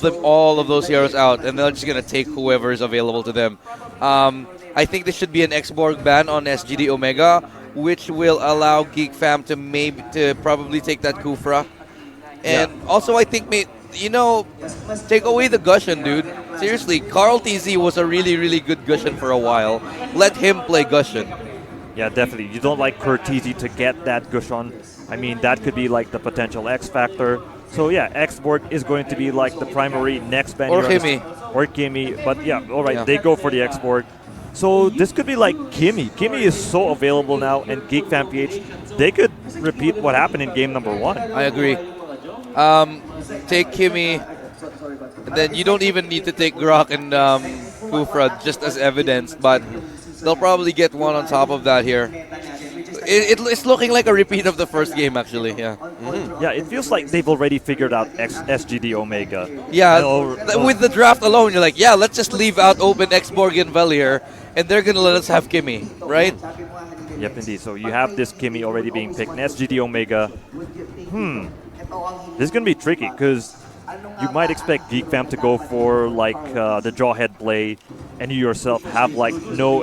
of those heroes out, and they're just gonna take whoever is available to them. I think there should be an Xborg ban on SGD Omega, which will allow Geek Fam to probably take that Kufra, and also I think take away the Gushen, dude. Seriously, Carl TZ was a really, really good Gushen for a while. Let him play Gushen. Yeah, definitely. You don't like Kurtizi to get that Gushen. I mean, that could be like the potential X factor. So yeah, Xborg is going to be like the primary next ban. Or Kimi. Or Kimi. But yeah, all right, they go for the Xborg. So this could be like Kimi. Kimi is so available now, and Geek Fam PH, they could repeat what happened in game number 1. I agree. Take Kimi, and then you don't even need to take Grok and Kufra just as evidence, but they'll probably get one on top of that here. It's looking like a repeat of the first game, actually. Yeah. Yeah, it feels like they've already figured out SGD Omega. Yeah, with the draft alone, you're like, yeah, let's just leave out open Xborg and Valier, and they're gonna let us have Kimi, right? Yep, indeed. So you have this Kimi already being picked, and SGD Omega. This is gonna be tricky because you might expect Geek Fam to go for like the jawhead play, and you yourself have like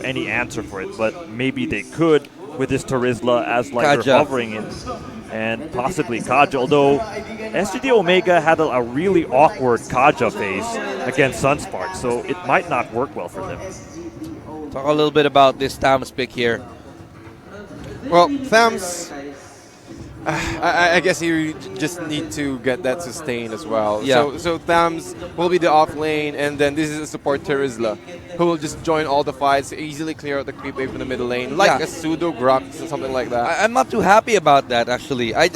any answer for it. But maybe they could with this Terizla as like they're hovering in, and possibly Kaja. Although SGD Omega had a really awkward Kaja phase against Sunsparks, so it might not work well for them. Talk a little bit about this Thams pick here. Well, Thams, I guess you just need to get that sustain as well. Yeah. So Thams will be the off lane, and then this is a support Terizla, who will just join all the fights, easily clear out the creep wave from the middle lane, like a pseudo Grok or something like that. I'm not too happy about that, actually. I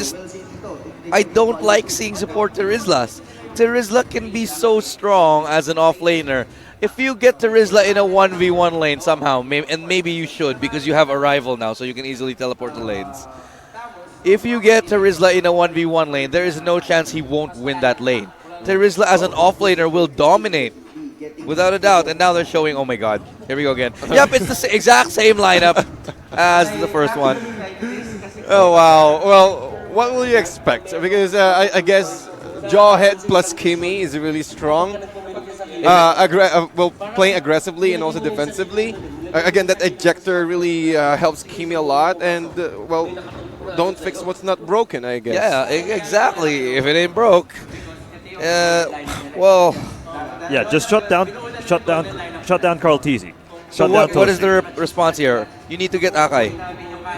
don't like seeing support Terizlas. Terizla can be so strong as an off laner. If you get Terizla in a 1v1 lane somehow, and maybe you should because you have a rival now, so you can easily teleport to lanes. If you get Terizla in a 1v1 lane, there is no chance he won't win that lane. Terizla as an offlaner will dominate, without a doubt. And now they're showing, oh my god, here we go again. Yep, it's the exact same lineup as the first one. Oh wow, well, what will you expect? Because I guess Jawhead plus Kimmy is really strong. Well, playing aggressively and also defensively. Again, that ejector really helps Kimmy a lot, and well, don't fix what's not broken, I guess. Yeah, exactly. If it ain't broke, well. Yeah, just shut down Carl Tizzy. So what is the response here? You need to get Akai.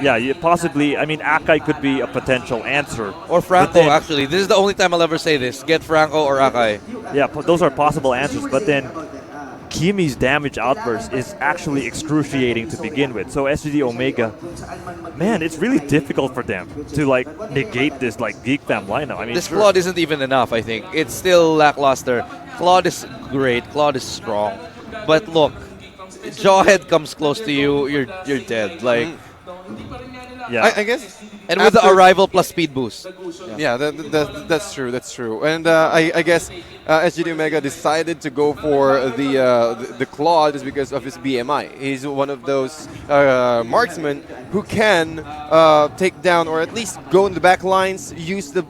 Yeah, possibly. I mean, Akai could be a potential answer. Or Franco, actually. This is the only time I'll ever say this. Get Franco or Akai. Yeah, those are possible answers. But then Kimi's damage outburst is actually excruciating to begin with. So SGD Omega, man, it's really difficult for them to like negate this like Geek Fam lineup. I mean, this Claude isn't even enough, I think. It's still lackluster. Claude is great. Claude is strong. But look, Jawhead comes close to you, you're dead. Like, yeah, I guess. And with the arrival plus speed boost. Yeah, that's true. That's true. And I guess SGD Omega decided to go for the Claude is because of his BMI. He's one of those marksmen who can take down or at least go in the back lines, use the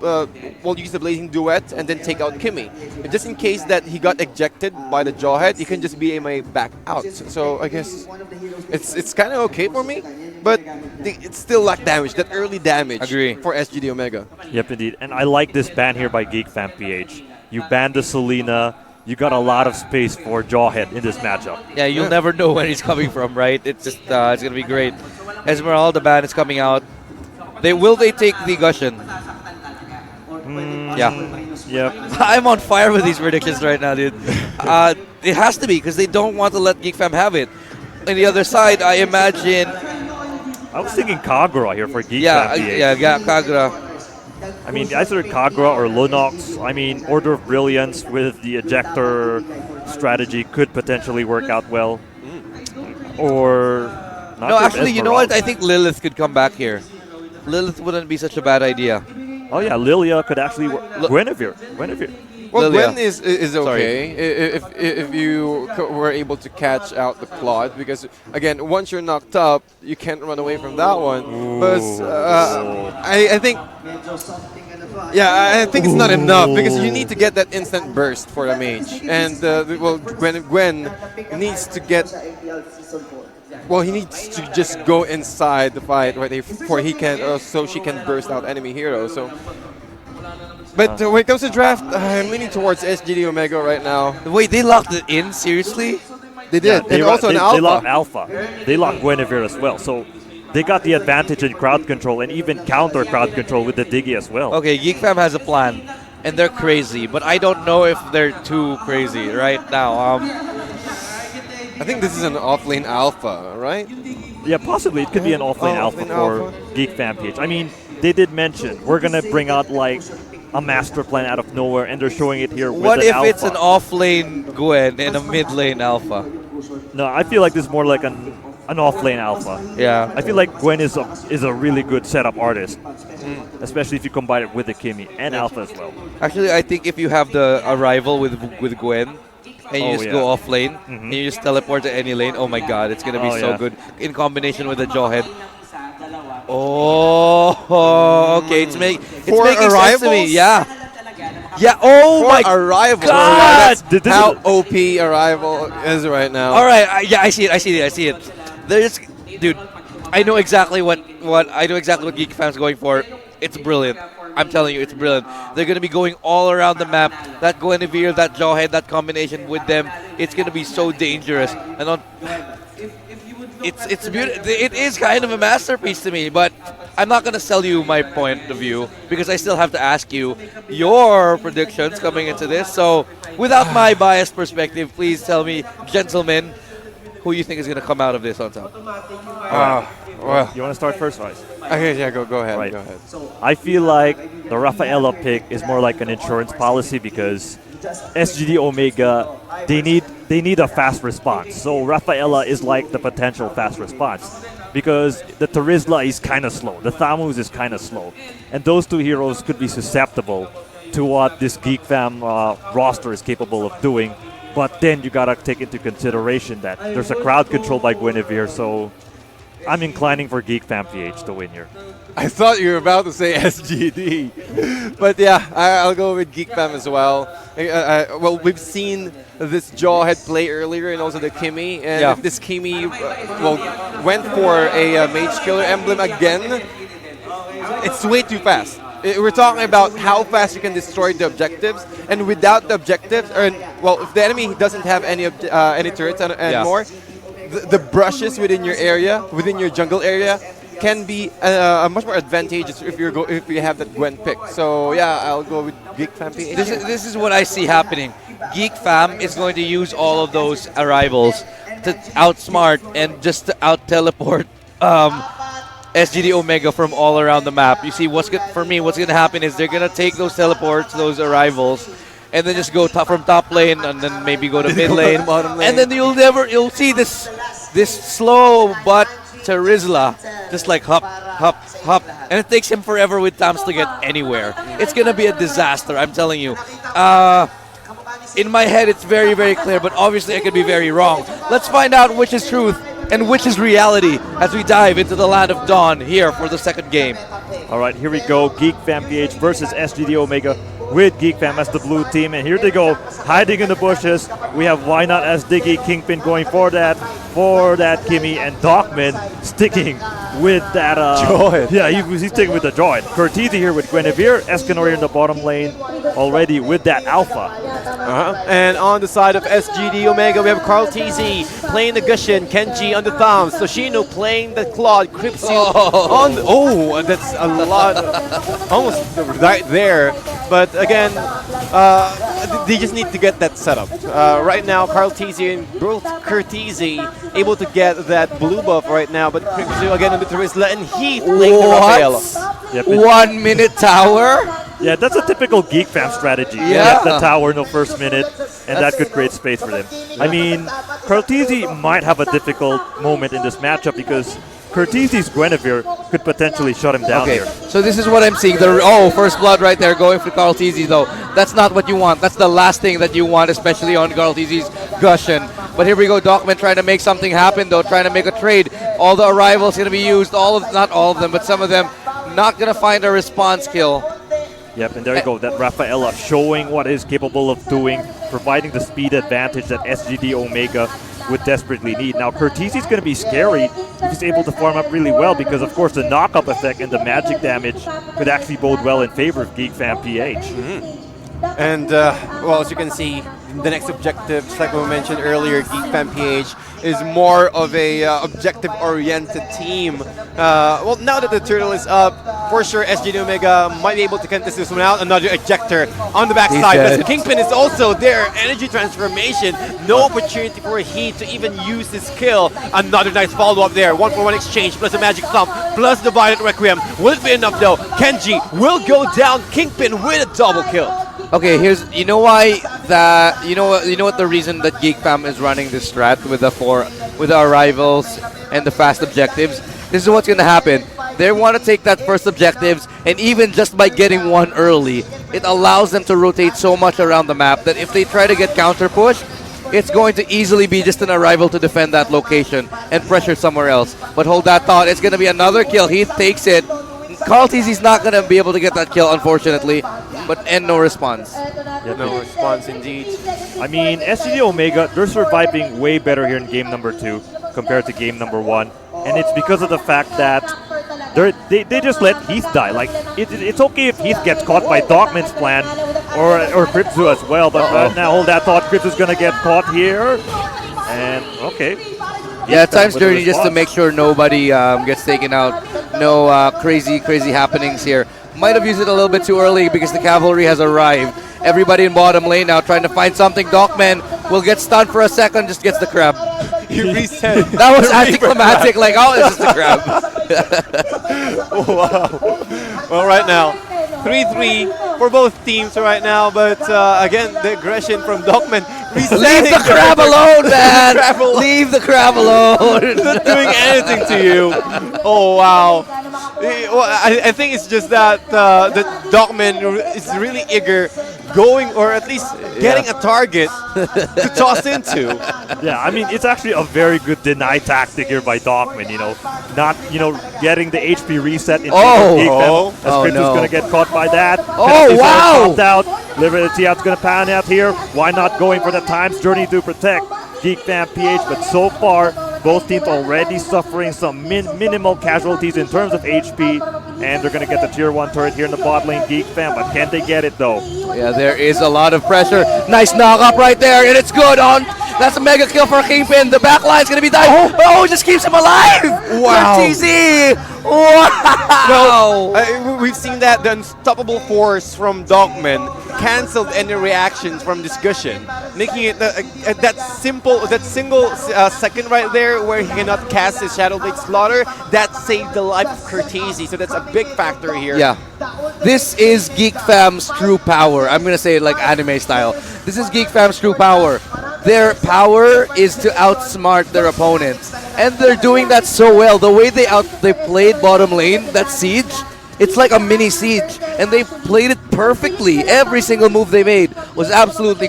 Blazing Duet, and then take out Kimmy. And just in case that he got ejected by the Jawhead, he can just BMI back out. So I guess it's kind of okay for me. But it's still lack damage, that early damage for SGD Omega. Yep, indeed. And I like this ban here by Geek Fam PH. You banned the Selena. You got a lot of space for Jawhead in this matchup. Yeah, you'll never know where he's coming from, right? It's just it's gonna be great. Esmeralda ban is coming out. Will they take the Gushin? Yeah. Yep. I'm on fire with these predictions right now, dude. It has to be because they don't want to let Geek Fam have it. On the other side, I imagine. I was thinking Kagura here for Geek Yeah, Fam PH. yeah, Kagura. I mean, either Kagura or Lunox. I mean, Order of Brilliance with the ejector strategy could potentially work out well. Or not. No, actually, you know what? I think Lilith could come back here. Lilith wouldn't be such a bad idea. Oh yeah, Lilia could actually work. Guinevere. Well, Lilia. Gwen is okay if you were able to catch out the Claude, because again, once you're knocked up, you can't run away from that one. But I think, I think it's not enough because you need to get that instant burst for a mage, and well, Gwen needs to get. Well, he needs to just go inside the fight before he can, so she can burst out enemy heroes. So. But when it comes to draft, I'm leaning towards SGD Omega right now. Wait, they locked it in? Seriously? They did. Yeah, and also an Alpha. They locked Alpha. They locked Guinevere as well. So they got the advantage in crowd control and even counter crowd control with the Diggy as well. Okay, Geek Fam has a plan, and they're crazy. But I don't know if they're too crazy right now. I think this is an offlane Alpha, right? Yeah, possibly. It could be an offlane Alpha for Geek Fam PH. I mean, they did mention we're going to bring out like a master plan out of nowhere, and they're showing it here with What if Alpha. it's an off-lane Gwen and a mid-lane Alpha? No, I feel like this is more like an off-lane Alpha. Yeah. I feel like Gwen is a really good setup artist, especially if you combine it with the Kimmy and Alpha as well. Actually, I think if you have the arrival with Gwen, and you just go off lane, and you just teleport to any lane, oh my god, it's going to be so good in combination with the Jawhead. Oh, okay, it's making sense to me. Yeah. Yeah, oh my Arrival. god! That's how OP Arrival is right now. All right, I see it. There's, dude, I know exactly what Geek Fam's going for. It's brilliant. I'm telling you, it's brilliant. They're going to be going all around the map. That Guinevere, that Jawhead, that combination with them, it's going to be so dangerous. And it's beautiful. It is kind of a masterpiece to me, but I'm not going to sell you my point of view because I still have to ask you your predictions coming into this. So, without my biased perspective, please tell me, gentlemen, who you think is going to come out of this on top. Well, you want to start first, Vice? Okay, yeah, go ahead. Right. Go ahead. I feel like the Rafaela pick is more like an insurance policy because SGD Omega, they need a fast response. So Rafaela is like the potential fast response because the Terizla is kind of slow. The Thamus is kind of slow. And those two heroes could be susceptible to what this Geek Fam roster is capable of doing. But then you got to take into consideration that there's a crowd control by Guinevere, so I'm inclining for Geek PH to win here. I thought you were about to say SGD. But yeah, I'll go with Geek Fam as well. Well, we've seen this Jawhead play earlier and also the Kimmy. And if this Kimmy went for a Mage Killer emblem again, it's way too fast. We're talking about how fast you can destroy the objectives, and without the objectives, or if the enemy doesn't have any turrets anymore, the brushes within your area, within your jungle area, can be much more advantageous if you have that Gwen pick. So yeah, I'll go with Geek Fam PH. This is what I see happening. Geek Fam is going to use all of those arrivals to outsmart and just to out teleport SGD Omega from all around the map. You see, what's going to happen is they're going to take those teleports, those arrivals, and then just go from top lane, and then maybe go to mid lane, bottom lane. and then you'll see this slow but to Rizla, just like hop, and it takes him forever with Tams to get anywhere. It's gonna be a disaster, I'm telling you. In my head, it's very, very clear, but obviously I could be very wrong. Let's find out which is truth and which is reality as we dive into the land of Dawn here for the second game. All right, here we go. Geek PH versus SGD Omega with Geek Fam as the blue team. And here they go, hiding in the bushes. We have Why Not as Diggy, Kingpin going for that Kimmy, and Dogman sticking with that Droid. Yeah, he's sticking with the Droid. Cortese here with Guinevere, Escanor in the bottom lane already with that Alpha. And on the side of SGD Omega, we have Carl TZ playing the Gushin, Kenji on the Thumbs, Toshino playing the Claude, Cripsu on the, that's a lot, almost right there. But again, they just need to get that set up. Right now, Carl TZ and both Cortese able to get that blue buff right now, but Cripsu again on the Terizla, and he playing the Raphael. Yep, 1 minute tower? Yeah, that's a typical Geek Fam strategy. Yeah. Get the tower in the first minute, and that could create space for them. I mean, Cortese might have a difficult moment in this matchup because Cortese's Guinevere could potentially shut him down here. So this is what I'm seeing. First blood right there going for Carl TZ though. That's not what you want. That's the last thing that you want, especially on Carl TZ's Gushin. But here we go, Docman trying to make something happen though, trying to make a trade. All the arrivals going to be used, not all of them, but some of them not going to find a response kill. Yep, and there you go, that Rafaela showing what he's capable of doing, providing the speed advantage that SGD Omega would desperately need. Now, Cortese's going to be scary if he's able to farm up really well because, of course, the knock-up effect and the magic damage could actually bode well in favor of Geek Fam PH. And, as you can see, the next objective, just like we mentioned earlier, Geek Fam PH is more of a objective-oriented team. Now that the turtle is up, for sure SGD Omega might be able to contest this one out. Another ejector on the backside. But Kingpin is also there. Energy transformation. No opportunity for Heat to even use this kill. Another nice follow-up there. 1-for-1 exchange plus a magic thump plus the Violet Requiem. Will it be enough though? Kenji will go down. Kingpin with a double kill. Okay, you know what the reason that Geek Fam is running this strat with the arrivals and the fast objectives. This is what's gonna happen. They want to take that first objectives, and even just by getting one early, it allows them to rotate so much around the map that if they try to get counter push, it's going to easily be just an arrival to defend that location and pressure somewhere else. But hold that thought, it's gonna be another kill. Heath takes it. Carl TZ's not gonna be able to get that kill, unfortunately. And no response. Yep. No response indeed. I mean, SGD Omega, they're surviving way better here in game number 2 compared to game number 1. And it's because of the fact that they just let Heath die. Like, it's okay if Heath gets caught by Dogman's plan or Cripsu as well. But right now, hold that thought, Cripsu's going to get caught here. And, okay. Yeah, time's dirty just to make sure nobody gets taken out. No crazy happenings here. Might have used it a little bit too early because the cavalry has arrived. Everybody in bottom lane now trying to find something. Dogman will get stunned for a second, just gets the crab. He reset. That was anticlimactic, like, it's just a crab. Wow. Well, right now, 3-3 for both teams right now, but again, the aggression from Dogman. Leave the crab alone, man! Leave the crab alone! Not doing anything to you. Oh, wow. I think it's just that the Dogman is really eager going, or at least getting a target to toss into. Yeah, I mean, it's actually a very good deny tactic here by Dogman, not, getting the HP reset in as Crypto's going to get caught by that. Oh, wow! Popped out. Liberty Out's going to pan out here. Why not going for the Times Journey to protect Geek Fan PH? But so far, both teams already suffering some minimal casualties in terms of HP, and they're going to get the tier 1 turret here in the bot lane, Geek Fan, but can they get it though? Yeah, there is a lot of pressure. Nice knock up right there, and it's good on. That's a mega kill for Kingpin. The back line's going to be dying. Oh, it just keeps him alive. Wow. TZ. Wow. Well, we've seen that the unstoppable force from Dogman canceled any reactions from discussion, making it that single second right there where he cannot cast his Shadow Blade Slaughter, that saved the life of Cortese. So that's a big factor here. Yeah. This is Geek Fam's true power. I'm going to say it like anime style. This is Geek Fam's true power. Their power is to outsmart their opponents. And they're doing that so well. The way they played bottom lane, that siege, it's like a mini siege. And they played it perfectly. Every single move they made was absolutely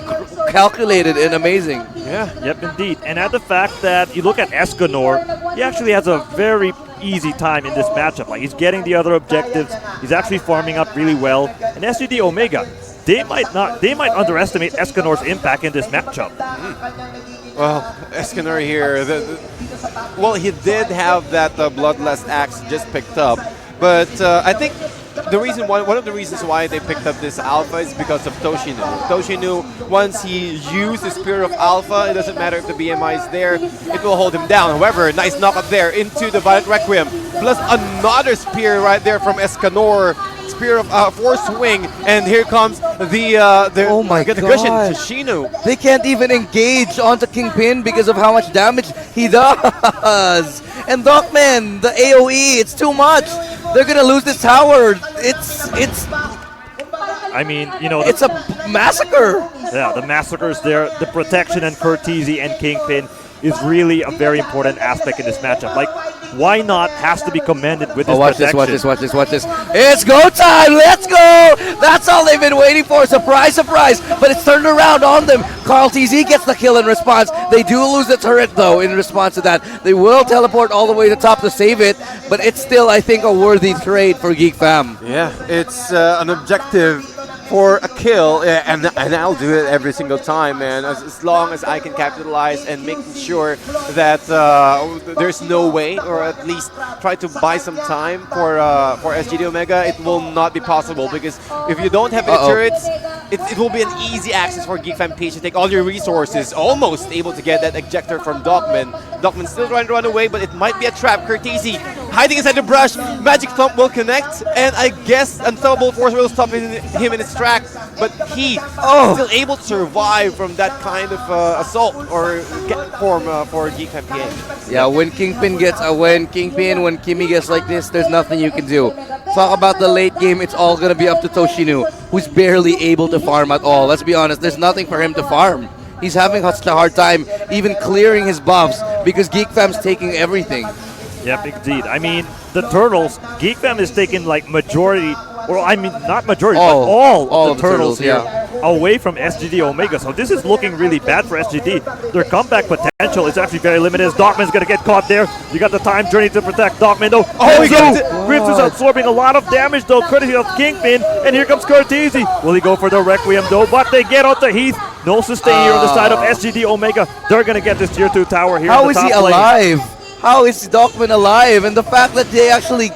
calculated and amazing. Yeah. Yep, indeed. And at the fact that you look at Escanor, he actually has a very easy time in this matchup. Like, he's getting the other objectives. He's actually farming up really well. And SGD Omega, they might underestimate Escanor's impact in this matchup. Well, Escanor here, well, he did have that Bloodlust Axe just picked up, but I think one of the reasons why they picked up this Alpha is because of Toshinu. Toshinu, once he used the Spear of Alpha, it doesn't matter if the BMI is there, it will hold him down. However, nice knock up there into the Violet Requiem, plus another Spear right there from Escanor. Spear of Force Wing, and here comes the oh my god, Toshinu. They can't even engage onto Kingpin because of how much damage he does. And Dogman, the AoE, it's too much. They're gonna lose this tower. I mean, it's a massacre. Yeah, the massacre is there. The protection and Cortese and Kingpin is really a very important aspect in this matchup. Like, why not has to be commended with this protection. Watch this. It's go time. Let's go. That's all they've been waiting for. Surprise, surprise. But it's turned around on them. Carl TZ gets the kill in response. They do lose the turret, though, in response to that. They will teleport all the way to top to save it, but it's still, I think, a worthy trade for Geek Fam. Yeah, it's an objective for a kill, and I'll do it every single time, man. As long as I can capitalize and making sure that there's no way, or at least try to buy some time for SGD Omega, it will not be possible, because if you don't have any turrets, it will be an easy access for Geek Fan PH to take all your resources, almost able to get that ejector from Dogman. Dogman still trying to run away, but it might be a trap. Cortese hiding inside the brush, Magic Thump will connect, and I guess Unstoppable Force will stop him in his track, but he still able to survive from that kind of assault or form for Geek Fan PH. Yeah, when Kingpin when Kimmy gets like this, there's nothing you can do. Talk about the late game, it's all gonna be up to Toshinu, who's barely able to farm at all. Let's be honest, there's nothing for him to farm. He's having such a hard time even clearing his buffs because Geek Fam's taking everything. Yep, indeed. I mean, the Turtles, Geek Fam is taking like majority, or I mean not majority, but all of the turtles here away from SGD Omega. So this is looking really bad for SGD. Their comeback potential is actually very limited. As Dogman's going to get caught there. You got the time journey to protect Dogman though. Grips is absorbing a lot of damage though, courtesy of Kingpin. And here comes Cortese. Will he go for the Requiem though? But they get onto Heath. No sustain here on the side of SGD Omega. They're going to get this tier 2 tower here. How is he alive? How is Dogman alive? And the fact that they actually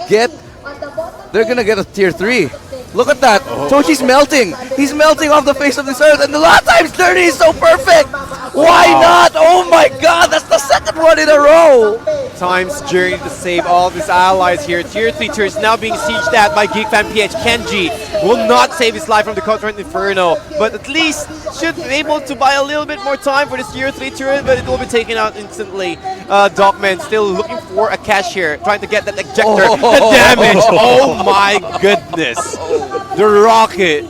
they're gonna get a tier 3. Look at that. Toshi's melting. He's melting off the face of this earth. And the last time's journey is so perfect. Why not? Oh my god, that's the second one in a row. Time's journey to save all of his allies here. Tier 3 turrets now being sieged at by Geek Fan PH. Kenji will not save his life from the Current Inferno, but at least should be able to buy a little bit more time for this tier 3 turret, but it will be taken out instantly. Dogman still looking for a cash here, trying to get that ejector. The damage, oh my goodness. The rocket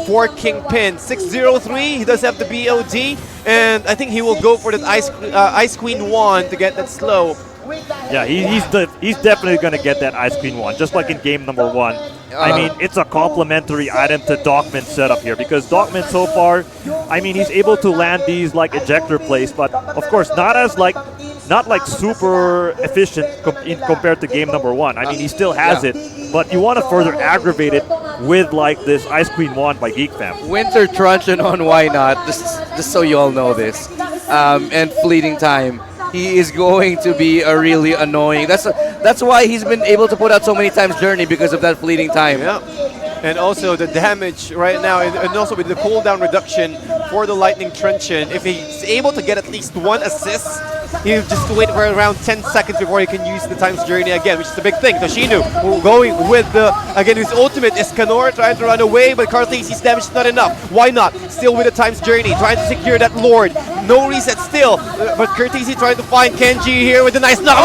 for Kingpin. 603, he does have the BOD, and I think he will go for that Ice Queen wand to get that slow. Yeah, he's definitely going to get that Ice Queen one, just like in game number 1. I mean, it's a complementary item to Dockman's setup here because Dockman so far, I mean, he's able to land these like ejector plays, but of course not like super efficient compared to game number 1. I mean, he still has it, but you want to further aggravate it with like this Ice Queen wand by Geek Fam. Winter Truncheon on Why Not, just so you all know this, and Fleeting Time. He is going to be a really annoying. That's why he's been able to put out so many times Journey, because of that Fleeting Time. Yeah. And also the damage right now, and also with the cooldown reduction for the Lightning Truncheon, if he's able to get at least 1 assist, he'll just wait for around 10 seconds before he can use the Time's Journey again, which is a big thing. Toshino going with again his ultimate. Escanor trying to run away, but Cartesi's damage is not enough. Why not? Still with the Time's Journey, trying to secure that Lord. No reset still, but Cartesi trying to find Kenji here with a nice knock.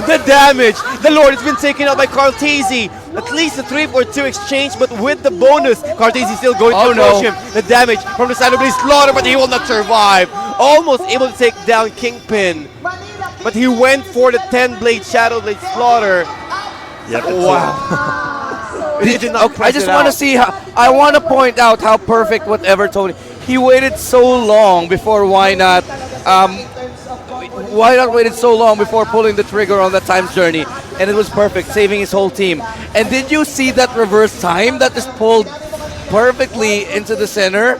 The damage. The Lord has been taken out by Cartesi. At least a 3-4-2 exchange, but with the bonus, Cartesi still going to approach him. The damage from the side of Blaze Slaughter, but he will not survive. Almost able to take down Kingpin, but he went for the 10-blade Shadow Blade Slaughter. Yep. Wow. I just want to see how. I want to point out how perfect whatever Tony. He waited so long before Why Not. Why Not waited so long before pulling the trigger on that Time's Journey, and it was perfect, saving his whole team. And did you see that reverse time that is pulled perfectly into the center?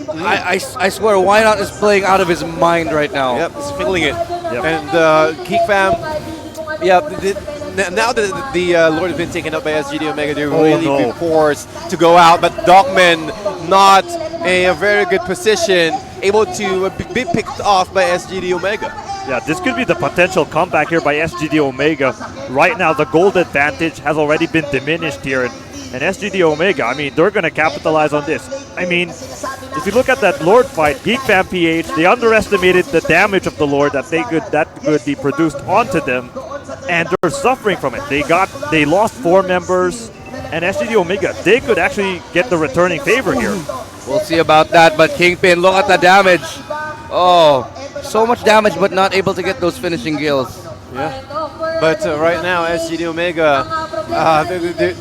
I swear, Why Not is playing out of his mind right now. Yep, he's feeling it. Yep. And Geek Fam, yeah, now that the Lord has been taken up by SGD Omega, they're really be forced to go out. But Dockman, not a very good position, able to be picked off by SGD Omega. Yeah, this could be the potential comeback here by SGD Omega. Right now, the gold advantage has already been diminished here. And SGD Omega, I mean, they're going to capitalize on this. I mean, if you look at that Lord fight, Geek Fam PH, they underestimated the damage of the Lord that could be produced onto them. And they're suffering from it. They lost 4 members. And SGD Omega, they could actually get the returning favor here. We'll see about that, but Kingpin, look at the damage. Oh, so much damage, but not able to get those finishing kills. Yeah. But right now, SGD Omega,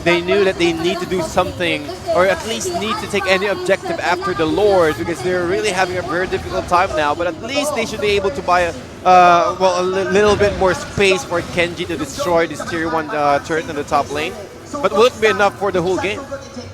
they knew that they need to do something, or at least need to take any objective after the Lord, because they're really having a very difficult time now. But at least they should be able to buy a little bit more space for Kenji to destroy this tier 1 turret in the top lane. But will it be enough for the whole game?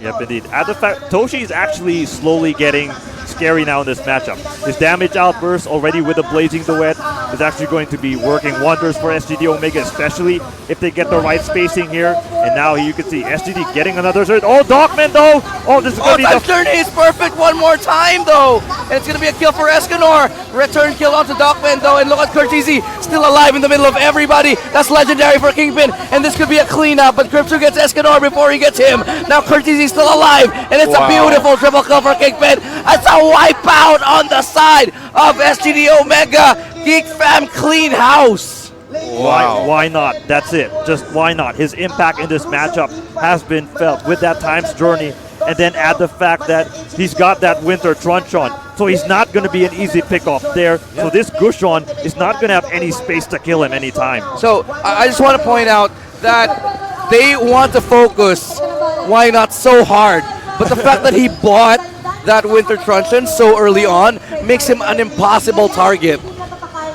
Yep, indeed. And the fact, Toshi is actually slowly getting scary now in this matchup. His damage outburst already with the Blazing Duet is actually going to be working wonders for SGD Omega, especially if they get the right spacing here. And now you can see SGD getting another turret. Oh, Dockman though! Oh, this is going to be the journey is perfect one more time though! And it's going to be a kill for Escanor. Return kill onto Dockman though, and look at Curtizi still alive in the middle of everybody. That's legendary for Kingpin, and this could be a cleanup, but Crypto gets Escanor before he gets him. Now Curtizi still alive, and it's a beautiful triple kill for Kingpin. It's a wipeout on the side of SGD Omega. Geek Fam clean house. Wow. Why not? That's it. Just why not? His impact in this matchup has been felt with that Time's Journey, and then add the fact that he's got that Winter Truncheon, so he's not going to be an easy pick-off there. So this Gushon is not going to have any space to kill him anytime. So I just want to point out that they want to focus Why Not so hard, but the fact that he bought that Winter Truncheon so early on makes him an impossible target.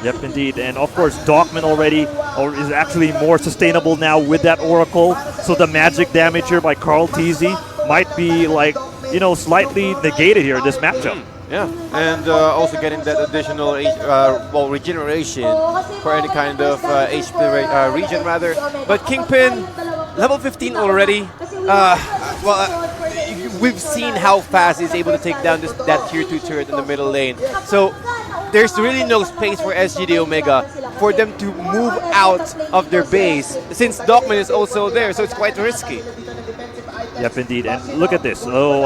Yep, indeed. And of course, Dockman already is actually more sustainable now with that Oracle. So the magic damage here by Carl Teasy might be like, you know, slightly negated here in this matchup. Yeah, and also getting that additional regeneration for any kind of HP regen rather. But Kingpin, level 15 already. We've seen how fast he's able to take down that tier 2 turret in the middle lane. So there's really no space for SGD Omega for them to move out of their base, since Dockman is also there, so it's quite risky. Yep, indeed. And look at this. So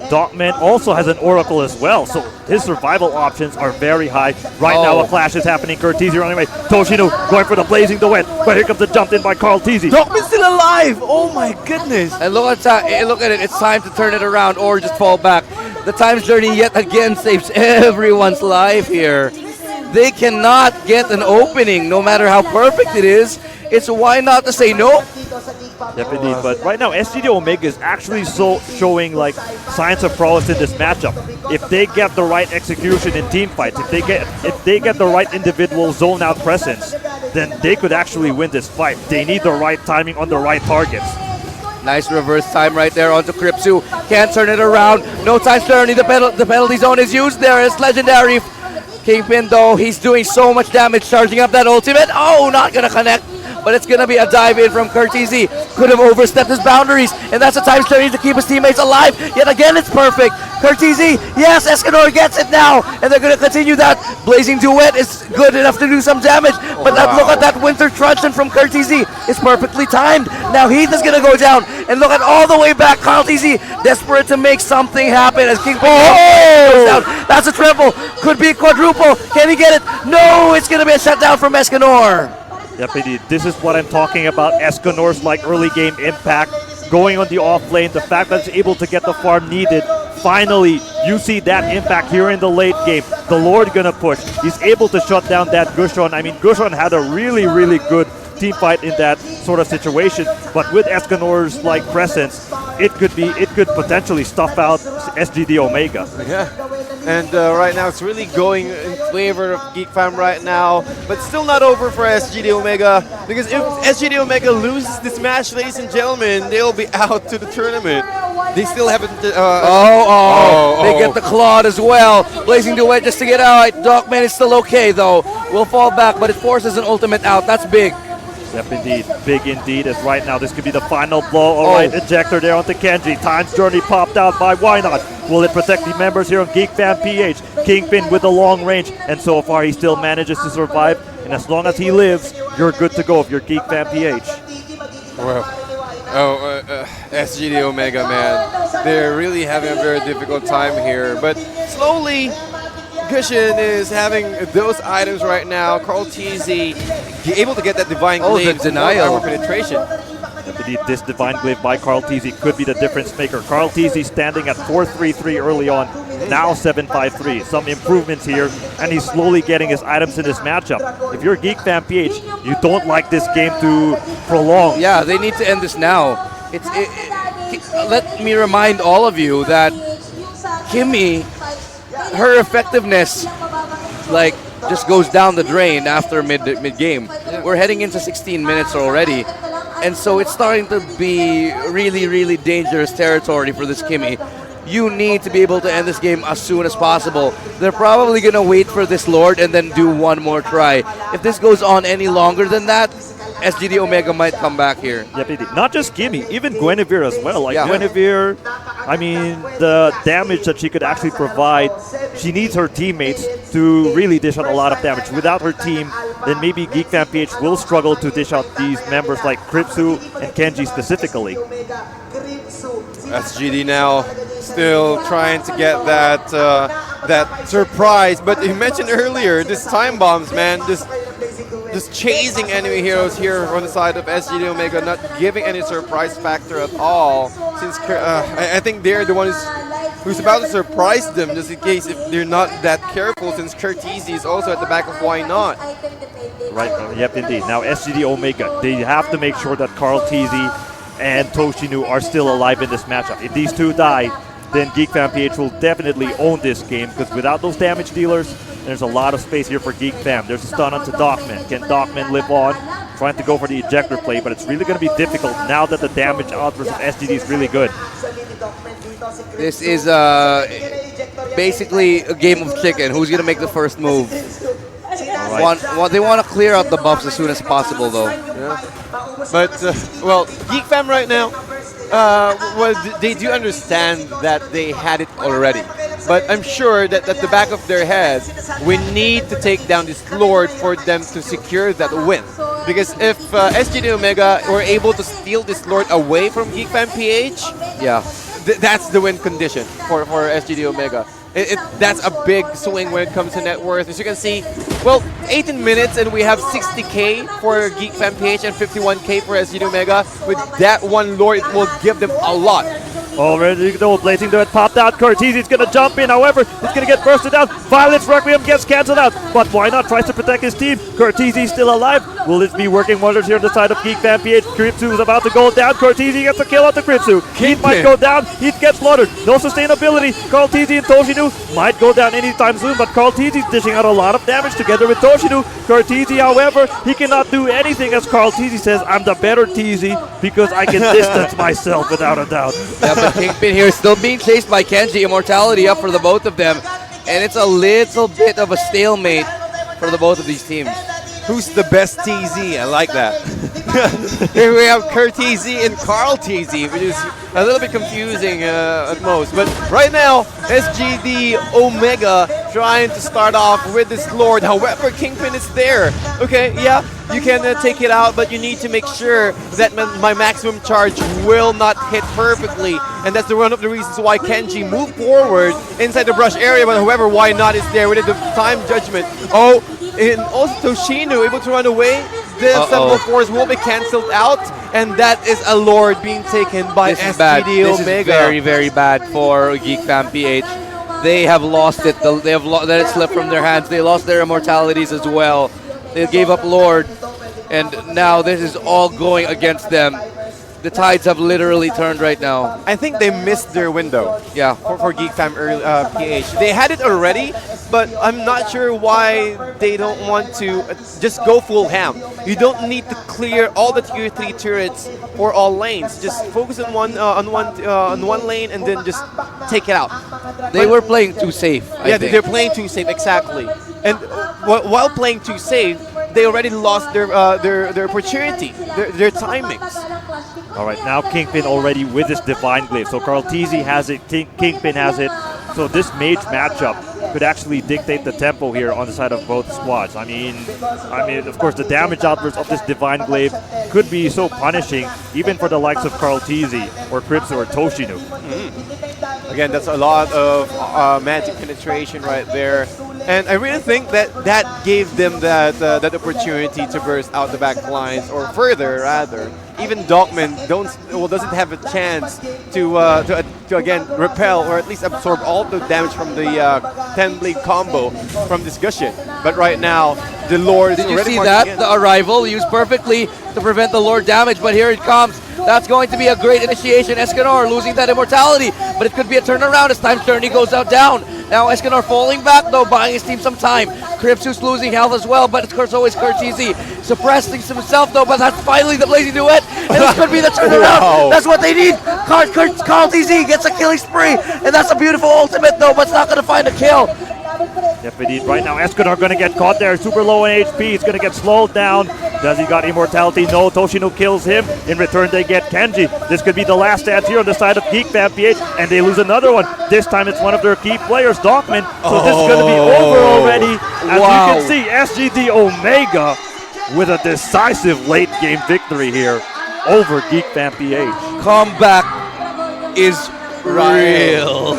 Dockman also has an Oracle as well, so his survival options are very high. Right now a clash is happening. Curtizi running away. Toshino going for the Blazing Duet, but here comes the jump in by Carl Teasy. Dockman's still alive! Oh my goodness! And look at it, it's time to turn it around or just fall back. The Time's Journey yet again saves everyone's life here. They cannot get an opening, no matter how perfect it is. It's why not to say no. Yep, indeed. But right now, SGD Omega is actually showing like signs of prowess in this matchup. If they get the right execution in team fights, if they get the right individual zone out presence, then they could actually win this fight. They need the right timing on the right targets. Nice reverse time right there onto Kripsu. Can't turn it around. No time turning. The penalty zone is used there. It's legendary. Kingpin though, he's doing so much damage, charging up that ultimate. Oh, not gonna connect. But it's going to be a dive in from Curtizi. Could have overstepped his boundaries, and that's a time strategy to keep his teammates alive. Yet again, it's perfect. Curtizi, yes, Escanor gets it now, and they're going to continue that. Blazing Duet is good enough to do some damage, but look at that Winter Truncheon from Curtizi. It's perfectly timed. Now Heath is going to go down, and look at all the way back. Curtizi, desperate to make something happen as King goes down. That's a triple. Could be a quadruple. Can he get it? No, it's going to be a shutdown from Escanor. Yep, indeed. This is what I'm talking about. Escanor's like early game impact, going on the off lane, the fact that it's able to get the farm needed. Finally, you see that impact here in the late game. The Lord gonna push. He's able to shut down that Gushon. I mean, Gushon had a really, really good team fight in that sort of situation, but with Escanor's like presence, it could potentially stuff out SGD Omega. Yeah. And right now it's really going in favor of Geek Fam right now, but still not over for SGD Omega, because if SGD Omega loses this match, ladies and gentlemen, they'll be out to the tournament. They still haven't... They get the Claude as well. Blazing Duet just to get out. Dogman is still okay though. Will fall back, but it forces an ultimate out. That's big. Yep, indeed. Big indeed, as right now this could be the final blow. All right, ejector there onto Kenji. Time's Journey popped out by Why Not. Will it protect the members here on Geek Fam PH? Kingpin with the long range, and so far he still manages to survive. And as long as he lives, you're good to go if you're Geek Fam PH. Well, SGD Omega, man. They're really having a very difficult time here, but slowly Cushion is having those items right now. Carl Teasy able to get that Divine Glaive. The denial. Penetration. Indeed, this Divine Glaive by Carl Teasy could be the difference maker. Carl Teasy standing at 4-3-3 early on, now 7-5-3. Some improvements here, and he's slowly getting his items in this matchup. If you're Geek Fam PH, you don't like this game to prolong. Yeah, they need to end this now. Let me remind all of you that Kimmy, her effectiveness like just goes down the drain after mid game. We're heading into 16 minutes already, and so it's starting to be really, really dangerous territory for this Kimmy. You need to be able to end this game as soon as possible. They're probably gonna wait for this Lord and then do one more try. If this goes on any longer than that, SGD Omega might come back here. Yep, indeed. Not just Kimmy, even Guinevere as well. Like Guinevere, I mean, the damage that she could actually provide, she needs her teammates to really dish out a lot of damage. Without her team, then maybe Geek Fam PH will struggle to dish out these members like Kripsu and Kenji specifically. SGD now still trying to get that that surprise, but you mentioned earlier this time bombs, man. Just chasing enemy heroes here on the side of SGD Omega, not giving any surprise factor at all. Since I think they're the ones who's about to surprise them, just in case if they're not that careful, since Curtizi is also at the back of Why Not. Right, yep, indeed. Now SGD Omega, they have to make sure that Carl Teasy and Toshinu are still alive in this matchup. If these two die, then Geek Fam PH will definitely own this game, because without those damage dealers, there's a lot of space here for Geek Fam. There's a stun onto Dockman. Can Dockman live on? Trying to go for the ejector play, but it's really going to be difficult now that the damage out versus SGD is really good. This is basically a game of chicken. Who's going to make the first move? Right. They want to clear out the buffs as soon as possible, though. Yeah. But, well, Geek Fam right now, well, they do understand that they had it already. But I'm sure that at the back of their heads, we need to take down this Lord for them to secure that win. Because if SGD Omega were able to steal this Lord away from Geek Fam PH, that's the win condition for SGD Omega. That's a big swing when it comes to net worth. As you can see, well, 18 minutes and we have 60K for Geek Fam PH and 51K for SGD Omega. With that one Lord, it will give them a lot. Already though, Blazing Duet popped out. Corteezy's gonna jump in, however, he's gonna get bursted out. Violet's Requiem gets cancelled out, but why not? Tries to protect his team. Corteezy's still alive. Will this be working wonders here on the side of Geek Fan PH? Kripsu is about to go down. Corteezy gets a kill out to Kripsu. Heat might go down. Heat gets slaughtered. No sustainability. Corteezy and Toshinu might go down anytime soon, but Corteezy's dishing out a lot of damage together with Toshinu. Corteezy, however, he cannot do anything, as Corteezy says, I'm the better Teezy because I can distance myself without a doubt. Yeah, but Kingpin here still being chased by Kenji. Immortality up for the both of them. And it's a little bit of a stalemate for the both of these teams. Who's the best TZ? I like that. Here we have Kurt TZ and Carl TZ, which is a little bit confusing at most. But right now, SGD Omega trying to start off with this Lord. However, Kingpin is there. Okay, yeah, you can take it out, but you need to make sure that my maximum charge will not hit perfectly. And that's one of the reasons why Kenji moved forward inside the brush area. But however, why not is there with the time judgment. Oh, and also Toshinu able to run away. The 704s will be cancelled out, and that is a Lord being taken by SGD Omega. This is very, very bad for Geek Fan PH. They have lost it. They have let it slip from their hands. They lost their immortalities as well. They gave up Lord, and now this is all going against them. The tides have literally turned right now. I think they missed their window. Yeah, for Geek Fam PH. They had it already, but I'm not sure why they don't want to just go full ham. You don't need to clear all the tier 3 turrets for all lanes. Just focus on one lane and then just take it out. They were playing too safe. Yeah, they're playing too safe, exactly. And while playing too safe, they already lost their opportunity, their timings. All right, now Kingpin already with his Divine Glaive. So Carl TZ has it, Kingpin has it. So this mage matchup could actually dictate the tempo here on the side of both squads. I mean, of course, the damage outburst of this Divine Glaive could be so punishing, even for the likes of Carl TZ or Kripsu or Toshinu. Again, that's a lot of magic penetration right there. And I really think that gave them that opportunity to burst out the back lines, or further, rather. Even Dogman doesn't have a chance to again repel or at least absorb all the damage from the 10-blade combo from Discussion. But right now, the Lord. Did you see that? The arrival used perfectly to prevent the Lord damage, but here it comes. That's going to be a great initiation. Escanor losing that immortality, but it could be a turnaround as Time's Journey goes out down. Now Escanor falling back though, buying his team some time. Kripsu's losing health as well, but of course always Kurchizi suppressing himself though, but that's finally the Blazing Duet, and this could be the turnaround. Wow. That's what they need. Carl TZ gets a killing spree, and that's a beautiful ultimate though, but it's not going to find a kill. Yep, indeed. Right now, Escanor going to get caught there. Super low in HP. He's going to get slowed down. Does he got immortality? No. Toshinu kills him. In return, they get Kenji. This could be the last stand here on the side of Geek Fan PH, and they lose another one. This time, it's one of their key players, Dogman. So this is going to be over already. As you can see, SGD Omega with a decisive late-game victory here over Geek Fan PH. Comeback is real.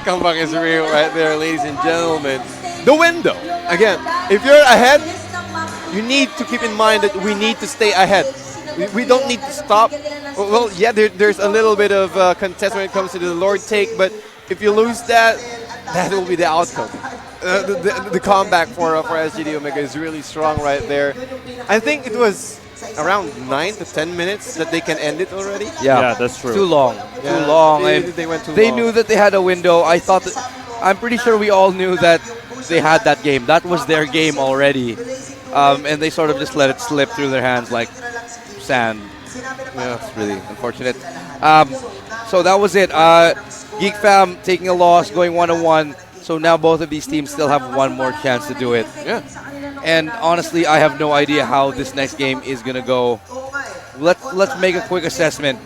Comeback is real right there, ladies and gentlemen. The window. Again, if you're ahead, you need to keep in mind that we need to stay ahead. We don't need to stop. Well, yeah, there's a little bit of contest when it comes to the Lord take, but if you lose that, that will be the outcome. The comeback for SGD Omega is really strong right there. I think it was around 9 to 10 minutes that they can end it already. Yeah, that's true. Too long. Yeah, too long. They went too long. They knew that they had a window. I'm pretty sure we all knew that they had that game. That was their game already. And they sort of just let it slip through their hands like sand. Yeah, it's really unfortunate. So that was it. Geek Fam taking a loss, going 1-1. So now both of these teams still have one more chance to do it. Yeah. And honestly, I have no idea how this next game is gonna go. Let's make a quick assessment.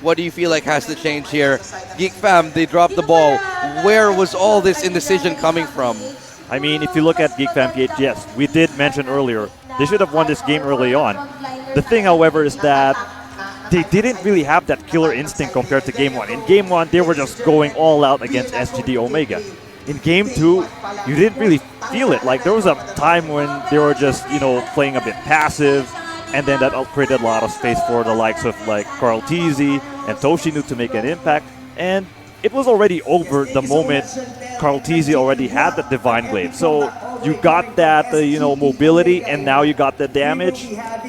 What do you feel like has to change here? Geek Fam, they dropped the ball. Where was all this indecision coming from? I mean, if you look at Geek Fan PH, yes, we did mention earlier, they should have won this game early on. The thing, however, is that they didn't really have that killer instinct compared to Game 1. In Game 1, they were just going all out against SGD Omega. In Game 2, you didn't really feel it. Like, there was a time when they were just, playing a bit passive, and then that created a lot of space for the likes of, like, Carl TZ and Toshinu to make an impact. And it was already over the moment Carl Tizzy already had the Divine Glaive. So you got that, mobility, and now you got the damage.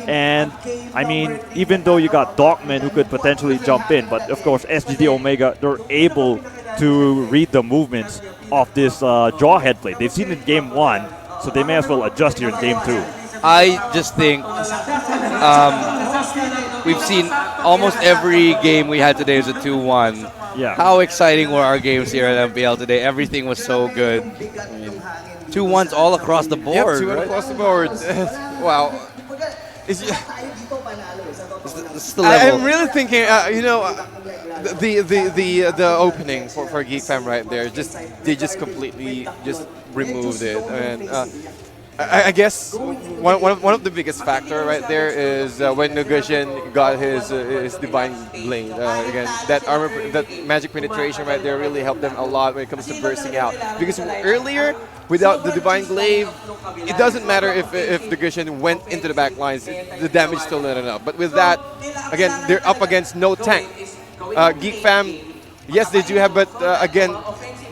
And I mean, even though you got Dogman who could potentially jump in, but of course SGD Omega, they're able to read the movements of this Jawhead blade. They've seen it in game 1, so they may as well adjust here in game 2. I just think we've seen almost every game we had today is a 2-1. Yeah. How exciting were our games here at MPL today? Everything was so good. I mean, 2-1s all across the board. Yep, 2-1 right? across the board. Wow. It's the level. I'm really thinking, the opening for Geek Fam right there, they just completely just removed it. And I guess one of the biggest factor right there is when Nugushin got his Divine Blade. Again, that magic penetration right there really helped them a lot when it comes to bursting out. Because earlier, without the Divine Glaive, it doesn't matter if Nugushin went into the back lines, the damage still not enough. But with that, again, they're up against no tank. Geek Fam, yes, they do have, but again,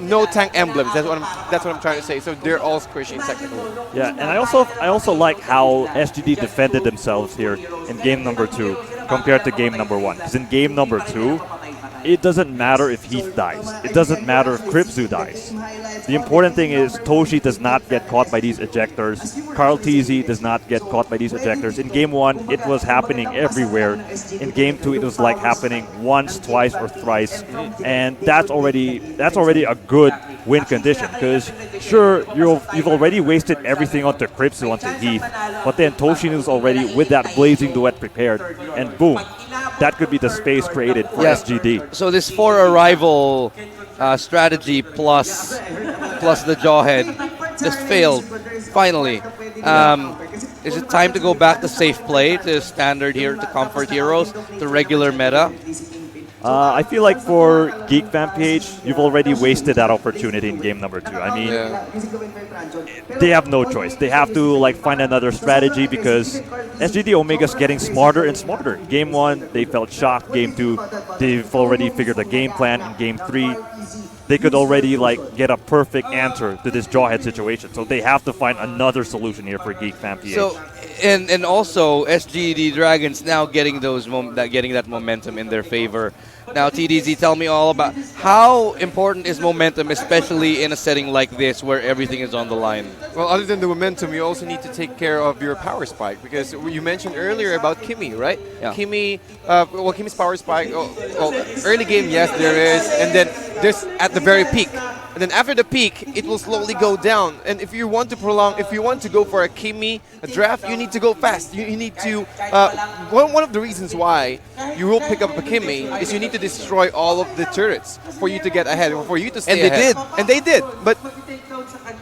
no tank emblems. That's what I'm trying to say. So they're all squishy technically. Yeah, and I also like how SGD defended themselves here in game number 2 compared to game number 1. Because in game number 2, it doesn't matter if Heath dies. It doesn't matter if Kripzu dies. The important thing is Toshi does not get caught by these ejectors. Carl Tizzy does not get caught by these ejectors. In game 1, it was happening everywhere. In game 2, it was like happening once, twice, or thrice. And that's already a good win condition. Because sure, you've already wasted everything onto Kripzu, onto Heath. But then Toshinu's already with that Blazing Duet prepared. And boom, that could be the space created for SGD. So this 4 arrival strategy plus the Jawhead just failed, finally. Is it time to go back to safe play, to standard here, to comfort heroes, to regular meta? I feel like for Geek Fam PH, you've already wasted that opportunity in game number 2. I mean, they have no choice. They have to find another strategy because SGD Omega's getting smarter and smarter. Game 1, they felt shocked. Game 2, they've already figured a game plan. In game 3, they could already get a perfect answer to this Jawhead situation. So they have to find another solution here for Geek Fam PH. So, and also SGD Dragons now getting that momentum in their favor. Now, TDZ, tell me all about how important is momentum, especially in a setting like this where everything is on the line? Well, other than the momentum, you also need to take care of your power spike because you mentioned earlier about Kimmy, right? Yeah. Kimmy's power spike. Early game, yes, there is, and then there's at the very peak. And then after the peak, it will slowly go down. And if you want to go for a Kimmy draft, you need to go fast. You need to. One of the reasons why you will pick up a Kimmy is you need to destroy all of the turrets for you to get ahead, or for you to stay ahead. And they did. But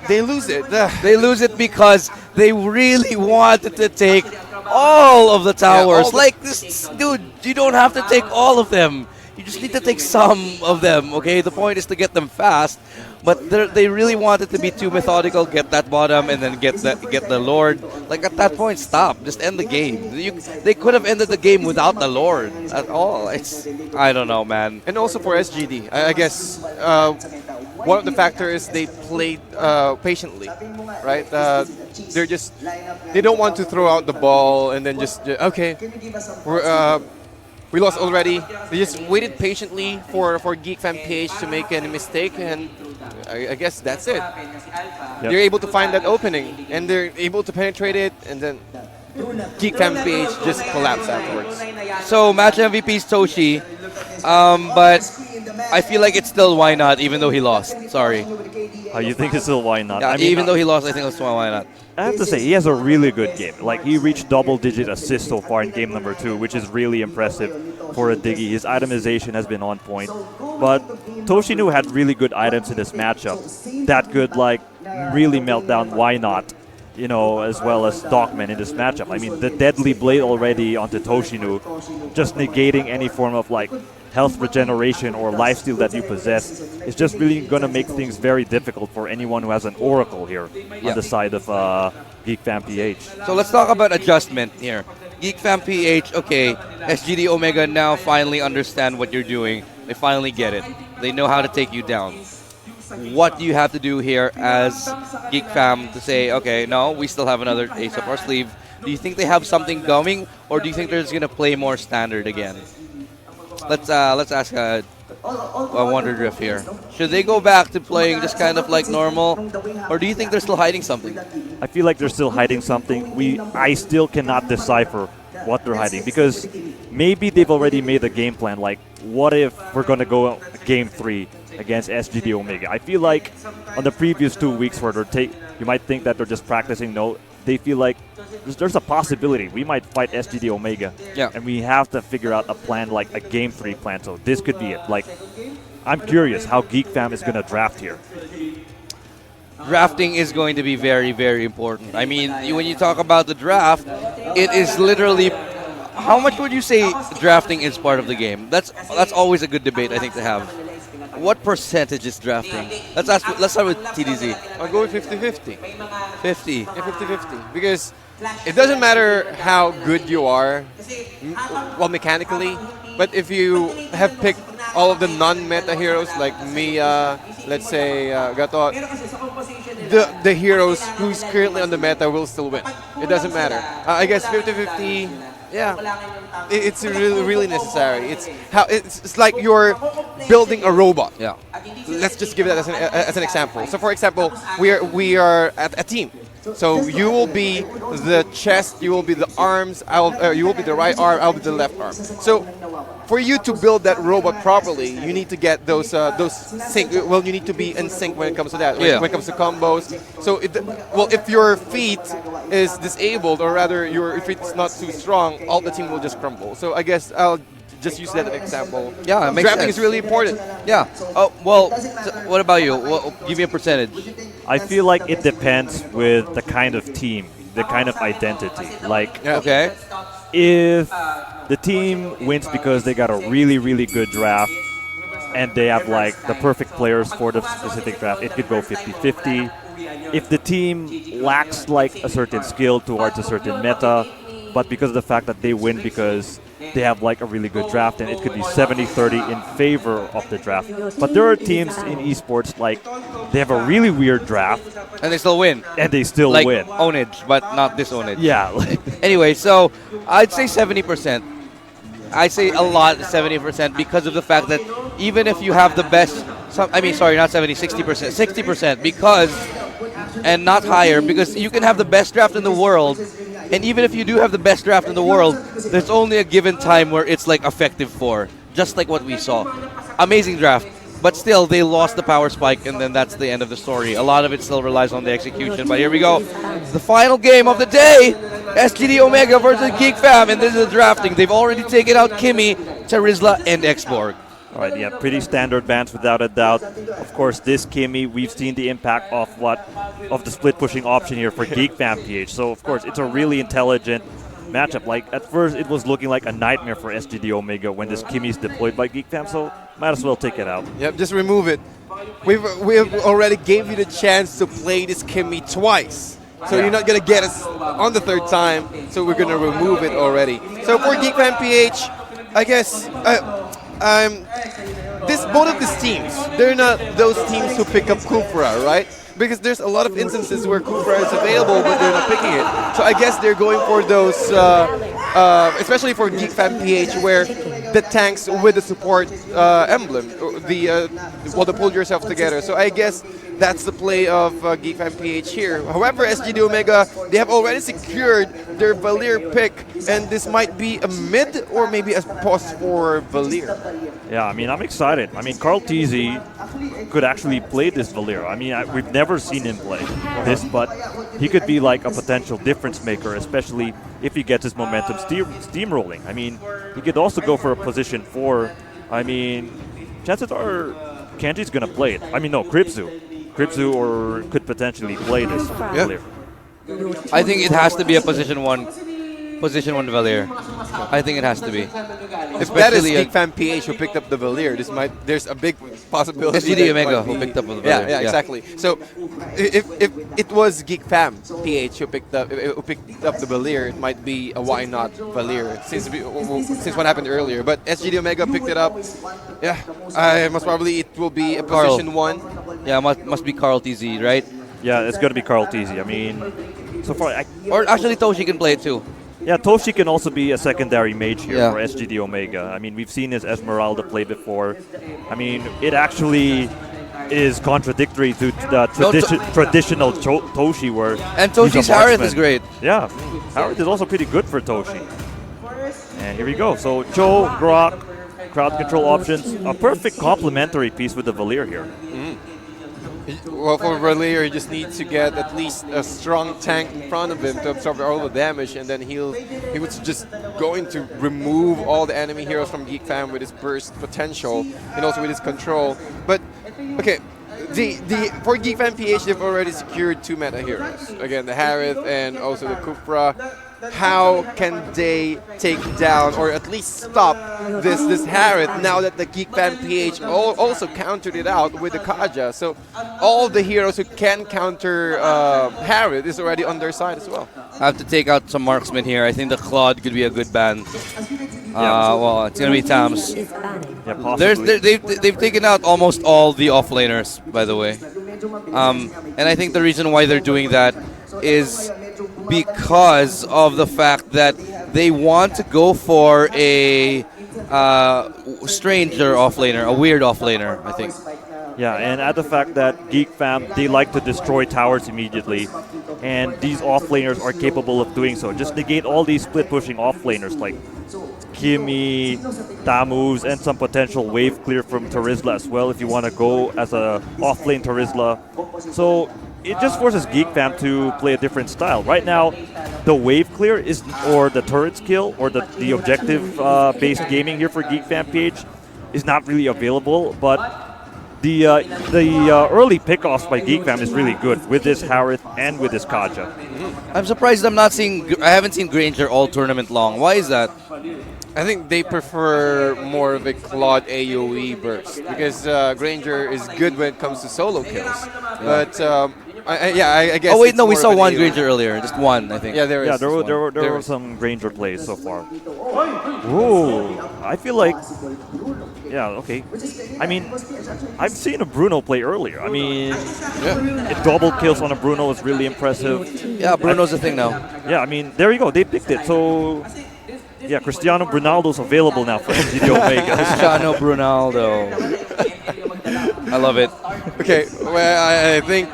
they lose it. They lose it because they really wanted to take all of the towers. Dude, you don't have to take all of them. You just need to take some of them, okay? The point is to get them fast, but they really wanted to be too methodical, get that bottom, and then get the Lord. At that point, stop. Just end the game. They could have ended the game without the Lord at all. I don't know, man. And also for SGD, I guess one of the factors is they played patiently, right? They don't want to throw out the ball and then just okay, we lost already. They just waited patiently for Geek Fam PH to make any mistake, and I guess that's it. Yep. They're able to find that opening, and they're able to penetrate it, and then Geek Fam PH just collapsed afterwards. So match MVP is Toshi, but I feel like it's still why not, even though he lost. Sorry. You think it's still why not? Yeah, even though he lost, I think it's still why not. I have to say, he has a really good game. He reached double-digit assists so far in game number 2, which is really impressive for a Diggy. His itemization has been on point. But Toshinu had really good items in this matchup that could, really melt down why not, as well as Dogman in this matchup. I mean, the Deadly Blade already onto Toshinu, just negating any form of, health regeneration or lifesteal that you possess is just really going to make things very difficult for anyone who has an Oracle here on the side of Geek Fam PH. So let's talk about adjustment here. Geek Fam PH, okay, SGD Omega now finally understand what you're doing. They finally get it. They know how to take you down. What do you have to do here as Geek Fam to say, okay, no, we still have another ace up our sleeve? Do you think they have something going, or do you think they're just gonna play more standard again? Let's ask a Wonder Drift here. Should they go back to playing just kind of like normal, or do you think they're still hiding something? I feel like they're still hiding something. I still cannot decipher what they're hiding, because maybe they've already made a game plan. Like, what if we're gonna go game 3 against SGD Omega? I feel like on the previous 2 weeks where you might think that they're just practicing. No, they feel like there's a possibility we might fight SGD Omega. Yeah. And we have to figure out a plan, like a game 3 plan. So this could be it. Like, I'm curious how Geek Fam is gonna draft here. Drafting is going to be very, very important. I mean, when you talk about the draft, it is literally, how much would you say drafting is part of the game? That's always a good debate, I think, to have. What percentage is drafting? Let's start with TDZ. I'll go with 50-50. 50. Yeah, 50-50. Because it doesn't matter how good you are, well, mechanically, but if you have picked all of the non-meta heroes like Mia, let's say Gatot, the heroes who's currently on the meta will still win. It doesn't matter. I guess 50-50, yeah, it's really necessary. It's like you're building a robot. Yeah. Let's just give that as an example. So for example, we are at a team. So you will be the chest, you will be the arms, you will be the right arm, I'll be the left arm. So for you to build that robot properly, you need to get those sync. Well, you need to be in sync when it comes to that. When it comes to combos. So if your feet is disabled, or rather your feet is not too strong, all the team will just crumble. So I guess I'll just use that as an example. Yeah, it makes Drafting sense. is really important. Yeah. Oh, well, what about you? Give me a percentage. I feel like it depends with the kind of team, the kind of identity. Like, okay, if the team wins because they got a really, really good draft and they have like the perfect players for the specific draft, it could go 50-50. If the team lacks like a certain skill towards a certain meta, but because of the fact that they win because they have like a really good draft, and it could be 70-30 in favor of the draft. But there are teams in esports, like, they have a really weird draft. And they still win. And they still like win. Ownage, but not this Ownage. Yeah. Anyway, so I'd say 70%. I say a lot, 70%, because of the fact that even if you have the best, sorry, not 70, 60%, 60%, because, and not higher, because you can have the best draft in the world, and even if you do have the best draft in the world, there's only a given time where it's like effective for, just like what we saw. Amazing draft, but still they lost the power spike, and then that's the end of the story. A lot of it still relies on the execution, but here we go. The final game of the day, SGD Omega versus Geek Fam, and this is the drafting. They've already taken out Kimmy, Charizla, and Xborg. All right, yeah, pretty standard bans without a doubt. Of course, this Kimmy, we've seen the impact of the split pushing option here for Geek Fam PH. So of course, it's a really intelligent matchup. Like at first, it was looking like a nightmare for SGD Omega when this Kimmy is deployed by Geek Fam. So might as well take it out. Yep, just remove it. We've already gave you the chance to play this Kimmy twice. So you're not gonna get us on the third time. So we're gonna remove it already. So for Geek Fam PH, I guess. Both of these teams, they're not those teams who pick up Kufra, right? Because there's a lot of instances where Kufra is available, but they're not picking it. So I guess they're going for those, especially for Geek Fam PH, where the tanks with the support emblem, the pull yourself together. So I guess that's the play of Geek Fam PH here. However, SGD Omega, they have already secured their Valir pick, and this might be a mid or maybe a pause for Valir. Yeah, I mean, I'm excited. I mean, Carl TZ could actually play this Valir. I mean, we've never seen him play this, but he could be like a potential difference maker, especially if he gets his momentum steamrolling. I mean, he could also go for a position 4. I mean, chances are Kenji's going to play it. I mean, no, Kripzu or could potentially play this Valir. I think it has to be a position 1. position 1 Valier. I think it has to be. If that is Especially Geek Fan PH who picked up the Valier, there's a big possibility. SGD that Omega might be- who picked up the Yeah, Valier, yeah, yeah. exactly. So if it was Geek Fam PH who picked up the Valier, it might be a why not Valier since what happened earlier. But SGD Omega picked it up. Yeah, most probably it will be a Carl. position 1. Yeah, must be Carl TZ, right? Yeah, it's going to be Carl TZ. I mean, so far... Or actually Toshi can play it too. Yeah, Toshi can also be a secondary mage here Yeah. for SGD Omega. I mean, we've seen his Esmeralda play before. I mean, it actually is contradictory to the traditional Toshi where... And he's a Toshi's Harith marksman. is great. Yeah, Harith is also pretty good for Toshi. And here we go. So, Cho, Grok, crowd control options. A perfect complementary piece with the Valier here. Well, for Valier, he just needs to get at least a strong tank in front of him to absorb all the damage, and then he was just going to remove all the enemy heroes from Geek Fam with his burst potential and also with his control. But okay, for Geek Fam PH, they've already secured 2 meta heroes. Again, the Harith and also the Kupra. How can they take down or at least stop this Harith now that the Geek Fan PH also countered it out with the Kaja? So all the heroes who can counter Harith is already on their side as well. I have to take out some marksmen here. I think the Claude could be a good ban. Well, it's going to be Tams. Yeah, possibly. They've taken out almost all the offlaners, by the way. And I think the reason why they're doing that is because of the fact that they want to go for a stranger offlaner, a weird offlaner, I think. Yeah, and at the fact that Geek Fam, they like to destroy towers immediately, and these offlaners are capable of doing so. Just negate all these split-pushing offlaners like Kimi, Tamus, and some potential wave clear from Terizla as well if you want to go as a offlane Terizla. So it just forces Geek Fam to play a different style. Right now, the wave clear is, or the turret skill, or the objective-based gaming here for Geek Fam PH is not really available, but the early pickoffs by Geek Fam is really good with this Harith and with this Kaja. I'm surprised I haven't seen Granger all tournament long. Why is that? I think they prefer more of a Claude AoE burst because Granger is good when it comes to solo kills. But I guess. Oh wait, it's no, we more saw of an one AoE. Granger earlier, just one, I think. Yeah, there is. Yeah, there one. were some Granger plays so far. Ooh, I feel like, yeah, okay. I mean, I've seen a Bruno play earlier. I mean, double kills on a Bruno is really impressive. Yeah, Bruno's a thing now. Yeah, I mean, there you go. They picked it. So, yeah, Cristiano Ronaldo's available now for SGD Omega. Cristiano Ronaldo. I love it. Okay, well, I think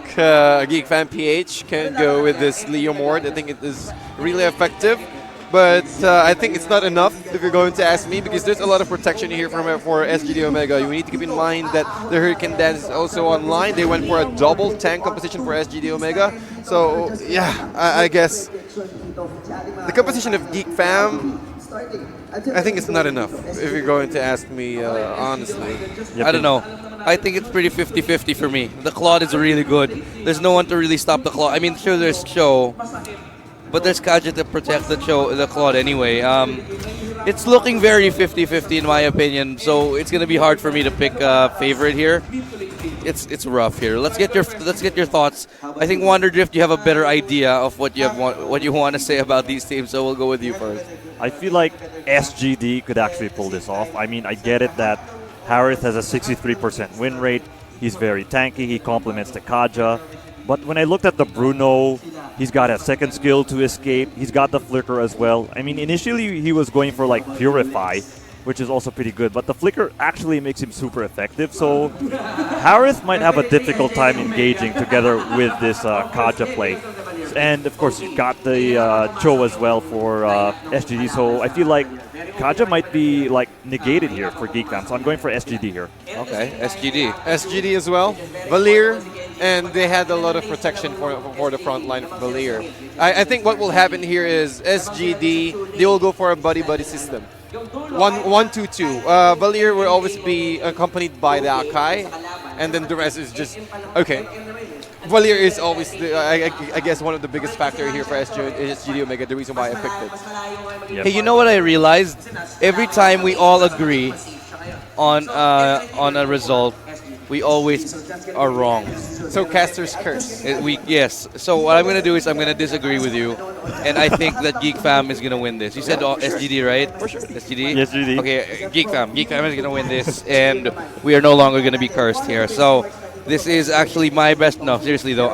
Geek Fan PH can go with this Leo Mord. I think it is really effective. But I think it's not enough if you're going to ask me because there's a lot of protection here for SGD Omega. You need to keep in mind that the Hurricane Dance is also online. They went for a double tank composition for SGD Omega. So, yeah, I guess the composition of Geek Fam, I think it's not enough if you're going to ask me honestly. I don't know. I think it's pretty 50-50 for me. The Claude is really good. There's no one to really stop the Claude. I mean, sure, there's Cho, but there's Kaja to protect the Claude anyway. It's looking very 50-50 in my opinion, so it's gonna be hard for me to pick a favorite here. It's rough here. Let's get your thoughts. I think Wonderdrift, you have a better idea of what you want to say about these teams, so we'll go with you first. I feel like SGD could actually pull this off. I mean, I get it that Harith has a 63% win rate. He's very tanky. He complements the Kaja. But when I looked at the Bruno, he's got a second skill to escape. He's got the Flicker as well. I mean, initially he was going for like Purify, which is also pretty good. But the Flicker actually makes him super effective. So Harith might have a difficult time engaging together with this Kaja play. And of course, you've got the Cho as well for SGD. So I feel like Kaja might be like negated here for Geek Fam. So I'm going for SGD here. Okay, SGD. SGD as well. Valier, and they had a lot of protection for the front line of Valier. I think what will happen here is SGD, they will go for a buddy-buddy system. 1-2-2. Valier will always be accompanied by the Akai, and then the rest is just, okay, Valier is always, I guess, one of the biggest factor here for SGD Omega, the reason why I picked it. Hey, you know what I realized? Every time we all agree on a result, we always are wrong. So Caster's curse. Yes. So what I'm gonna do is I'm gonna disagree with you, and I think that Geek Fam is gonna win this. You said SGD, right? For sure. SGD. Yes, SGD. Okay, Geek Fam is gonna win this, and we are no longer gonna be cursed here. So this is actually my best. No, seriously though.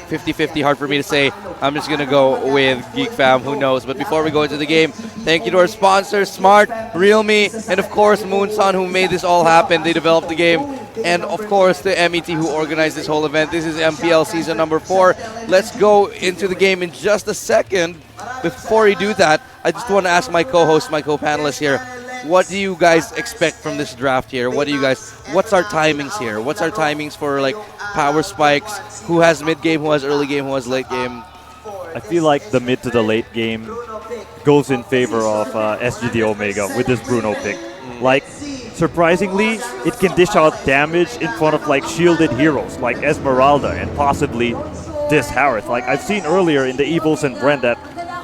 50-50, hard for me to say. I'm just going to go with Geek Fam, who knows. But before we go into the game, thank you to our sponsors, Smart, Realme, and of course, Moonsun, who made this all happen. They developed the game. And of course, the MET, who organized this whole event. This is MPL Season number 4. Let's go into the game in just a second. Before we do that, I just want to ask my co-host, my co-panelists here, what do you guys expect from this draft here? What's our timings here? What's our timings for like power spikes? Who has mid game, who has early game, who has late game? I feel like the mid to the late game goes in favor of SGD Omega with this Bruno pick. Like, surprisingly, it can dish out damage in front of like shielded heroes like Esmeralda and possibly this Harith. Like I've seen earlier in the EVOS and Bren that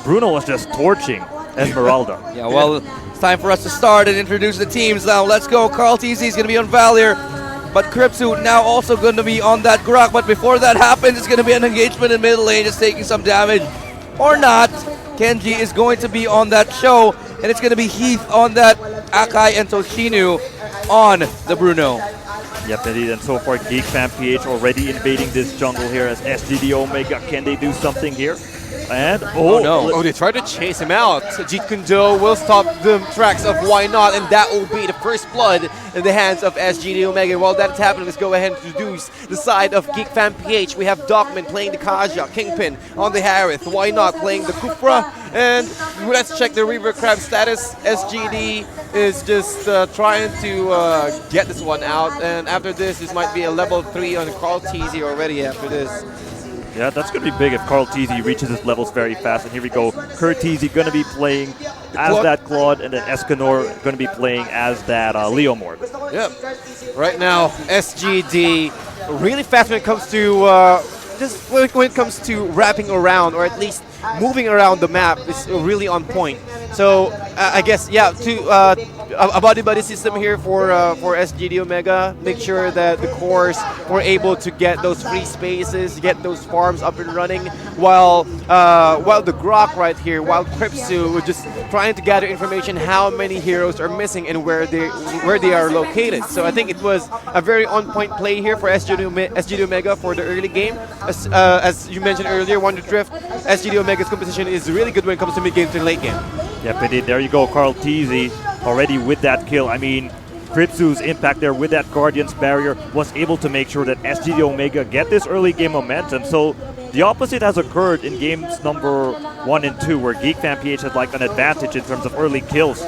Bruno was just torching Esmeralda. Yeah, well, it's time for us to start and introduce the teams now. Let's go. Carl TZ is going to be on Valier, but Kripsu now also going to be on that Grok. But before that happens, it's going to be an engagement in middle lane, just taking some damage. Or not. Kenji is going to be on that show, and it's going to be Heath on that Akai and Toshinu on the Bruno. Yep, indeed, and so far Geek Fan PH already invading this jungle here as SGD Omega. Can they do something here? And oh no! Oh, they tried to chase him out. Jeet Kune Do will stop the tracks of Why Not, and that will be the first blood in the hands of SGD Omega. While that's happening, let's go ahead and introduce the side of Geek Fan PH. We have Dogman playing the Kaja, Kingpin on the Harith, Why Not playing the Kufra, and let's check the Reaver Crab status. SGD is just trying to get this one out, and after this might be a level 3 on Carl TZ already after this. Yeah, that's going to be big if Carl TZ reaches his levels very fast. And here we go. Kurt TZ going to be playing as that Claude, and then Escanor going to be playing as that Leomord. Yep. Right now, SGD really fast when it comes to just when it comes to wrapping around, or at least moving around the map, is really on point. So I guess, yeah, a buddy system here for SGD Omega. Make sure that the cores were able to get those free spaces, get those farms up and running, while the Grok right here, while Kripsu were just trying to gather information how many heroes are missing and where they are located. So I think it was a very on-point play here for SGD Omega for the early game. As you mentioned earlier, Wonder Drift, SGD Omega's composition is really good when it comes to mid-game to late game. Yep, indeed. There you go, Carl TZ already with that kill. I mean, Kripsu's impact there with that Guardian's Barrier was able to make sure that SGD Omega get this early game momentum. So the opposite has occurred in games number 1 and 2, where Geek Fan PH had like an advantage in terms of early kills.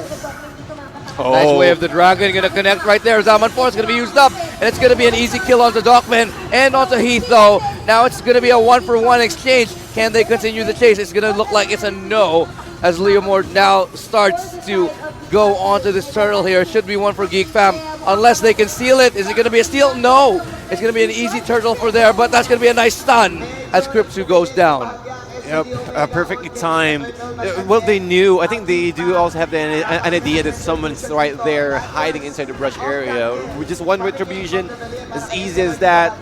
Nice way of the Dragon, going to connect right there. Zaman 4 is going to be used up, and it's going to be an easy kill onto Dockman and onto Heath, though. Now it's going to be a 1-for-1 exchange. Can they continue the chase? It's going to look like it's a no, as Leomord now starts to go onto this turtle here. It should be one for Geek Fam, unless they can steal it. Is it going to be a steal? No. It's going to be an easy turtle for there, but that's going to be a nice stun as Kripsu goes down. Yep, perfectly timed. Well, they knew. I think they do also have an idea that someone's right there hiding inside the brush area. With just one retribution, as easy as that,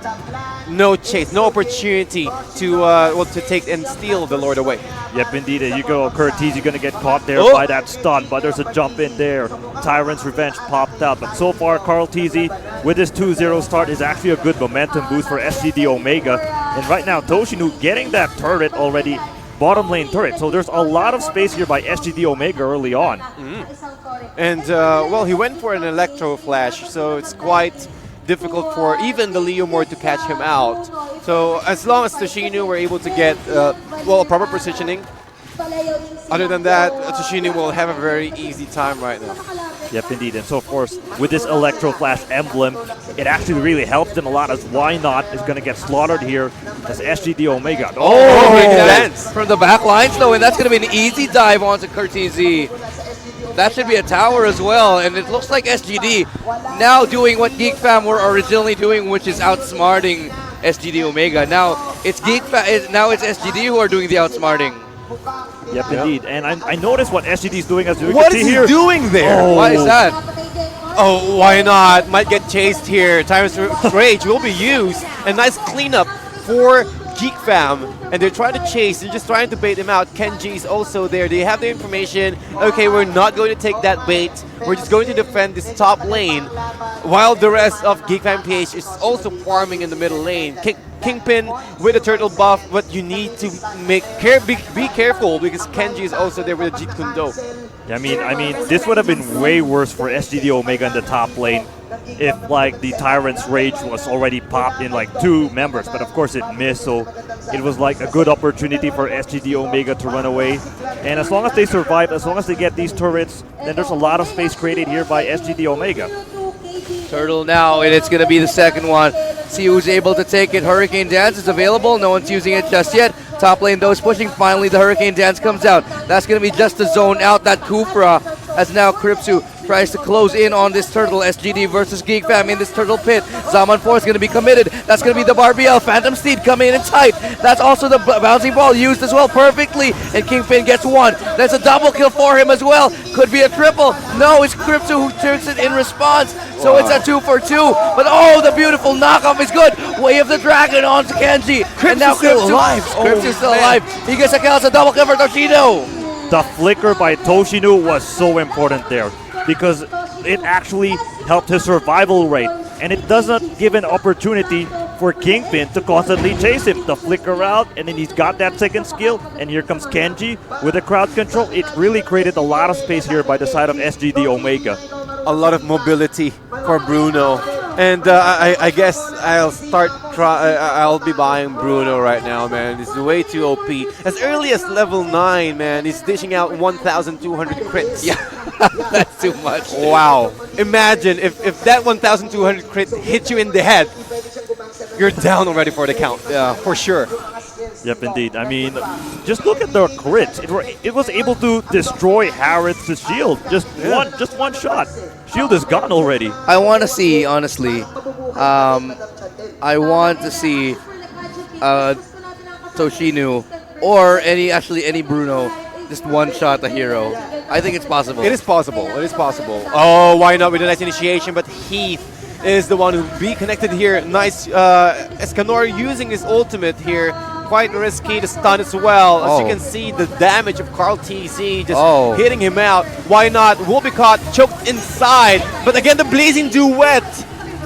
no chase, no opportunity to take and steal the Lord away. Yep, indeed. There you go. Kurt TZ going to get caught there by that stun, but there's a jump in there. Tyrant's Revenge popped up. But so far, Carl TZ with his 2-0 start is actually a good momentum boost for SGD Omega. And right now, Toshinu getting that turret already, bottom lane turret. So there's a lot of space here by SGD Omega early on. And, well, he went for an Electro Flash, so it's quite difficult for even the Leomord to catch him out. So as long as Toshinu were able to get, well, proper positioning, other than that, Toshinu will have a very easy time right now. Yep, indeed. And so, of course, with this Electro Flash emblem, it actually really helped them a lot, as Why Not is going to get slaughtered here as SGD Omega. From the back lines, though, and that's going to be an easy dive onto Kurtz. That should be a tower as well, and it looks like SGD now doing what Geek Fam were originally doing, which is outsmarting SGD Omega. Now it's now it's SGD who are doing the outsmarting. Yep, indeed. And I noticed what SGD is doing as you What can is see he here. doing there? Oh. Why is that? Oh, why not? Might get chased here. Timeless Rage will be used. A nice cleanup for Geek Fam. And they're trying to chase. They're just trying to bait him out. Kenji is also there. They have the information. Okay, we're not going to take that bait. We're just going to defend this top lane. While the rest of Geek Fam PH is also farming in the middle lane. Kingpin with a turtle buff, but you need to be careful because Kenji is also there with a Jeet Kune Do. Yeah, I mean, this would have been way worse for SGD Omega in the top lane if like the Tyrant's Rage was already popped in like 2 members, but of course it missed, so it was like a good opportunity for SGD Omega to run away. And as long as they survive, as long as they get these turrets, then there's a lot of space created here by SGD Omega. Turtle now, and it's going to be the second one. See who's able to take it. Hurricane Dance is available. No one's using it just yet. Top lane, though, is pushing. Finally, the Hurricane Dance comes out. That's going to be just to zone out that Kufra, as now Kripsu tries to close in on this turtle. SGD versus Geek Fam in this turtle pit. Zaman 4 is going to be committed. That's going to be the Barbiel. Phantom Steed coming in tight. That's also the bouncing ball used as well perfectly. And Kingpin gets 1. There's a double kill for him as well. Could be a triple. No, it's Kripsu who turns it in response. So it's a 2 for 2. But oh, the beautiful knockoff is good. Way of the Dragon onto Kenji. And now Kripsu alive. Kripsu's still alive. He gets a kill. It's a double kill for Toshido. The flicker by Toshinu was so important there because it actually helped his survival rate, and it doesn't give an opportunity for Kingpin to constantly chase him. The flicker out, and then he's got that second skill, and here comes Kenji with the crowd control. It really created a lot of space here by the side of SGD Omega. A lot of mobility for Bruno. And I guess I'll be buying Bruno right now, man. It's way too OP. As early as level 9, man, he's dishing out 1,200 crits. Yeah, that's too much. Dude. Wow. Imagine if that 1,200 crit hit you in the head, you're down already for the count. Yeah, for sure. Yep, indeed. I mean, just look at the crits. It was able to destroy Harrods' shield. Just one shot. Shield is gone already. I want to see, honestly, I want to see Toshinu or any Bruno just one shot the hero. I think it's possible. It is possible. It is possible. Oh, why not with a nice initiation? But Heath is the one who be connected here. Nice Escanor using his ultimate here. Quite risky to stun as well. As you can see, the damage of Carl TZ just hitting him out. Why not? Will be caught, choked inside. But again, the blazing duet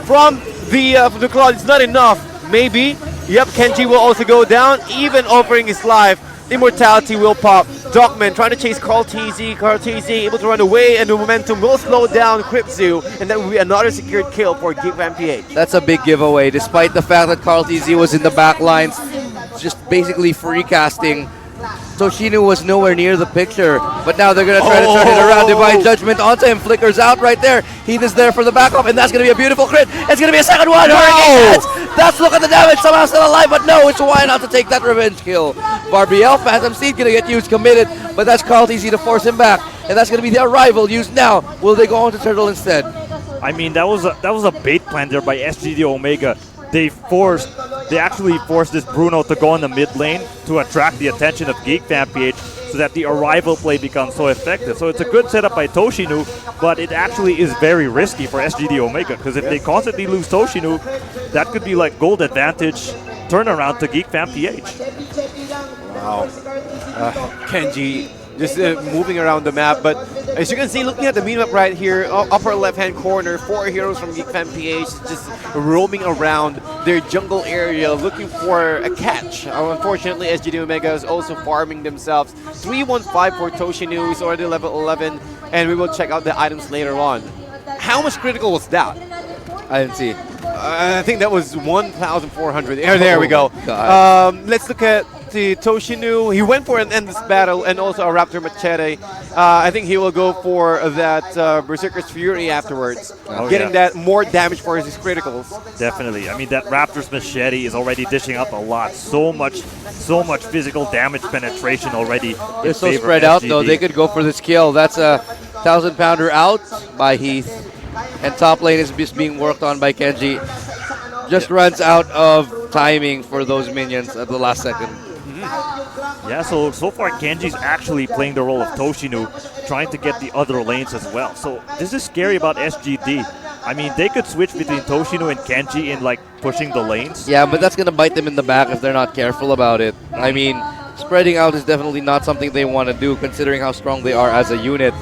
from the Claude is not enough. Maybe. Yep, Kenji will also go down, even offering his life. Immortality will pop. Dogman trying to chase Carl TZ. Carl TZ able to run away, and the momentum will slow down Kripsu, and that will be another secured kill for Geek Fam PH. That's a big giveaway, despite the fact that Carl TZ was in the back lines, just basically free casting. Toshinu was nowhere near the picture, but now they're going to try to turn it around. Divine Judgment onto him, flickers out right there. Heath is there for the backup, and that's going to be a beautiful crit. It's going to be a second one. That's look at the damage, somehow still alive, but no, it's why not to take that revenge kill. Barbiel, Phantom Steed going to get used, committed, but that's Carl TZ to force him back, and that's going to be their rival used now. Will they go on to Turtle instead? I mean, that was a bait plan there by SGD Omega. They actually forced this Bruno to go in the mid lane to attract the attention of Geek Fam PH so that the arrival play becomes so effective. So it's a good setup by Toshinu, but it actually is very risky for SGD Omega because if they constantly lose Toshinu, that could be like gold advantage turnaround to Geek Fam PH. Wow. Kenji just moving around the map, but as you can see, looking at the minimap right here, upper left-hand corner, 4 heroes from Geek Fam PH just roaming around their jungle area looking for a catch. Unfortunately, SGD Omega is also farming themselves. 315 for Toshinu, he's already level 11, and we will check out the items later on. How much critical was that? I didn't see. I think that was 1,400. There we go. Let's look at the Toshinu. He went for an endless battle and also a Raptor Machete. I think he will go for that Berserker's Fury afterwards, getting that more damage for his criticals. Definitely. I mean, that Raptor's Machete is already dishing out a lot. So much physical damage penetration already. They're so spread out, though. They could go for this kill. That's a 1,000-pounder out by Heath. And top lane is just being worked on by Kenji. Just runs out of timing for those minions at the last second. Yeah, so far Kenji's actually playing the role of Toshinu, trying to get the other lanes as well. So this is scary about SGD. I mean, they could switch between Toshinu and Kenji in like pushing the lanes. Yeah, but that's going to bite them in the back if they're not careful about it. I mean, spreading out is definitely not something they want to do considering how strong they are as a unit.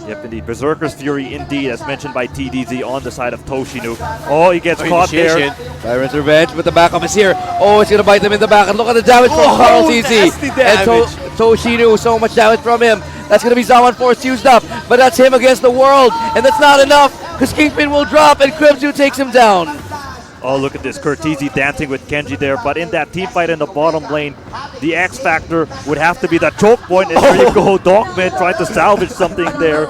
Yep, indeed. Berserker's Fury, indeed, as mentioned by TDZ on the side of Toshinu. Oh, he gets caught there. Tyrant's Revenge, but the backup is here. Oh, it's going to bite them in the back. And look at the damage from Carl TZ. And Toshinu, so much damage from him. That's going to be Zaman Force used up. But that's him against the world. And that's not enough because Kingpin will drop and Krebsu takes him down. Oh, look at this. Curtizi dancing with Kenji there. But in that team fight in the bottom lane, the X factor would have to be the choke point. And there you go. Dogman tried to salvage something there.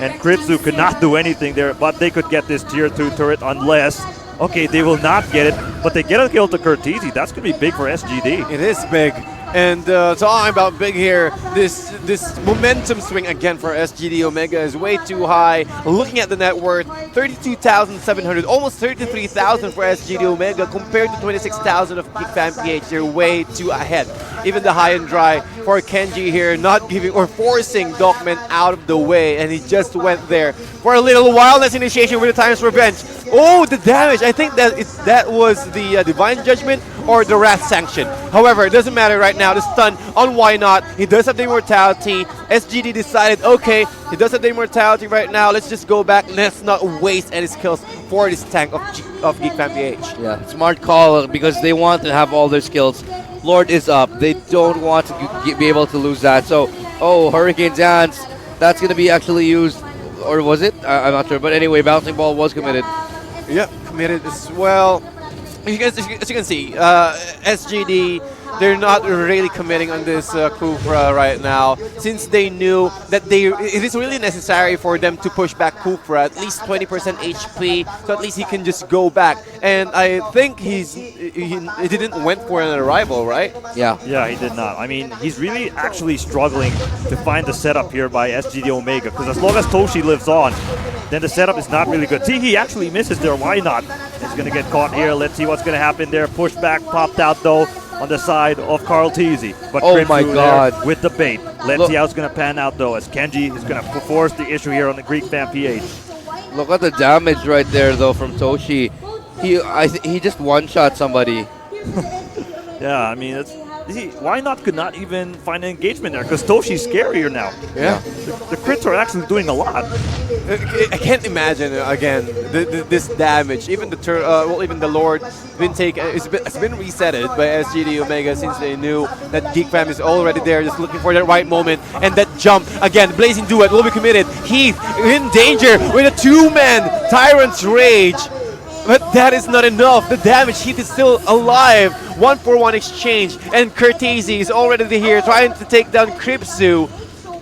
And Kritsu could not do anything there. But they could get this tier 2 turret unless... Okay, they will not get it. But they get a kill to Curtizi. That's going to be big for SGD. It is big. And talking about big here, this momentum swing again for SGD Omega is way too high. Looking at the net worth, 32,700, almost 33,000 for SGD Omega compared to 26,000 of Geek PH. They're way too ahead. Even the high and dry for Kenji here, not giving or forcing Dogman out of the way, and he just went there for a little wildness initiation with the Times Revenge. Oh, the damage! I think that was the Divine Judgment or the Wrath Sanction. However, it doesn't matter right now. The stun on Why Not. He does have the immortality. SGD decided, okay, he does have the immortality right now. Let's just go back. Let's not waste any skills for this tank of Geek PH. Yeah, smart call because they want to have all their skills. Lord is up. They don't want to be able to lose that. So, oh, Hurricane Dance. That's going to be actually used. Or was it? I'm not sure. But anyway, Bouncing Ball was committed. Yep, committed as well. As you can see, SGD, they're not really committing on this Kufra right now, since they knew that it is really necessary for them to push back Kufra, at least 20% HP, so at least he can just go back. And I think he didn't went for an arrival, right? Yeah. Yeah, he did not. I mean, he's really actually struggling to find the setup here by SGD Omega, because as long as Toshi lives on, then the setup is not really good. See, he actually misses there. Why not? He's going to get caught here. Let's see what's going to happen there. Pushback popped out, though, on the side of Carl Teasy. But oh my God, with the bait. Let's see how it's going to pan out, though, as Kenji is going to force the issue here on the Greek fan PH. Look at the damage right there, though, from Toshi. He just one-shot somebody. Yeah, I mean, Why Not could not even find an engagement there, because Toshi's scarier now. Yeah. The crits are actually doing a lot. I can't imagine, again, this damage. Even even the Lord it's been resetted by SGD Omega since they knew that Geek Fam is already there, just looking for that right moment. And that jump, again, Blazing Duet will be committed. Heath in danger with a two-man Tyrant's Rage. But that is not enough. The damage, Heath is still alive. 1-for-1 exchange. And Curtese is already here trying to take down Kripsu.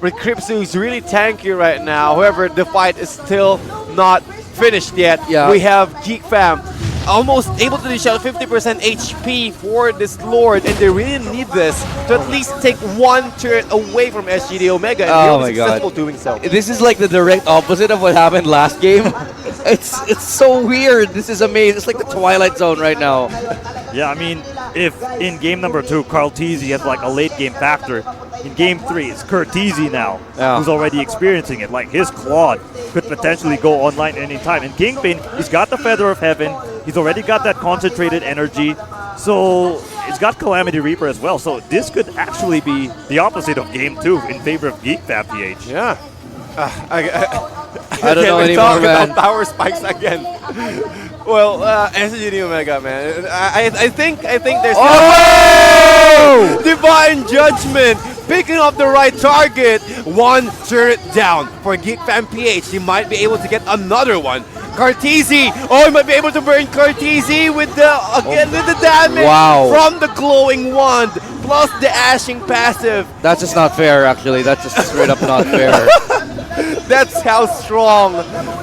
But Kripsu is really tanky right now. However, the fight is still not finished yet. Yeah. We have Geek Fam almost able to dish out 50% HP for this Lord, and they really need this to at least take one turret away from SGD Omega, and oh he'll be successful doing so. This is like the direct opposite of what happened last game. It's so weird. This is amazing. It's like the Twilight Zone right now. Yeah, I mean, if in game number 2, Carl Teasy has like a late game factor, in game 3, it's Curtese now, who's already experiencing it. Like, his Claude could potentially go online anytime. And Kingpin, he's got the Feather of Heaven. He's already got that concentrated energy. So, he's got Calamity Reaper as well. So, this could actually be the opposite of game 2 in favor of Geek PH. Yeah. I don't know anymore, talk man. about power spikes again. Well, SGD Omega, man. I think there's Divine Judgment picking up the right target. One turret down for Geek PH. He might be able to get another one. Cartesi, he might be able to burn Cartesi with the damage from the glowing wand plus the ashing passive. That's just not fair, actually. That's just straight up not fair. That's how strong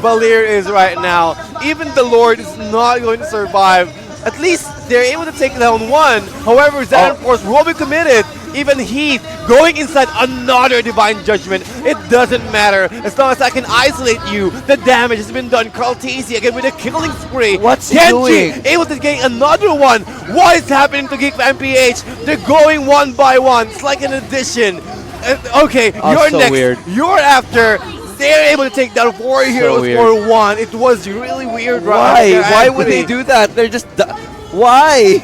Valir is right now. Even the Lord is not going to survive. At least they're able to take down one. However, Xanaforce will be committed. even Heath going inside another Divine Judgment. It doesn't matter. As long as I can isolate you, the damage has been done. Carl Tizzy again with a killing spree. What's he Kenji doing? able to gain another one. What is happening to Geek PH? They're going one by one. It's like an addition. Okay, Oh, you're so next. weird. You're after. They're able to take down 4 heroes weird. for 1. It was really weird. Why? Right? Why would they do that? They're just... Why?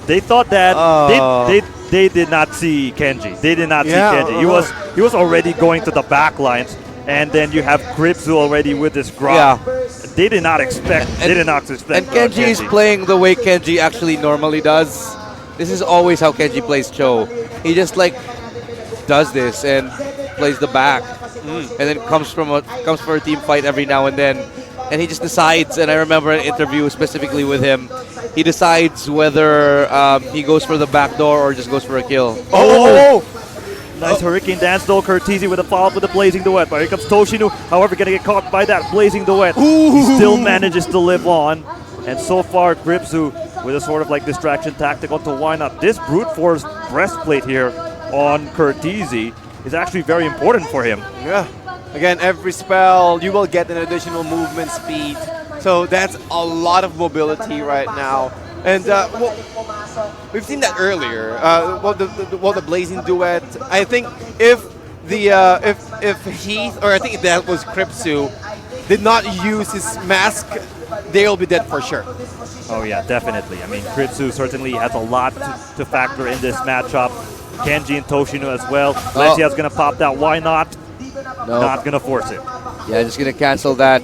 They thought that they did not see Kenji. They did not see Kenji. He was already going to the back lines, and then you have Gripsu already with this grab. They did not expect. And Kenji is playing the way Kenji actually normally does. This is always how Kenji plays Cho. He just like does this and plays the back, and then comes for a team fight every now and then. And he just decides, and I remember an interview specifically with him, he decides whether he goes for the back door or just goes for a kill. Nice Hurricane Dance though. Curtizi with a follow-up with the Blazing Duet. But here comes Toshinu, however, going to get caught by that Blazing Duet. He still manages to live on. And so far, Gripsu with a sort of like distraction tactic onto Why Not. This Brute Force breastplate here on Curtizi is actually very important for him. Yeah. Again, every spell, you will get an additional movement speed. So that's a lot of mobility right now. And well, we've seen that earlier. The Blazing Duet. I think if Heath, or I think that was Kripsu, did not use his mask, they'll be dead for sure. Oh yeah, definitely. I mean, Kripsu certainly has a lot to factor in this matchup. Kenji and Toshino as well. Lencia's going to pop that. Why not? Not going to force it. Yeah, just going to cancel that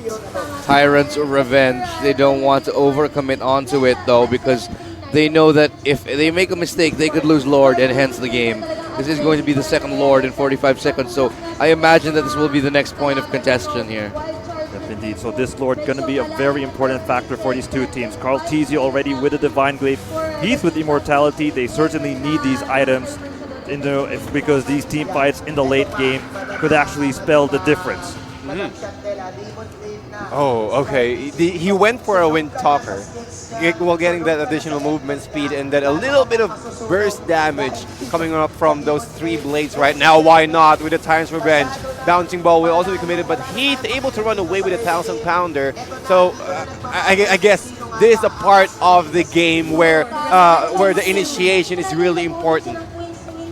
Tyrant's Revenge. They don't want to overcommit onto it, though, because they know that if they make a mistake, they could lose Lord and hence the game. This is going to be the second Lord in 45 seconds, so I imagine that this will be the next point of contention here. Yes, indeed. So this Lord going to be a very important factor for these two teams. Carl Tizzy already with the Divine Glaive. Heath with Immortality. They certainly need these items because these team fights in the late game could actually spell the difference. Oh, okay. He went for a Wind Talker while getting that additional movement speed and then a little bit of burst damage coming up from those 3 blades right now. Why not? With the Tyrant's Revenge. Bouncing Ball will also be committed, but Heath able to run away with a 1,000 pounder. So I guess this is a part of the game where the initiation is really important.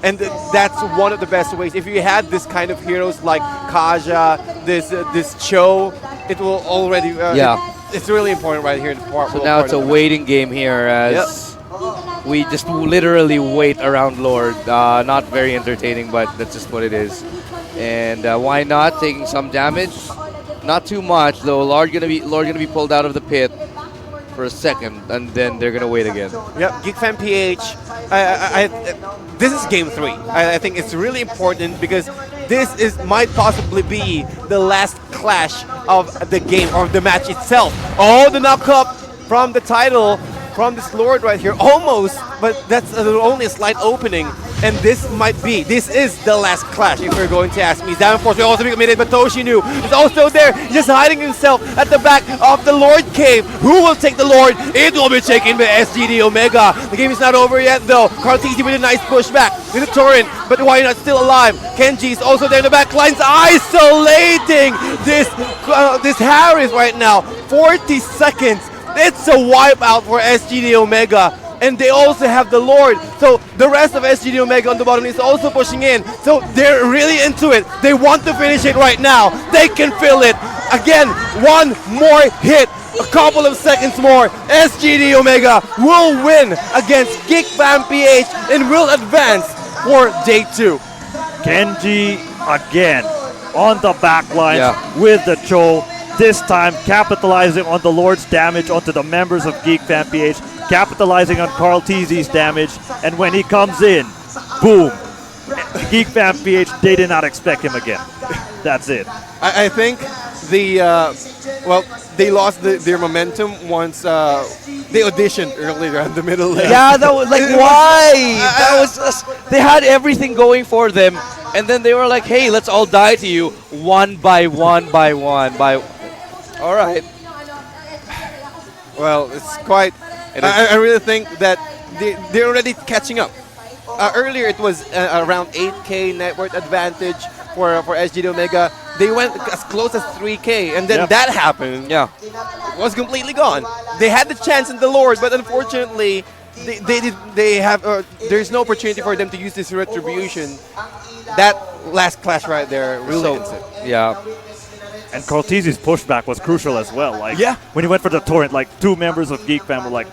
And that's one of the best ways. If you had this kind of heroes like Kaja, this Cho, it will already... it's really important right here. So now it's a waiting game here as we just literally wait around Lord. Not very entertaining, but that's just what it is. And Why Not taking some damage? Not too much though. Lord gonna be pulled out of the pit for a second, and then they're gonna wait again. Yep, Geek PH. This is game 3. I think it's really important because this might possibly be the last clash of the game or the match itself. Oh, the knock up from the title from this Lord right here, almost, but that's only a slight opening. And this is the last clash if you're going to ask me. Downforce will also be committed, but Toshinu is also there, just hiding himself at the back of the Lord Cave. Who will take the Lord? It will be taken by SGD Omega. The game is not over yet though. Carl Tizzy with a nice pushback with a torrent, but Why Not still alive? Kenji is also there in the back lines, isolating this Harris right now. 40 seconds. It's a wipeout for SGD Omega. And they also have the Lord. So the rest of SGD Omega on the bottom is also pushing in. So they're really into it. They want to finish it right now. They can feel it. Again, one more hit. A couple of seconds more. SGD Omega will win against Geek PH and will advance for day 2. Kenji again on the back lines with the Cho. This time capitalizing on the Lord's damage onto the members of Geek PH, capitalizing on Carl Tizzy's damage, and when he comes in, boom. Geek PH, they did not expect him again. That's it. I think they lost their momentum once they auditioned earlier in the middle lane. Yeah, that was like, why? That was just, they had everything going for them, and then they were like, hey, let's all die to you one by one. All right. Well, it's quite... I really think that they're already catching up. earlier it was around 8K net worth advantage for SGD Omega. They went as close as 3K, and then that happened. Yeah, it was completely gone. They had the chance in the Lord, but unfortunately, there's no opportunity for them to use this retribution. That last clash right there really hits it. Yeah. And Cortese's pushback was crucial as well. Like, when he went for the torrent, like 2 members of Geek fam were like,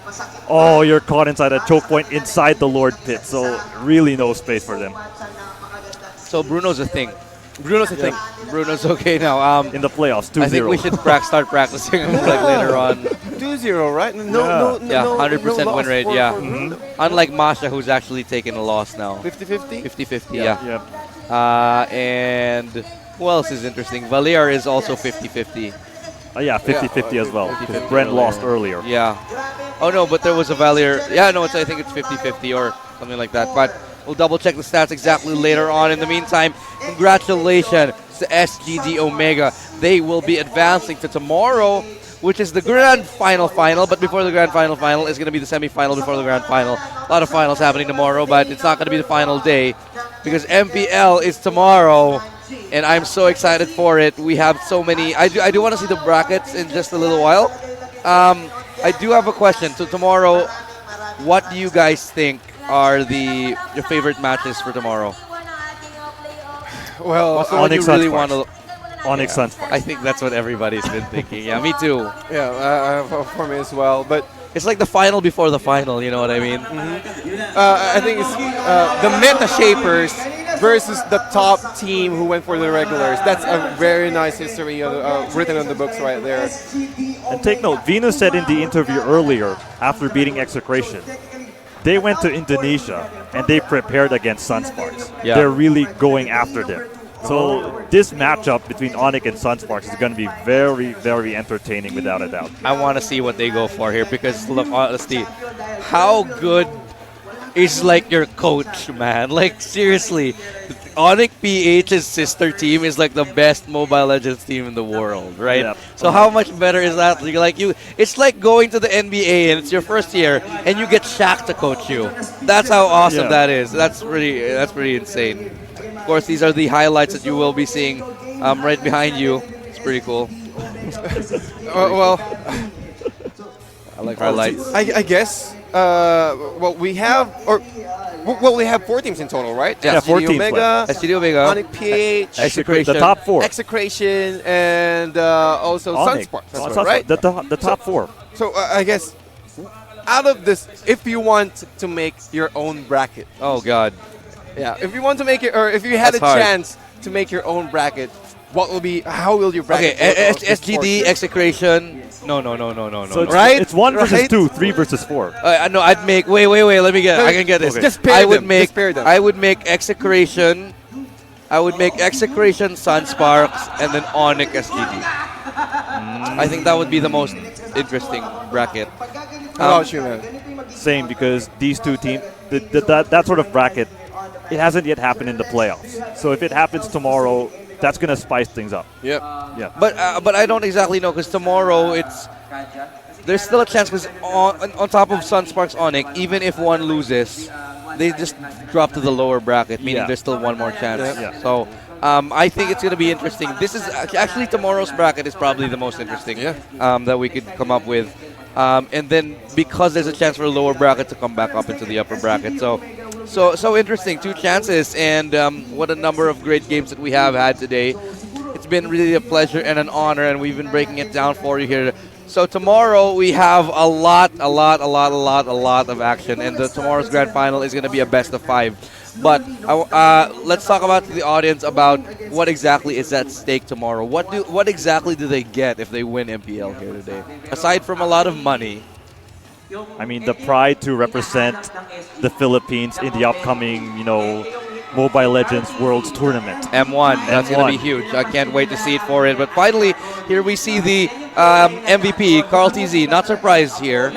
"Oh, you're caught inside a choke point inside the Lord pit." So really no space for them. So Bruno's a thing. Bruno's a thing. Bruno's okay now. In the playoffs, 2-0. I think we should start practicing him like later on. 2-0, right? No, 100% win rate. Unlike Masha, who's actually taken a loss now. 50-50. 50-50. Yeah. And who else is interesting? Valier is also 50-50. 50-50 as well. Bren lost earlier. Yeah. Oh no, but there was a Valier. Yeah, no, I think it's 50-50 or something like that. But we'll double check the stats exactly later on. In the meantime, congratulations to SGD Omega. They will be advancing to tomorrow, which is the grand final. But before the grand final is going to be the semi-final before the grand final. A lot of finals happening tomorrow, but it's not going to be the final day because MPL is tomorrow, and I'm so excited for it. We have so many. I do want to see the brackets in just a little while. I do have a question. So tomorrow, what do you guys think are your favorite matches for tomorrow? Well, Onyx really want to. Onyx Sunsparks. I think that's what everybody's been thinking. Yeah, me too. Yeah, for me as well. But it's like the final before the final. You know what I mean? I think it's the meta shapers versus the top team who went for the regulars. That's a very nice history written on the books right there. And take note, Venus said in the interview earlier, after beating Execration, they went to Indonesia and they prepared against Sunsparks. Yeah. They're really going after them. So this matchup between ONIC and Sunsparks is going to be very, very entertaining without a doubt. I want to see what they go for here because, look, honestly, how good is like your coach, man? Like, seriously, ONIC PH's sister team is like the best Mobile Legends team in the world, right? Yep. So how much better is that? It's like going to the NBA and it's your first year and you get Shaq to coach you. That's how awesome that is. That's pretty insane. Of course, these are the highlights that you will be seeing right behind you. It's pretty cool. Well, I like highlights. I guess. We have 4 teams in total, right? Yeah, 4 teams Omega, SGD Omega, ONIC PH, Execration, the top 4, Execration, and also Sunsparks. That's right? The top 4. So I guess out of this, if you want to make your own bracket, oh god, if you want to make it, or if you had That's a hard. chance to make your own bracket, how will you bracket? Okay, SGD, Execration. No. So it's, right? It's 1 versus Right? 2, 3 versus 4. No, I'd make. Wait. Let me get. I can get this. Okay. Just pair them. Just pair them. I would make Execration. I would make Execration, Sunsparks, and then ONIC SGD. I think that would be the most interesting bracket. How about you, man? Same, because these two teams, that sort of bracket, it hasn't yet happened in the playoffs. So if it happens tomorrow, that's going to spice things up. Yep. Yeah. But I don't exactly know because tomorrow there's still a chance because on top of Sunsparks ONIC, even if one loses, they just drop to the lower bracket, meaning there's still one more chance. Yeah. So I think it's going to be interesting. This is actually tomorrow's bracket is probably the most interesting that we could come up with. And then because there's a chance for a lower bracket to come back up into the upper bracket. So interesting. 2 chances, and what a number of great games that we have had today. It's been really a pleasure and an honor, and we've been breaking it down for you here. So tomorrow we have a lot of action, and tomorrow's grand final is going to be a best of 5. But let's talk about the audience about what exactly is at stake tomorrow. What exactly do they get if they win MPL here today? Aside from a lot of money. I mean, the pride to represent the Philippines in the upcoming, Mobile Legends Worlds Tournament. M1, that's going to be huge. I can't wait to see it for it. But finally, here we see the MVP, Carl TZ. Not surprised here.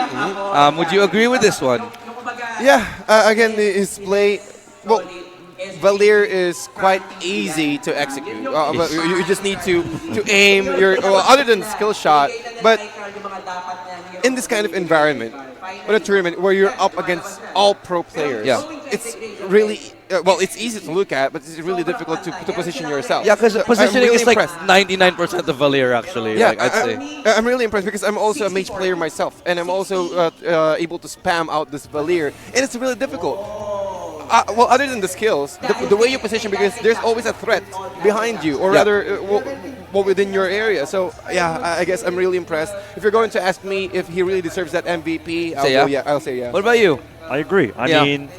Would you agree with this one? Yeah, again, his play, well, Valier is quite easy to execute. But you just need to aim other than skill shot, but in this kind of environment, with a tournament where you're up against all pro players. Yeah. It's really well. It's easy to look at, but it's really difficult to position yourself. Yeah, because positioning really is like impressed. 99% of Valir actually. Yeah, like, I'd say. I'm really impressed because I'm also a mage player myself, and I'm also able to spam out this Valir, and it's really difficult. Well, other than the skills, the way you position, because there's always a threat behind you, or rather, well, within your area. So, yeah, I guess I'm really impressed. If you're going to ask me if he really deserves that MVP, I'll say yeah. What about you? I agree. I mean,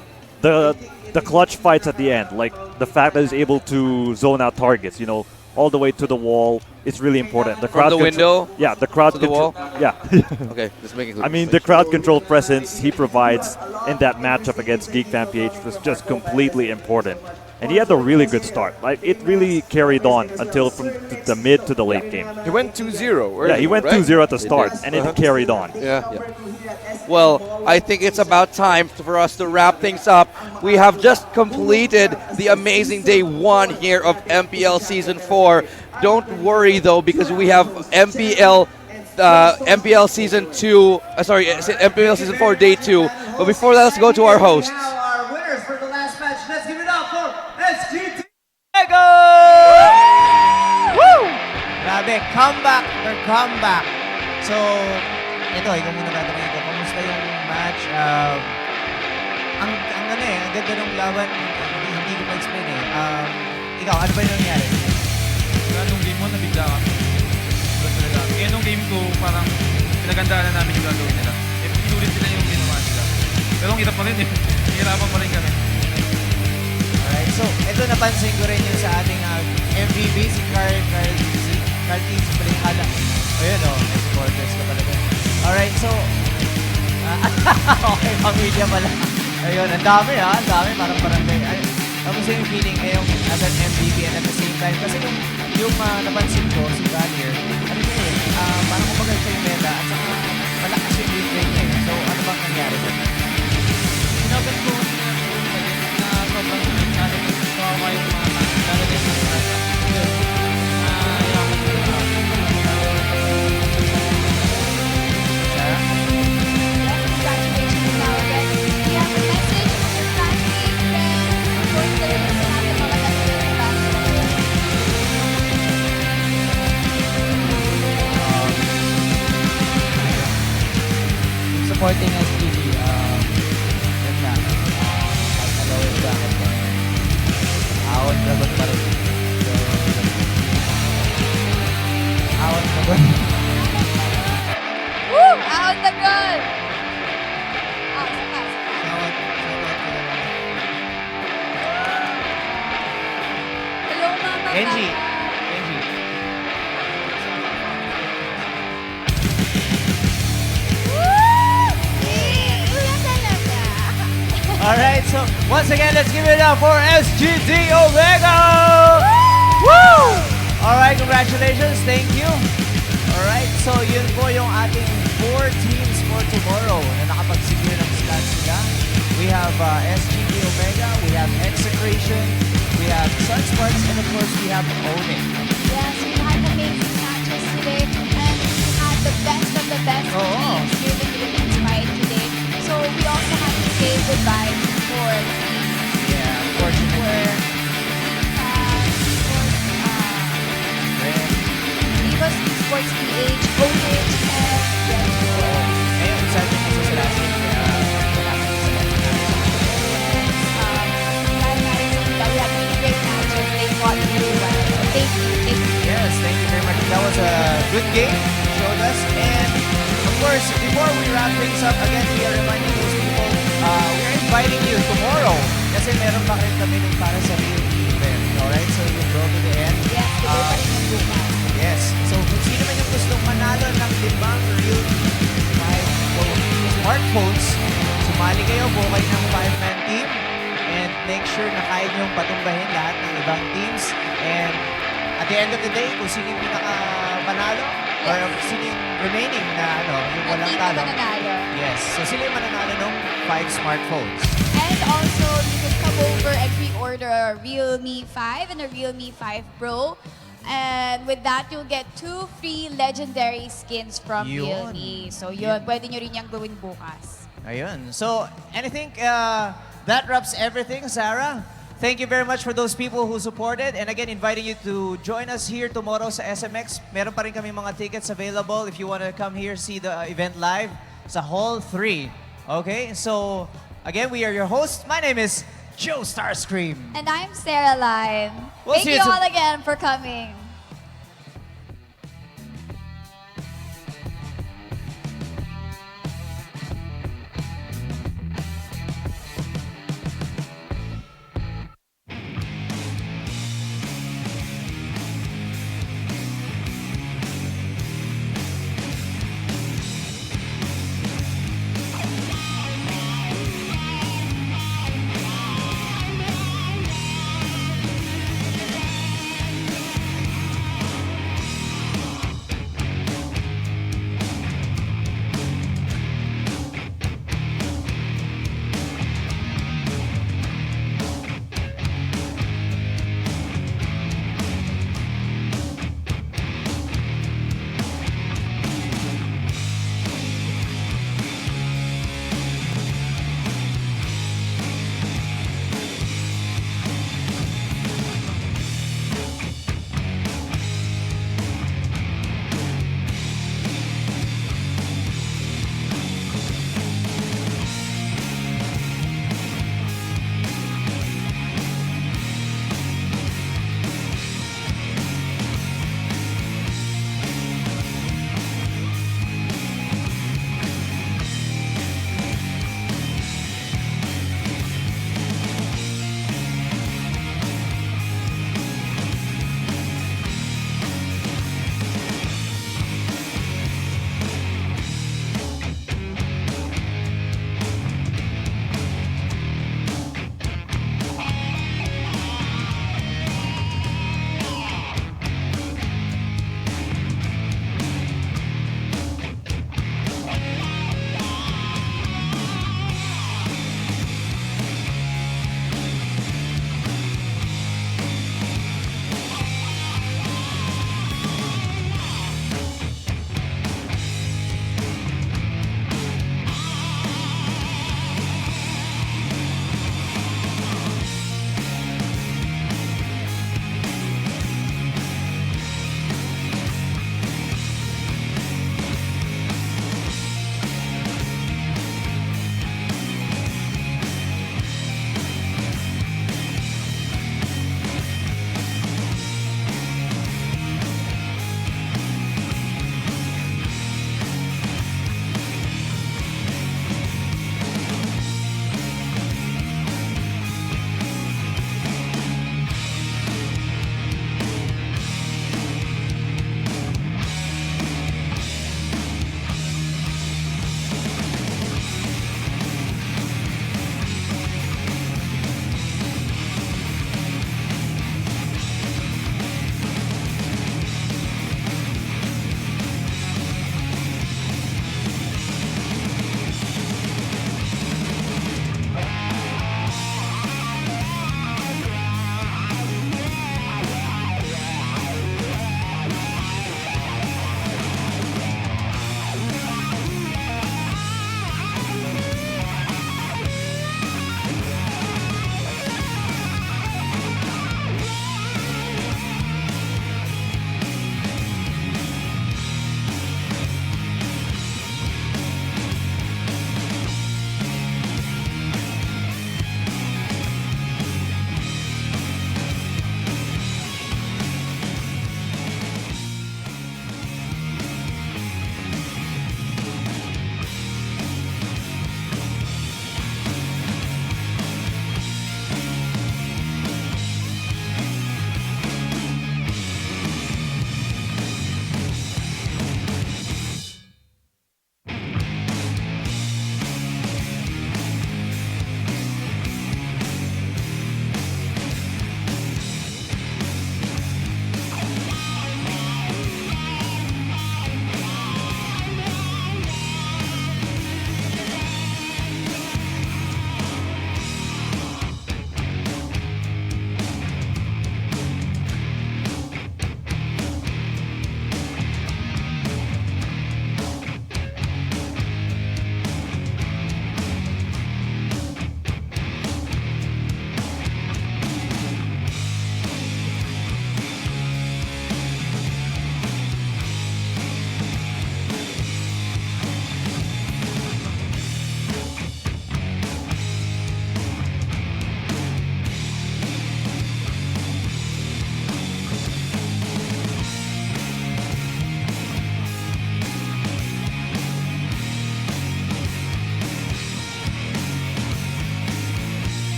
the clutch fights at the end, like the fact that he's able to zone out targets, you know, all the way to the wall, it's really important. The crowd From the window? Yeah, the crowd to the wall? Yeah. Okay, just making I mean, the crowd control presence he provides in that matchup against Geek PH was just completely important. And he had a really good start. Like, it really carried on until from the mid to the late game. He went 2-0. Yeah, he went 2-0 at the start, and it carried on. Yeah. Well, I think it's about time for us to wrap things up. We have just completed the amazing day 1 here of MPL Season 4. Don't worry, though, because we have MPL Season 2, MPL Season 4 Day 2. But before that, let's go to our hosts. Our winners for the last match. Let's give it up for SGD Omega! Woo! Grabe, comeback or comeback. So, ito, ikaw muna tatanungin ko. Kamusta yung match? Ang ganda ng laban. Hindi ko ma-explain eh. Ikaw, ano ba yung nangyari? Nung game mo, nabigla kami. Kaya nung game ko, parang pinagandaan na namin yung gagawin nila. Pinulit nila yung ginawa nila. Pero ang hirap pa rin eh. Hihirapan pa rin kami. Alright, so ito napansin ko rin yung sa ating MVB, si Carl Teams pala yung hala. Ayun o, may supporters ka talaga. Alright, so okay, pamilya pala. Ayun, ang dami ang dami, parang barangay. Tapos yung feeling ngayong as an MVP and at the same time, kasi yung napansin ko, si Valir, parang kumagal siya yung meta at saka malakas yung win rate niya. So ano bang nangyari doon? Sinabi ko na sobrang challenge ko kawa yung mga lalagay ng nasa. Supporting SGD, yun nga, nag-lower bracket ko. Awon dragon pa rin. So, awon dragon. Woo! Awon dragon! Hello, Mama. Genji. Alright, so once again, let's give it up for SGD Omega! Woo! Alright, congratulations. Thank you. Alright, so yun po yung ating 4 teams for tomorrow na nakapag-secure ng slots sila. We have SGD Omega, we have Execration, we have Sunsparks, and of course, we have Ownage. Yes, we had amazing matches today, and we had the best of the best teams here in the Philippines fight today. So we also have to say goodbye for unfortunately. EVOS PH Ownage, and Bren. Ayun, sa atin isa sa last week. We had really great matches. They fought really well. Thank you. Yes, thank you very much. That was a good game you showed us. And of course, before we wrap things up, again, we are reminding those people, we are inviting you tomorrow kasi meron pa rin kami ng para sa real event. Alright, so you go to the end. Yes, so kung sino man yung gustong manalo ng 5 real 5 smartphones, sumali kayo, buo kayo ng 5-man team, and make sure na kaya niyong patumbahin lahat ng ibang teams. And at the end of the day, kung sino yung pinaka-panalo, or sino yung remaining na yung walang talo. Yes, so sila yung mananalo ng 5 smartphones. And also, you can come over and pre-order a Realme 5 and a Realme 5 Pro. And with that, you'll get 2 free legendary skins from Realme. So yun, pwede nyo rin yung gawin bukas. Ayun. So, and I think that wraps everything, Sarah. Thank you very much for those people who supported. And again, inviting you to join us here tomorrow sa SMX. Meron pa rin kami mga tickets available if you want to come here, see the event live sa Hall 3. Okay? So, again, we are your hosts. My name is Joe Starscream. And I'm Sarah Lime. We'll Thank see you you all again for coming.